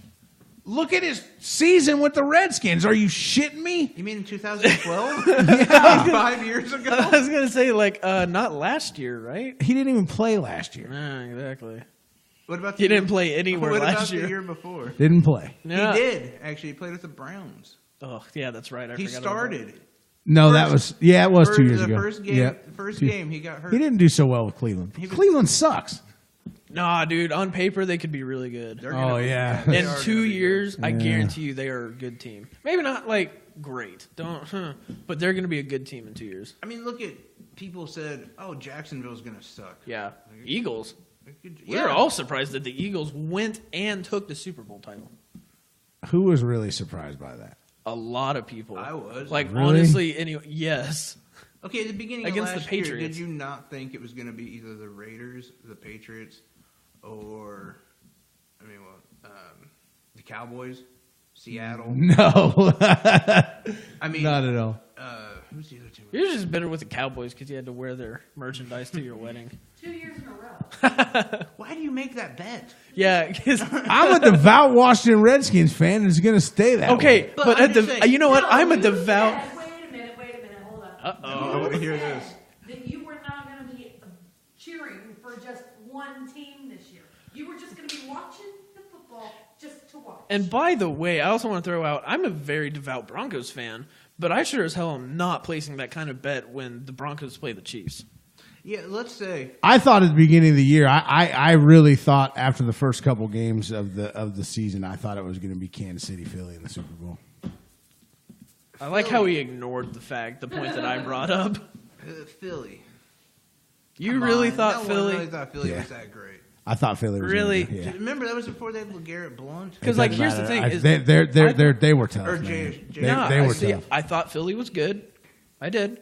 Look at his season with the Redskins. Are you shitting me? You mean in 2012? 5 years ago? I was gonna say not last year, right? He didn't even play last year. Nah, exactly. What about He didn't play anywhere What last about year. the year before? Didn't play. Yeah. He did actually. He played with the Browns. Oh, yeah, that's right. He forgot about started. No, that First- was it was 2 years the ago. First game, Yeah. first Two- game, he got hurt. He didn't do so well with Cleveland. He was- Cleveland sucks. that. Nah, dude. On paper, they could be really good. They're gonna Oh, be- yeah. they In are 2 gonna be years, I Yeah. guarantee you they are a good team. Maybe not like great, but they're gonna be a good team in 2 years. good. I mean, look at people said, "Oh, Jacksonville's gonna suck." Yeah, Eagles. We Yeah. were all surprised that the Eagles went and took the Super Bowl title. Who was really surprised by that? A lot of people. I was. Like Really? honestly, anyway, yes. Okay, at the beginning Against of the last year, Patriots. did you not think it was going to be either the Raiders, the Patriots, or the Cowboys, Seattle? No. I mean, Not at all. who's the other two? You're just better with the Cowboys because you had to wear their merchandise to your wedding. 2 years in a row. Why do you make that bet? Yeah, 'cause- I'm a devout Washington Redskins fan, and it's going to stay that way. okay, But but I'm at the just saying- you know what? No, I'm a you devout. said- Wait a minute, hold on. Uh-oh. I wanna hear said this. That you were not going to be cheering for just one team this year. You were just going to be watching the football just to watch. And by the way, I also want to throw out, I'm a very devout Broncos fan, but I sure as hell am not placing that kind of bet when the Broncos play the Chiefs. Yeah, let's say I thought at the beginning of the year, I really thought after the first couple games of the season, I thought it was going to be Kansas City, Philly in the Super Bowl. I like how he ignored the point that I brought up. Philly. You Come really on, thought no one Philly? really thought Philly Yeah. was that great. I thought Philly was Really? gonna do- yeah. Remember that was before they had LeGarrette Blount. Because It like doesn't here's the matter. thing: they were tough. Or man. Jay- They were tough. I thought Philly was good. I did,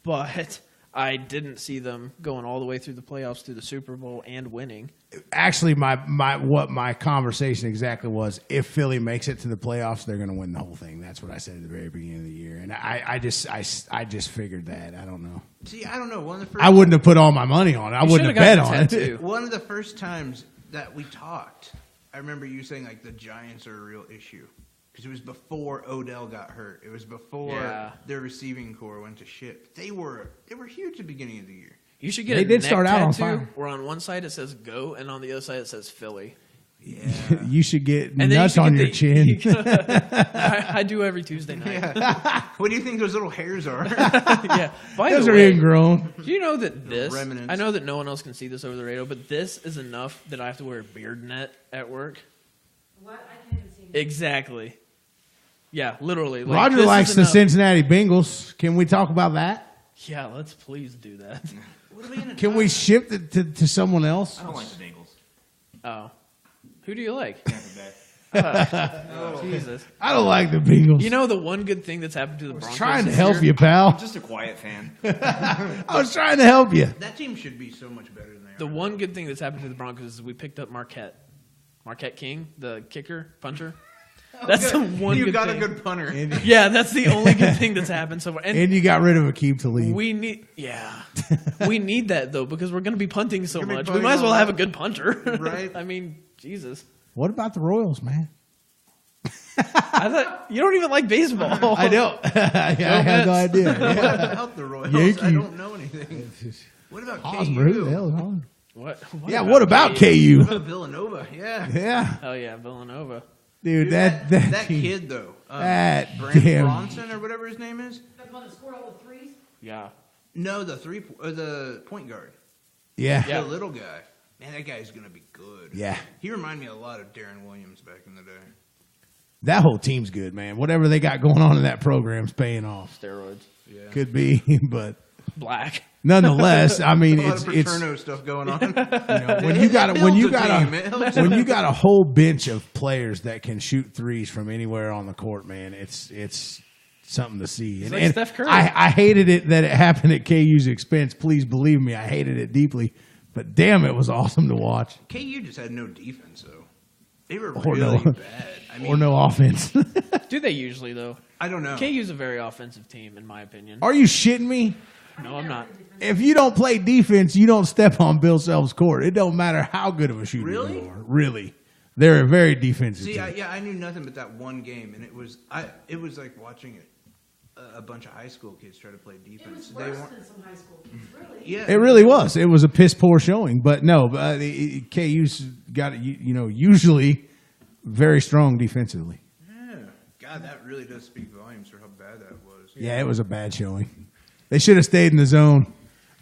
but I didn't see them going all the way through the playoffs, through the Super Bowl, and winning. Actually, my conversation exactly was: if Philly makes it to the playoffs, they're going to win the whole thing. That's what I said at the very beginning of the year, and I just figured that. I don't know. See, I don't know. One of the first I wouldn't have put all my money on it. I You wouldn't have should've bet gotten on the it. tattoo. One of the first times that we talked, I remember you saying like the Giants are a real issue because it was before Odell got hurt. It was before Yeah. their receiving core went to shit. They were huge at the beginning of the year. You should get They a did neck start out on tattoo fire. where on one side it says "Go" and on the other side it says "Philly." Yeah. You should get And then nuts you should on get your the- chin. I do every Tuesday night. What do you think those little hairs are? Yeah. By Those the are way, ingrown. do you know that this? remnants. I know that no one else can see this over the radio, but this is enough that I have to wear a beard net at work. What? I can't even see me. Exactly. Yeah, literally. Like, Roger this likes is the enough. Cincinnati Bengals. Can we talk about that? Yeah, let's please do that. What are we gonna Can talk we about? shift it to someone else? I don't like the Bengals. Oh, who do you like? Tampa Bay. Jesus. I don't like the Bengals. You know the one good thing that's happened to the Broncos. trying to this help year? you, pal. Just a quiet fan. I was trying to help you. That team should be so much better than they The are. one good thing that's happened to the Broncos is we picked up Marquette King, the kicker, punter. That's the one You good got thing. a good punter. Yeah, that's the only good thing that's happened so far. And you got rid of Akeem Talib. We need, we need that though because we're going to be punting so You're gonna be much. We punting might as well all have a that. good punter, Right. I mean, Jesus. What about the Royals, man? I thought you don't even like baseball. I don't. I have no Mets. idea. What Yeah. about the Royals? Yankee. I don't know anything. What about Hosmer, who the KU? hell is Hosmer? What? Yeah, what about KU? What about Villanova? Yeah. Yeah, Oh yeah, Villanova. dude, Dude, that team- kid though. that Brent damn- Bronson or whatever his name is. That's one that scored all the threes. Yeah. No, the point guard. Yeah, Yeah. The little guy. Man, that guy's gonna be good. yeah. He reminded me a lot of Darren Williams back in the day. That whole team's good, man. Whatever they got going on in that program's paying off. Steroids. Yeah. Could be, but Black. nonetheless, I mean, A lot of it's Paterno stuff going on. when you got It when you builds a got team. It helps when you got a whole bench of players that can shoot threes from anywhere on the court, man. It's something to see. He's like Steph Curry. I hated it that it happened at KU's expense. Please believe me, I hated it deeply. But damn, it was awesome to watch. KU just had no defense, though. They were Or really no. bad. I mean, Or no offense. Do they usually, though? I don't know. KU's a very offensive team, in my opinion. Are you shitting me? No, I'm not. If you don't play defense, you don't step on Bill Self's court. It don't matter how good of a shooter Really? you are. Really. They're a very defensive See, team. I knew nothing but that one game, and it was like watching a bunch of high school kids try to play It defense. was worse than some high school kids, really. Yeah, It really was. It was a piss poor showing, but no. KU's got usually very strong defensively. Yeah. God, that really does speak volumes for how bad that was. Yeah, it was a bad showing. They should have stayed in the zone.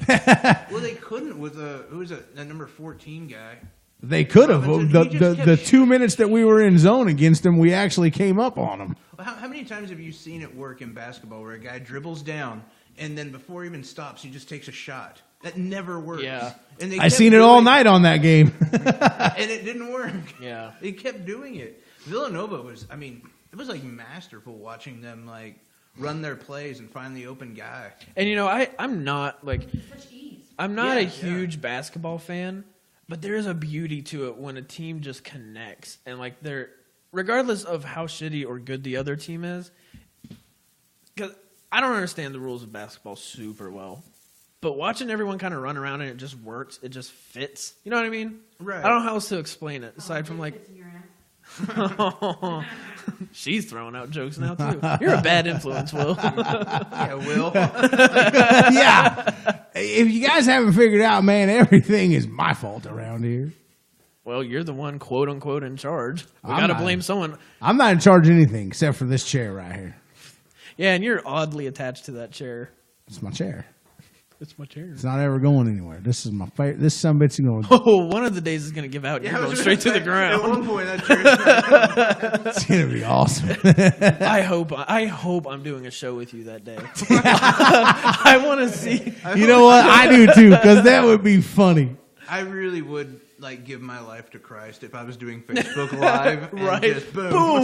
Well, they couldn't with who was that number 14 guy? They could have. Robinson, he just The kept 2 minutes that we were in zone against them, we actually came up on them. Well, how many times have you seen it work in basketball where a guy dribbles down and then before he even stops, he just takes a shot? That never works. Yeah. And they I kept seen it all doing night on that game. and it didn't work. Yeah. They kept doing it. Villanova was, I mean, it was like masterful watching them like run their plays and find the open guy. And, I'm not, like, Such ease. I'm not a Yeah, huge basketball fan, but there is a beauty to it when a team just connects. And, like, regardless of how shitty or good the other team is, because I don't understand the rules of basketball super well. But watching everyone kind of run around and it just works, it just fits. You know what I mean? Right. I don't know how else to explain it aside from, like, Fits in your ass. she's throwing out jokes now, too. You're a bad influence, Will. Yeah, Will. Yeah. If you guys haven't figured out, man, everything is my fault around here. Well, you're the one, quote unquote, in charge. We I'm got to not. blame someone. I'm not in charge of anything except for this chair right here. Yeah, and you're oddly attached to that chair. It's my chair. It's my chair. It's not ever going anywhere. This is my favorite. This sumbit's going. Oh, one of the days is going to give out. Yeah, You're I going was straight to gonna the say, At ground. one point, that church. It's gonna be awesome. I hope I'm doing a show with you that day. I want to see. You know what? I do too, because that would be funny. I really would like give my life to Christ if I was doing Facebook Live. And Right. Just boom. Boom.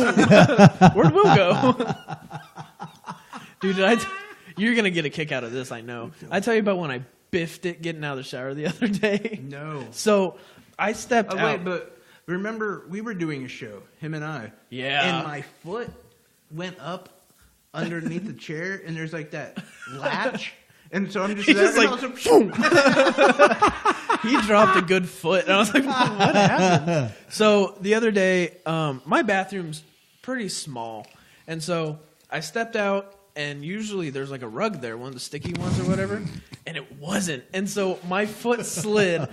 Where'd Will go? Dude, you're going to get a kick out of this, I know. I tell you about when I biffed it getting out of the shower the other day. No. So I stepped Oh, out. wait, but remember, we were doing a show, him and I. Yeah. And my foot went up underneath the chair, and there's like that latch. And so I'm just He there, just and like, I was he dropped a good foot, and I was like, what happened? So the other day, my bathroom's pretty small, and so I stepped out, and usually there's like a rug there, one of the sticky ones or whatever, and it wasn't. And so my foot slid.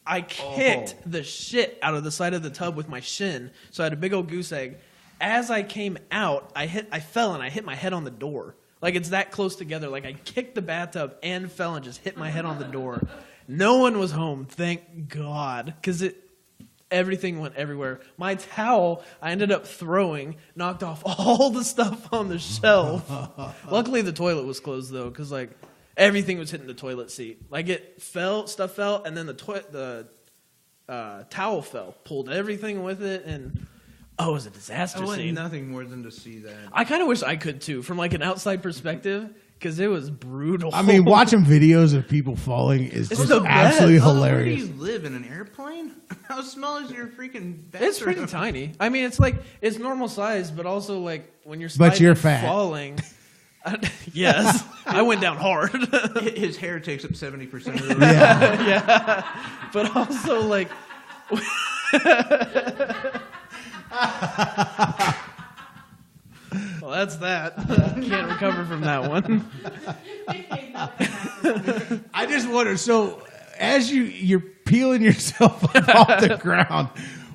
I kicked the shit out of the side of the tub with my shin, so I had a big old goose egg. As I came out, I fell, and I hit my head on the door. Like, it's that close together. Like, I kicked the bathtub and fell and just hit my head on the door. No one was home, thank God, because everything went everywhere. My towel, I ended up throwing, knocked off all the stuff on the shelf. Luckily, the toilet was closed, though, because, like, everything was hitting the toilet seat. Like, stuff fell, and then the towel fell, pulled everything with it, and... Oh, it was a disaster I want scene. nothing more than to see that. I kind of wish I could too, from like an outside perspective, because it was brutal. I mean, watching videos of people falling is It's just the best. absolutely Where hilarious. do you live, in an airplane? How small is your freaking bathroom? It's pretty tiny. I mean, it's normal size, but also like when you're But you're sliding, fat. falling. Yes, I went down hard. His hair takes up 70% of the room. Yeah. But also like. Well, that's that. Can't recover from that one. I just wonder. So, as you're peeling yourself up off the ground,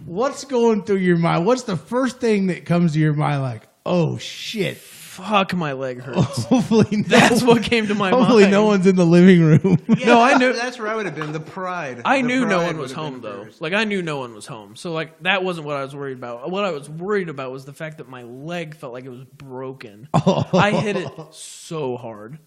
what's going through your mind? What's the first thing that comes to your mind? Like, oh shit! Fuck, my leg hurts. Hopefully, That's what came to my hopefully mind. no one's in the living room. Yeah, No, I knew- That's where I would have been. The pride. I The knew no pride one was would have home been though. first. Like I knew no one was home. So like that wasn't what I was worried about. What I was worried about was the fact that my leg felt like it was broken. I hit it so hard.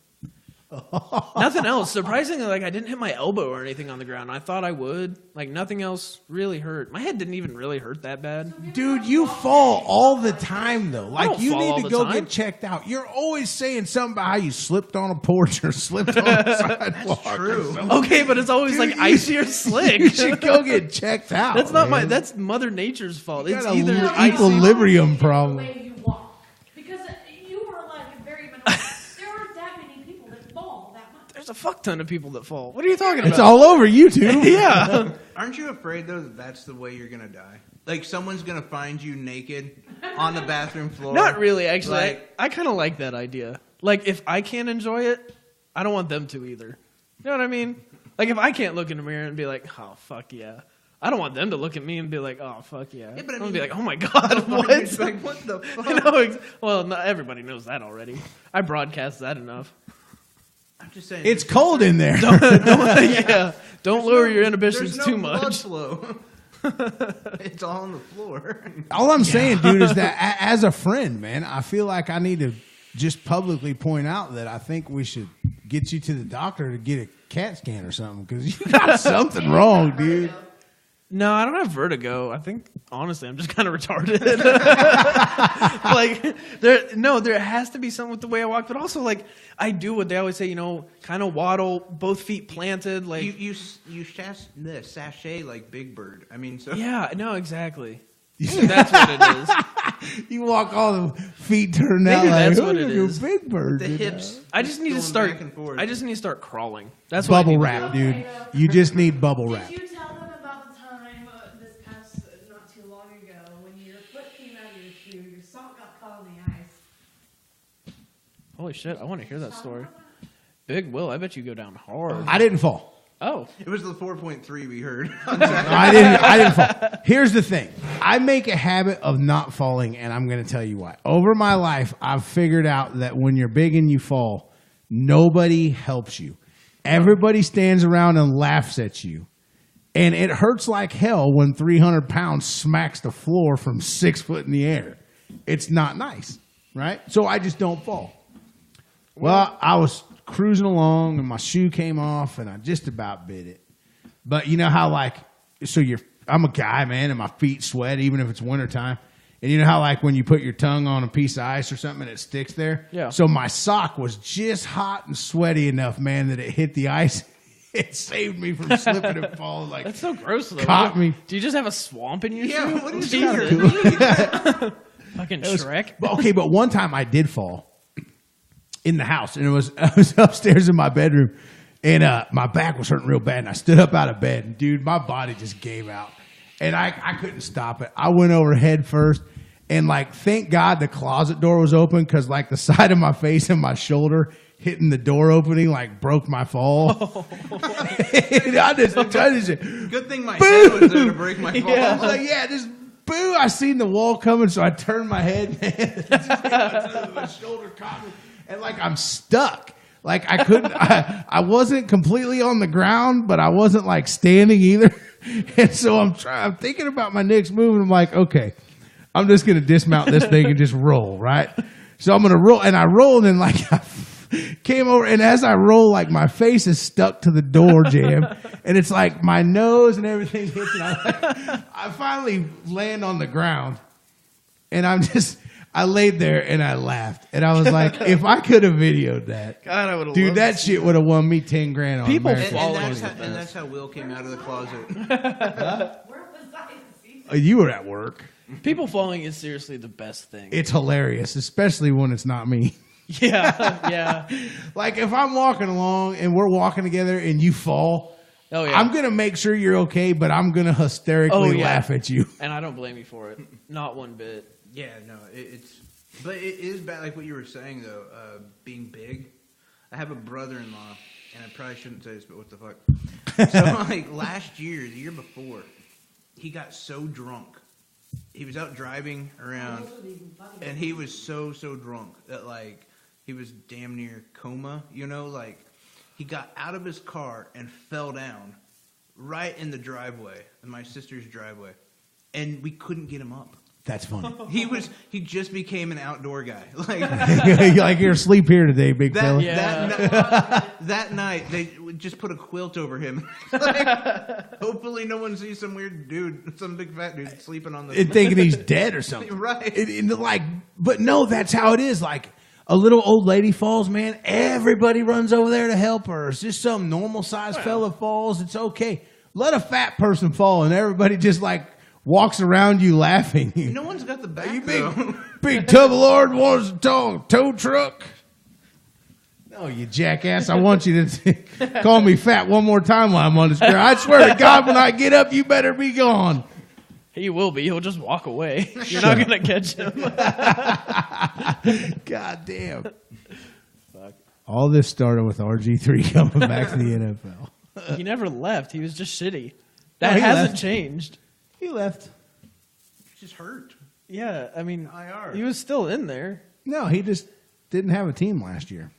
Nothing else. Surprisingly, like I didn't hit my elbow or anything on the ground. I thought I would. Like nothing else really hurt. My head didn't even really hurt that bad. Dude, you fall all the time, though. Like, don't you fall all need to the go time. get checked out. You're always saying something about how you slipped on a porch or slipped on a sidewalk. That's true. Okay, but it's always Dude, like icy or slick. You should go get checked out. That's not man. that's Mother Nature's fault. You It's got a either little icy. equilibrium The problem. way you walk. Because you were like very minimal. There aren't that many people that fall that much. There's a fuck ton of people that fall. What are you talking It's about? all over YouTube. Yeah. Aren't you afraid though that that's the way you're gonna die? Like someone's gonna find you naked on the bathroom floor. Not really, actually. Like- I kind of like that idea. Like, if I can't enjoy it, I don't want them to either. You know what I mean? Like, if I can't look in the mirror and be like, oh, fuck yeah. I don't want them to look at me and be like, oh, fuck yeah. Yeah, but I I'm going to mean- be like, oh my God, what? It's like, what the fuck? I know, well, not everybody knows that already. I broadcast that enough. I'm just saying. It's cold in there. Yeah. Don't There's lower no- your inhibitions there's no too blood much. flow. It's all on the floor. All I'm saying, dude, is that as a friend, man, I feel like I need to just publicly point out that I think we should get you to the doctor to get a CAT scan or something because you got something wrong, dude. No, I don't have vertigo. I think, honestly, I'm just kind of retarded. Like, there has to be something with the way I walk, but also, like, I do what they always say, kind of waddle, both feet planted, like. You sachet like Big Bird. I mean, so Yeah, no, exactly. Maybe that's what it is. You walk all the feet turned out Maybe like that's what "Oh, it you're is." a big bird. the you know? hips. I just need to going start. back and forth. I just need to start crawling. That's what I Bubble need to wrap, do. dude. You just need bubble wrap. Did you tell them about the time this past not too long ago when your foot came out of your shoe, your sock got caught on the ice? Holy shit! I want to hear that story. Big Will, I bet you go down hard. I didn't fall. Oh, It was the 4.3 we heard. No, I didn't fall. Here's the thing. I make a habit of not falling, and I'm going to tell you why. Over my life, I've figured out that when you're big and you fall, nobody helps you. Everybody stands around and laughs at you. And it hurts like hell when 300 pounds smacks the floor from 6 foot in the air. It's not nice, right? So I just don't fall. Well, I was cruising along and my shoe came off and I just about bit it. But you know how I'm a guy, man, and my feet sweat even if it's wintertime. And you know how like when you put your tongue on a piece of ice or something and it sticks there? Yeah. So my sock was just hot and sweaty enough, man, that it hit the ice. It saved me from slipping and falling. Like that's so gross though. Caught me. Do you just have a swamp in your shoe? what is Jesus. this? Fucking Shrek. But one time I did fall in the house, and I was upstairs in my bedroom, and my back was hurting real bad, and I stood up out of bed, and dude, my body just gave out, and I couldn't stop it. I went over head first, and like, thank God the closet door was open, because like the side of my face and my shoulder hitting the door opening like broke my fall. And I just Good thing my head was there to break my fall. I was like, yeah, just boo. I seen the wall coming, so I turned my head, man. My shoulder caught me, and like I'm stuck. Like I couldn't, I wasn't completely on the ground, but I wasn't like standing either. And so I'm thinking about my next move, and I'm like, okay, I'm just going to dismount this thing and just roll, right? So I'm going to roll, and I rolled, and like I came over, and as I roll, like my face is stuck to the door jamb, and it's like my nose and everything hits, and I finally land on the ground, and I laid there and I laughed, and I was like, if I could have videoed that, God, I would have. dude, that shit would have won me 10 grand on People American fall And Falling that's, is how, the and best. that's how Will came out of the closet. Where was I to see that? You were at work. People falling is seriously the best thing. It's hilarious, especially when it's not me. Yeah, yeah. Like if I'm walking along and we're walking together and you fall, Oh yeah. I'm gonna make sure you're okay, but I'm gonna hysterically Oh, yeah. laugh at you. And I don't blame you for it. Not one bit. Yeah, no, but it is bad. Like what you were saying though, being big. I have a brother-in-law, and I probably shouldn't say this, but what the fuck? So like last year, the year before, he got so drunk. He was out driving around, Those are even funnier. and he was so drunk that like he was damn near coma. You know, like he got out of his car and fell down right in the driveway, in my sister's driveway, and we couldn't get him up. That's funny. He just became an outdoor guy. Like You're like, here, sleep here today, big fella. that night they would just put a quilt over him. Like, hopefully no one sees some weird dude, some big fat dude sleeping on the And thinking he's dead or something. Right. But no, that's how it is. Like, a little old lady falls, man, everybody runs over there to help her. It's just some normal-sized fella falls. It's okay. Let a fat person fall, and everybody just, like, walks around you laughing. No one's got the back though. Big tub of lard wants a tow truck. No, you jackass. I want you to call me fat one more time while I'm on the screen. I swear to God, when I get up, you better be gone. He will be. He'll just walk away. You're not going to catch him. God damn. Fuck. All this started with RG3 coming back to the NFL. He never left. He was just shitty. No, That he hasn't left. changed. He left. Just hurt. Yeah, I mean, IR. he was still in there. No, he just didn't have a team last year.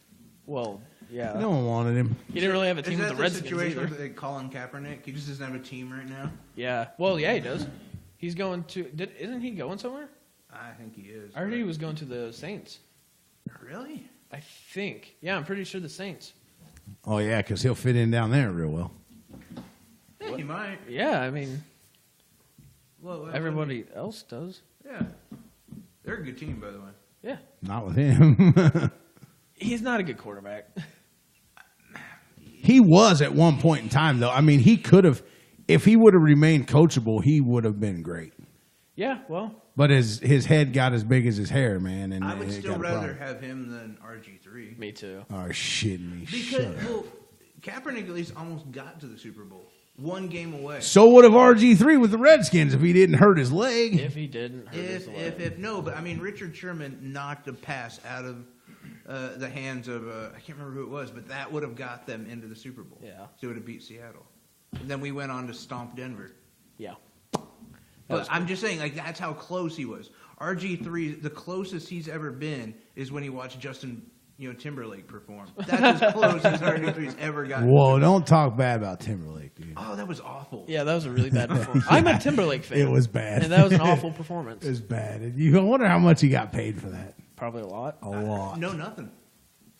Well, yeah. No one wanted him. He didn't really have a team Is with that the the Redskins situation either. with like, Colin Kaepernick? He just doesn't have a team right now. Yeah. Well, yeah, he does. He's going to. Isn't he going somewhere? I think he is. I heard he was going to the Saints. Really? I think. Yeah, I'm pretty sure the Saints. Oh, yeah, because he'll fit in down there real well. Yeah, he might. Yeah, I mean, Well, everybody else does. Yeah. They're a good team, by the way. Yeah. Not with him. He's not a good quarterback. He was at one point in time, though. I mean, he could have, if he would have remained coachable, he would have been great. Yeah, well, But his head got as big as his hair, man. And I would it still got a rather problem. have him than RG3. me too. Oh, shitting me. Because, Shut up. well, Kaepernick at least almost got to the Super Bowl. One game away. So would have RG3 with the Redskins if he didn't hurt his leg. If he didn't hurt his leg. If no, but I mean, Richard Sherman knocked a pass out of the hands of, I can't remember who it was, but that would have got them into the Super Bowl. Yeah. So it would have beat Seattle. And then we went on to stomp Denver. Yeah. But I'm just saying, like, that's how close he was. RG3, the closest he's ever been is when he watched Justin, Timberlake perform. That's as close as RG3's ever gotten. Whoa, don't talk bad about Timberlake, dude. Oh, that was awful. Yeah, that was a really bad performance. I'm a Timberlake fan. It was bad. And that was an awful performance. It was bad. And you wonder how much he got paid for that. Probably a lot. A lot. No, nothing.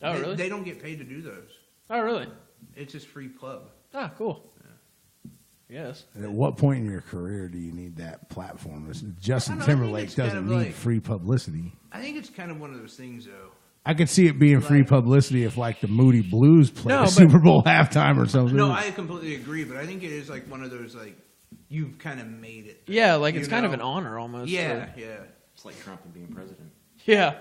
Oh, really? They don't get paid to do those. Oh, really? It's just free club. Ah, cool. Yes. And at what point in your career do you need that platform? Justin I think Timberlake it's kind doesn't of need like- free publicity. I think it's kind of one of those things, though. I could see it being free publicity if, like, the Moody Blues played No, a but- Super Bowl halftime or something. No, I completely agree, but I think it is like one of those, like, you've kind of made it. Yeah, like You it's kind of know? an honor almost. Yeah, to- yeah. It's like Trump and being president. Yeah.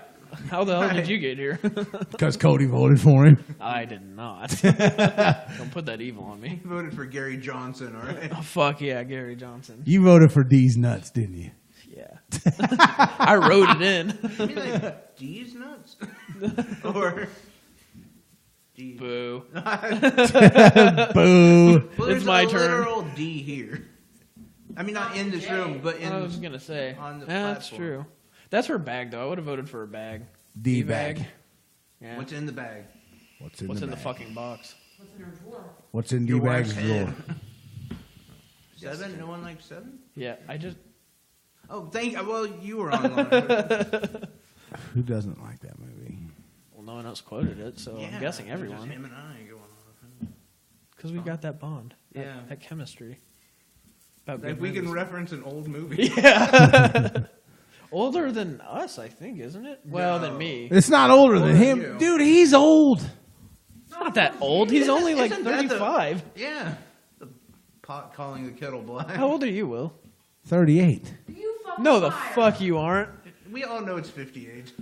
How the hell did you get here? Because Cody voted for him. I did not. Don't put that evil on me. You voted for Gary Johnson, all right? Oh, fuck yeah, Gary Johnson. You voted for D's nuts, didn't you? Yeah. I wrote it in. You mean like D's nuts? Or D? Boo. Boo. Well, there's my a turn. literal D here. I mean, not in this room, but in. I was going to say. on the That's platform. true. That's her bag, though. I would have voted for her bag. D-bag. Yeah. What's in the bag? What's in What's the in the bag? fucking box? What's in her drawer? What's in Your D-bag's wife's drawer? head. 7? No one likes 7? Yeah, I just. Oh, well, you were online. Who doesn't like that movie? Well, no one else quoted it, so I'm guessing Just everyone. him and I going on. Because we've got that bond. Yeah. That chemistry. About Like good we can movies. reference an old movie. Older than us, I think, isn't it? Well, No. than me. It's not older than Older than him. you. Dude, he's old. Not that old. He's only like Isn't that the- 35. Yeah. The pot calling the kettle black. How old are you, Will? 38. You fucking No, the liar. fuck you aren't. We all know it's 58.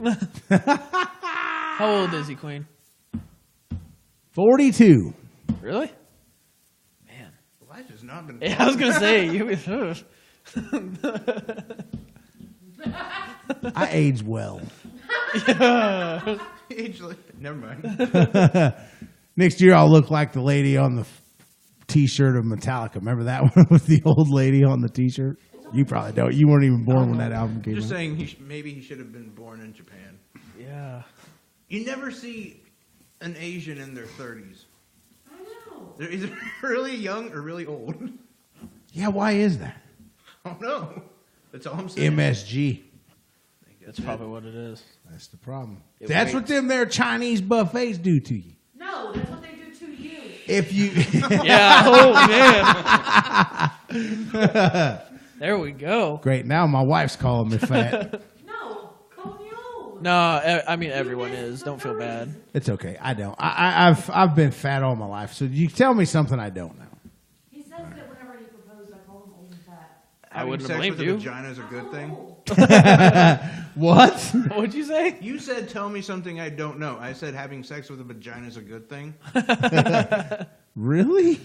How old is he, Queen? 42. Really? Man. Life has not been. Yeah, I was gonna say you. I age well. Never mind. Next year, I'll look like the lady on the T-shirt of Metallica. Remember that one with the old lady on the T-shirt? You probably don't. You weren't even born when that album came Just out. saying, maybe he should have been born in Japan. Yeah. You never see an Asian in their 30s. I know. They're either really young or really old. Yeah, why is that? I don't know. That's all I'm saying. MSG. That's probably what it is. That's the problem. It That's what waits. them there Chinese buffets do to you. No, that's what they do to you. If you, Yeah. Oh man. There we go. great. Now my wife's calling me fat. No, Conyo. No, I mean everyone is. Don't feel bad. It's okay. I don't. I've been fat all my life. So you tell me something I don't know. He says that whenever he proposed, I call him old and fat. I wouldn't have Having blamed sex you. with a vagina is a good thing. What? What'd you say? You said tell me something I don't know. I said having sex with a vagina is a good thing. Really?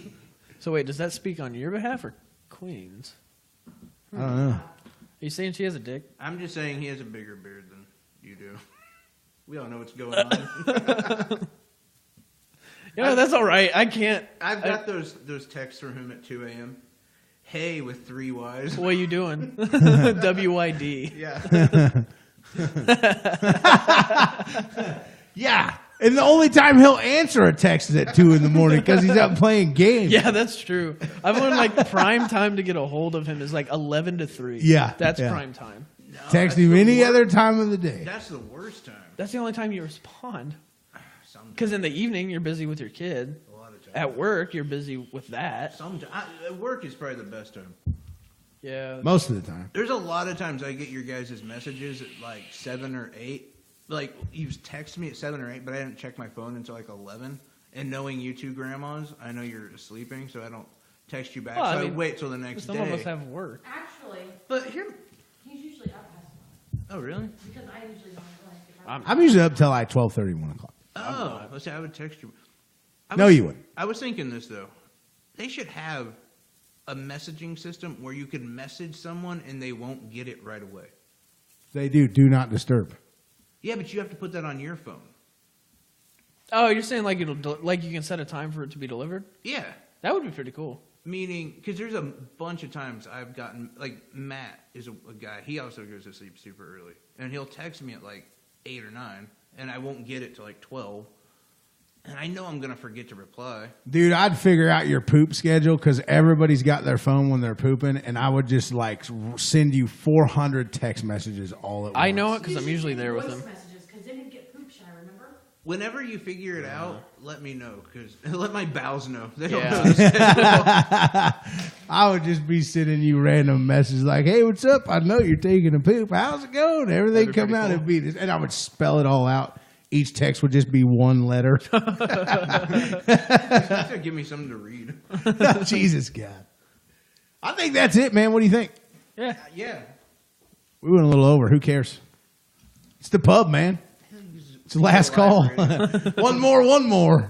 So wait, does that speak on your behalf or Queen's? I don't know. Are you saying she has a dick? I'm just saying he has a bigger beard than you do. We all know what's going on. That's all right. I can't. I've got those texts from him at 2 a.m. Hey, with 3 Y's. What are you doing? WYD. Yeah. Yeah. And the only time he'll answer a text is at 2 in the morning because he's out playing games. Yeah, that's true. I've learned like prime time to get a hold of him is like 11 to 3. Yeah, That's yeah. prime time. Text that's him the any worst. other time of the day. That's the worst time. That's the only time you respond. Sometimes. Because in the evening, you're busy with your kid. A lot of times. At work, you're busy with that. At work is probably the best time. Yeah. Most of the time. There's a lot of times I get your guys' messages at like 7 or 8. Like, you text me at 7 or 8, but I didn't check my phone until like 11. And knowing you two grandmas, I know you're sleeping, so I don't text you back. Well, so I I mean, wait till the next Some day. of us have work. Actually, But here. he's usually up past 1 Oh, really? because I usually don't like if I'm- I'm usually up till like 12:30, 1 o'clock. Oh, let's say I would text you. No, you wouldn't. I was thinking this, though. They should have a messaging system where you can message someone and they won't get it right away. They do not disturb. Yeah, but you have to put that on your phone. Oh, you're saying like like you can set a time for it to be delivered? Yeah. That would be pretty cool. Meaning, because there's a bunch of times I've gotten, like, Matt is a guy, he also goes to sleep super early. And he'll text me at like 8 or 9, and I won't get it till like 12. And I know I'm going to forget to reply. Dude, I'd figure out your poop schedule because everybody's got their phone when they're pooping, and I would just like send you 400 text messages all at once. I know it You because I'm should usually send there with voice him. messages because then you get poop shy. Remember? Whenever you figure it out, let me know, because let my bowels know. They don't Yeah. know the schedule. I would just be sending you random messages like, "Hey, what's up? I know you're taking a poop. How's it going?" Everything That'd be come pretty out cool. and be this, and I would spell it all out. Each text would just be one letter. Give me something to read. Jesus God. I think that's it, man. What do you think? Yeah. Yeah. We went a little over. Who cares? It's the pub, man. It's the last call. One more.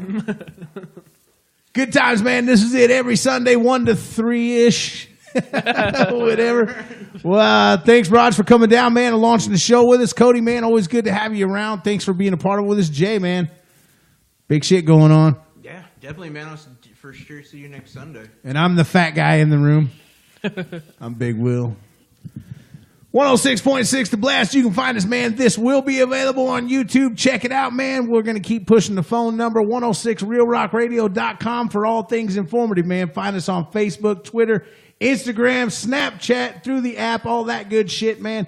Good times, man. This is it every Sunday, 1 to 3-ish. Whatever. Well, thanks, Raj, for coming down, man, and launching the show with us. Cody, man, always good to have you around. Thanks for being a part of it with us. Jay, man, big shit going on. Yeah, definitely, man. I'll for sure see you next Sunday. And I'm the fat guy in the room. I'm Big Will. 106.6 The Blast. You can find us, man. This will be available on YouTube. Check it out, man. We're going to keep pushing the phone number, 106realrockradio.com for all things informative, man. Find us on Facebook, Twitter, Instagram, Snapchat, through the app, all that good shit, man.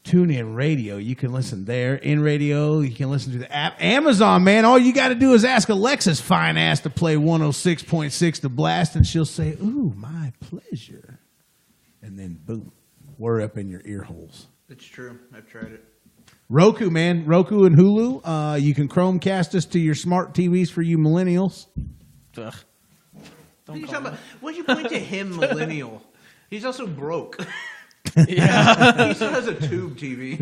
Tune in radio. You can listen there. In radio, you can listen to the app. Amazon, man. All you got to do is ask Alexa's fine ass to play 106.6 The Blast, and she'll say, "Ooh, my pleasure." And then, boom, we're up in your ear holes. It's true. I've tried it. Roku, man. Roku and Hulu. You can Chromecast us to your smart TVs for you millennials. Ugh. What are you talking about? Why'd you point to him, millennial? He's also broke. Yeah. He still has a tube TV.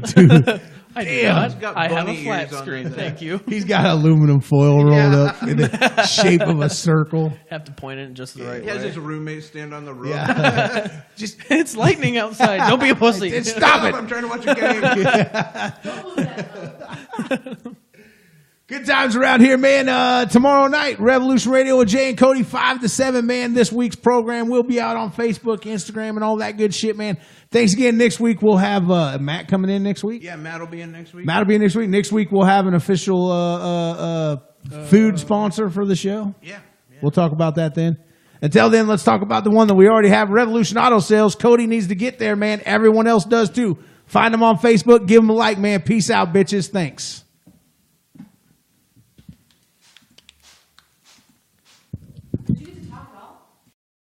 I do Damn. not. He's got I have a bunny flat ears on screen. there. Thank you. He's got aluminum foil rolled Yeah. up in the shape of a circle. Have to point it in just the right He has way. his roommate stand on the roof. Yeah. Just it's lightning outside. Don't be a pussy. Stop it. I'm trying to watch a game. Don't move that up. Good times around here, man. Tomorrow night, Revolution Radio with Jay and Cody, 5 to 7, man. This week's program will be out on Facebook, Instagram, and all that good shit, man. Thanks again. Next week, we'll have Matt coming in next week. Yeah, Matt will be in next week. Matt will be in next week. Next week, we'll have an official food sponsor for the show. Yeah. We'll talk about that then. Until then, let's talk about the one that we already have, Revolution Auto Sales. Cody needs to get there, man. Everyone else does too. Find them on Facebook. Give them a like, man. Peace out, bitches. Thanks.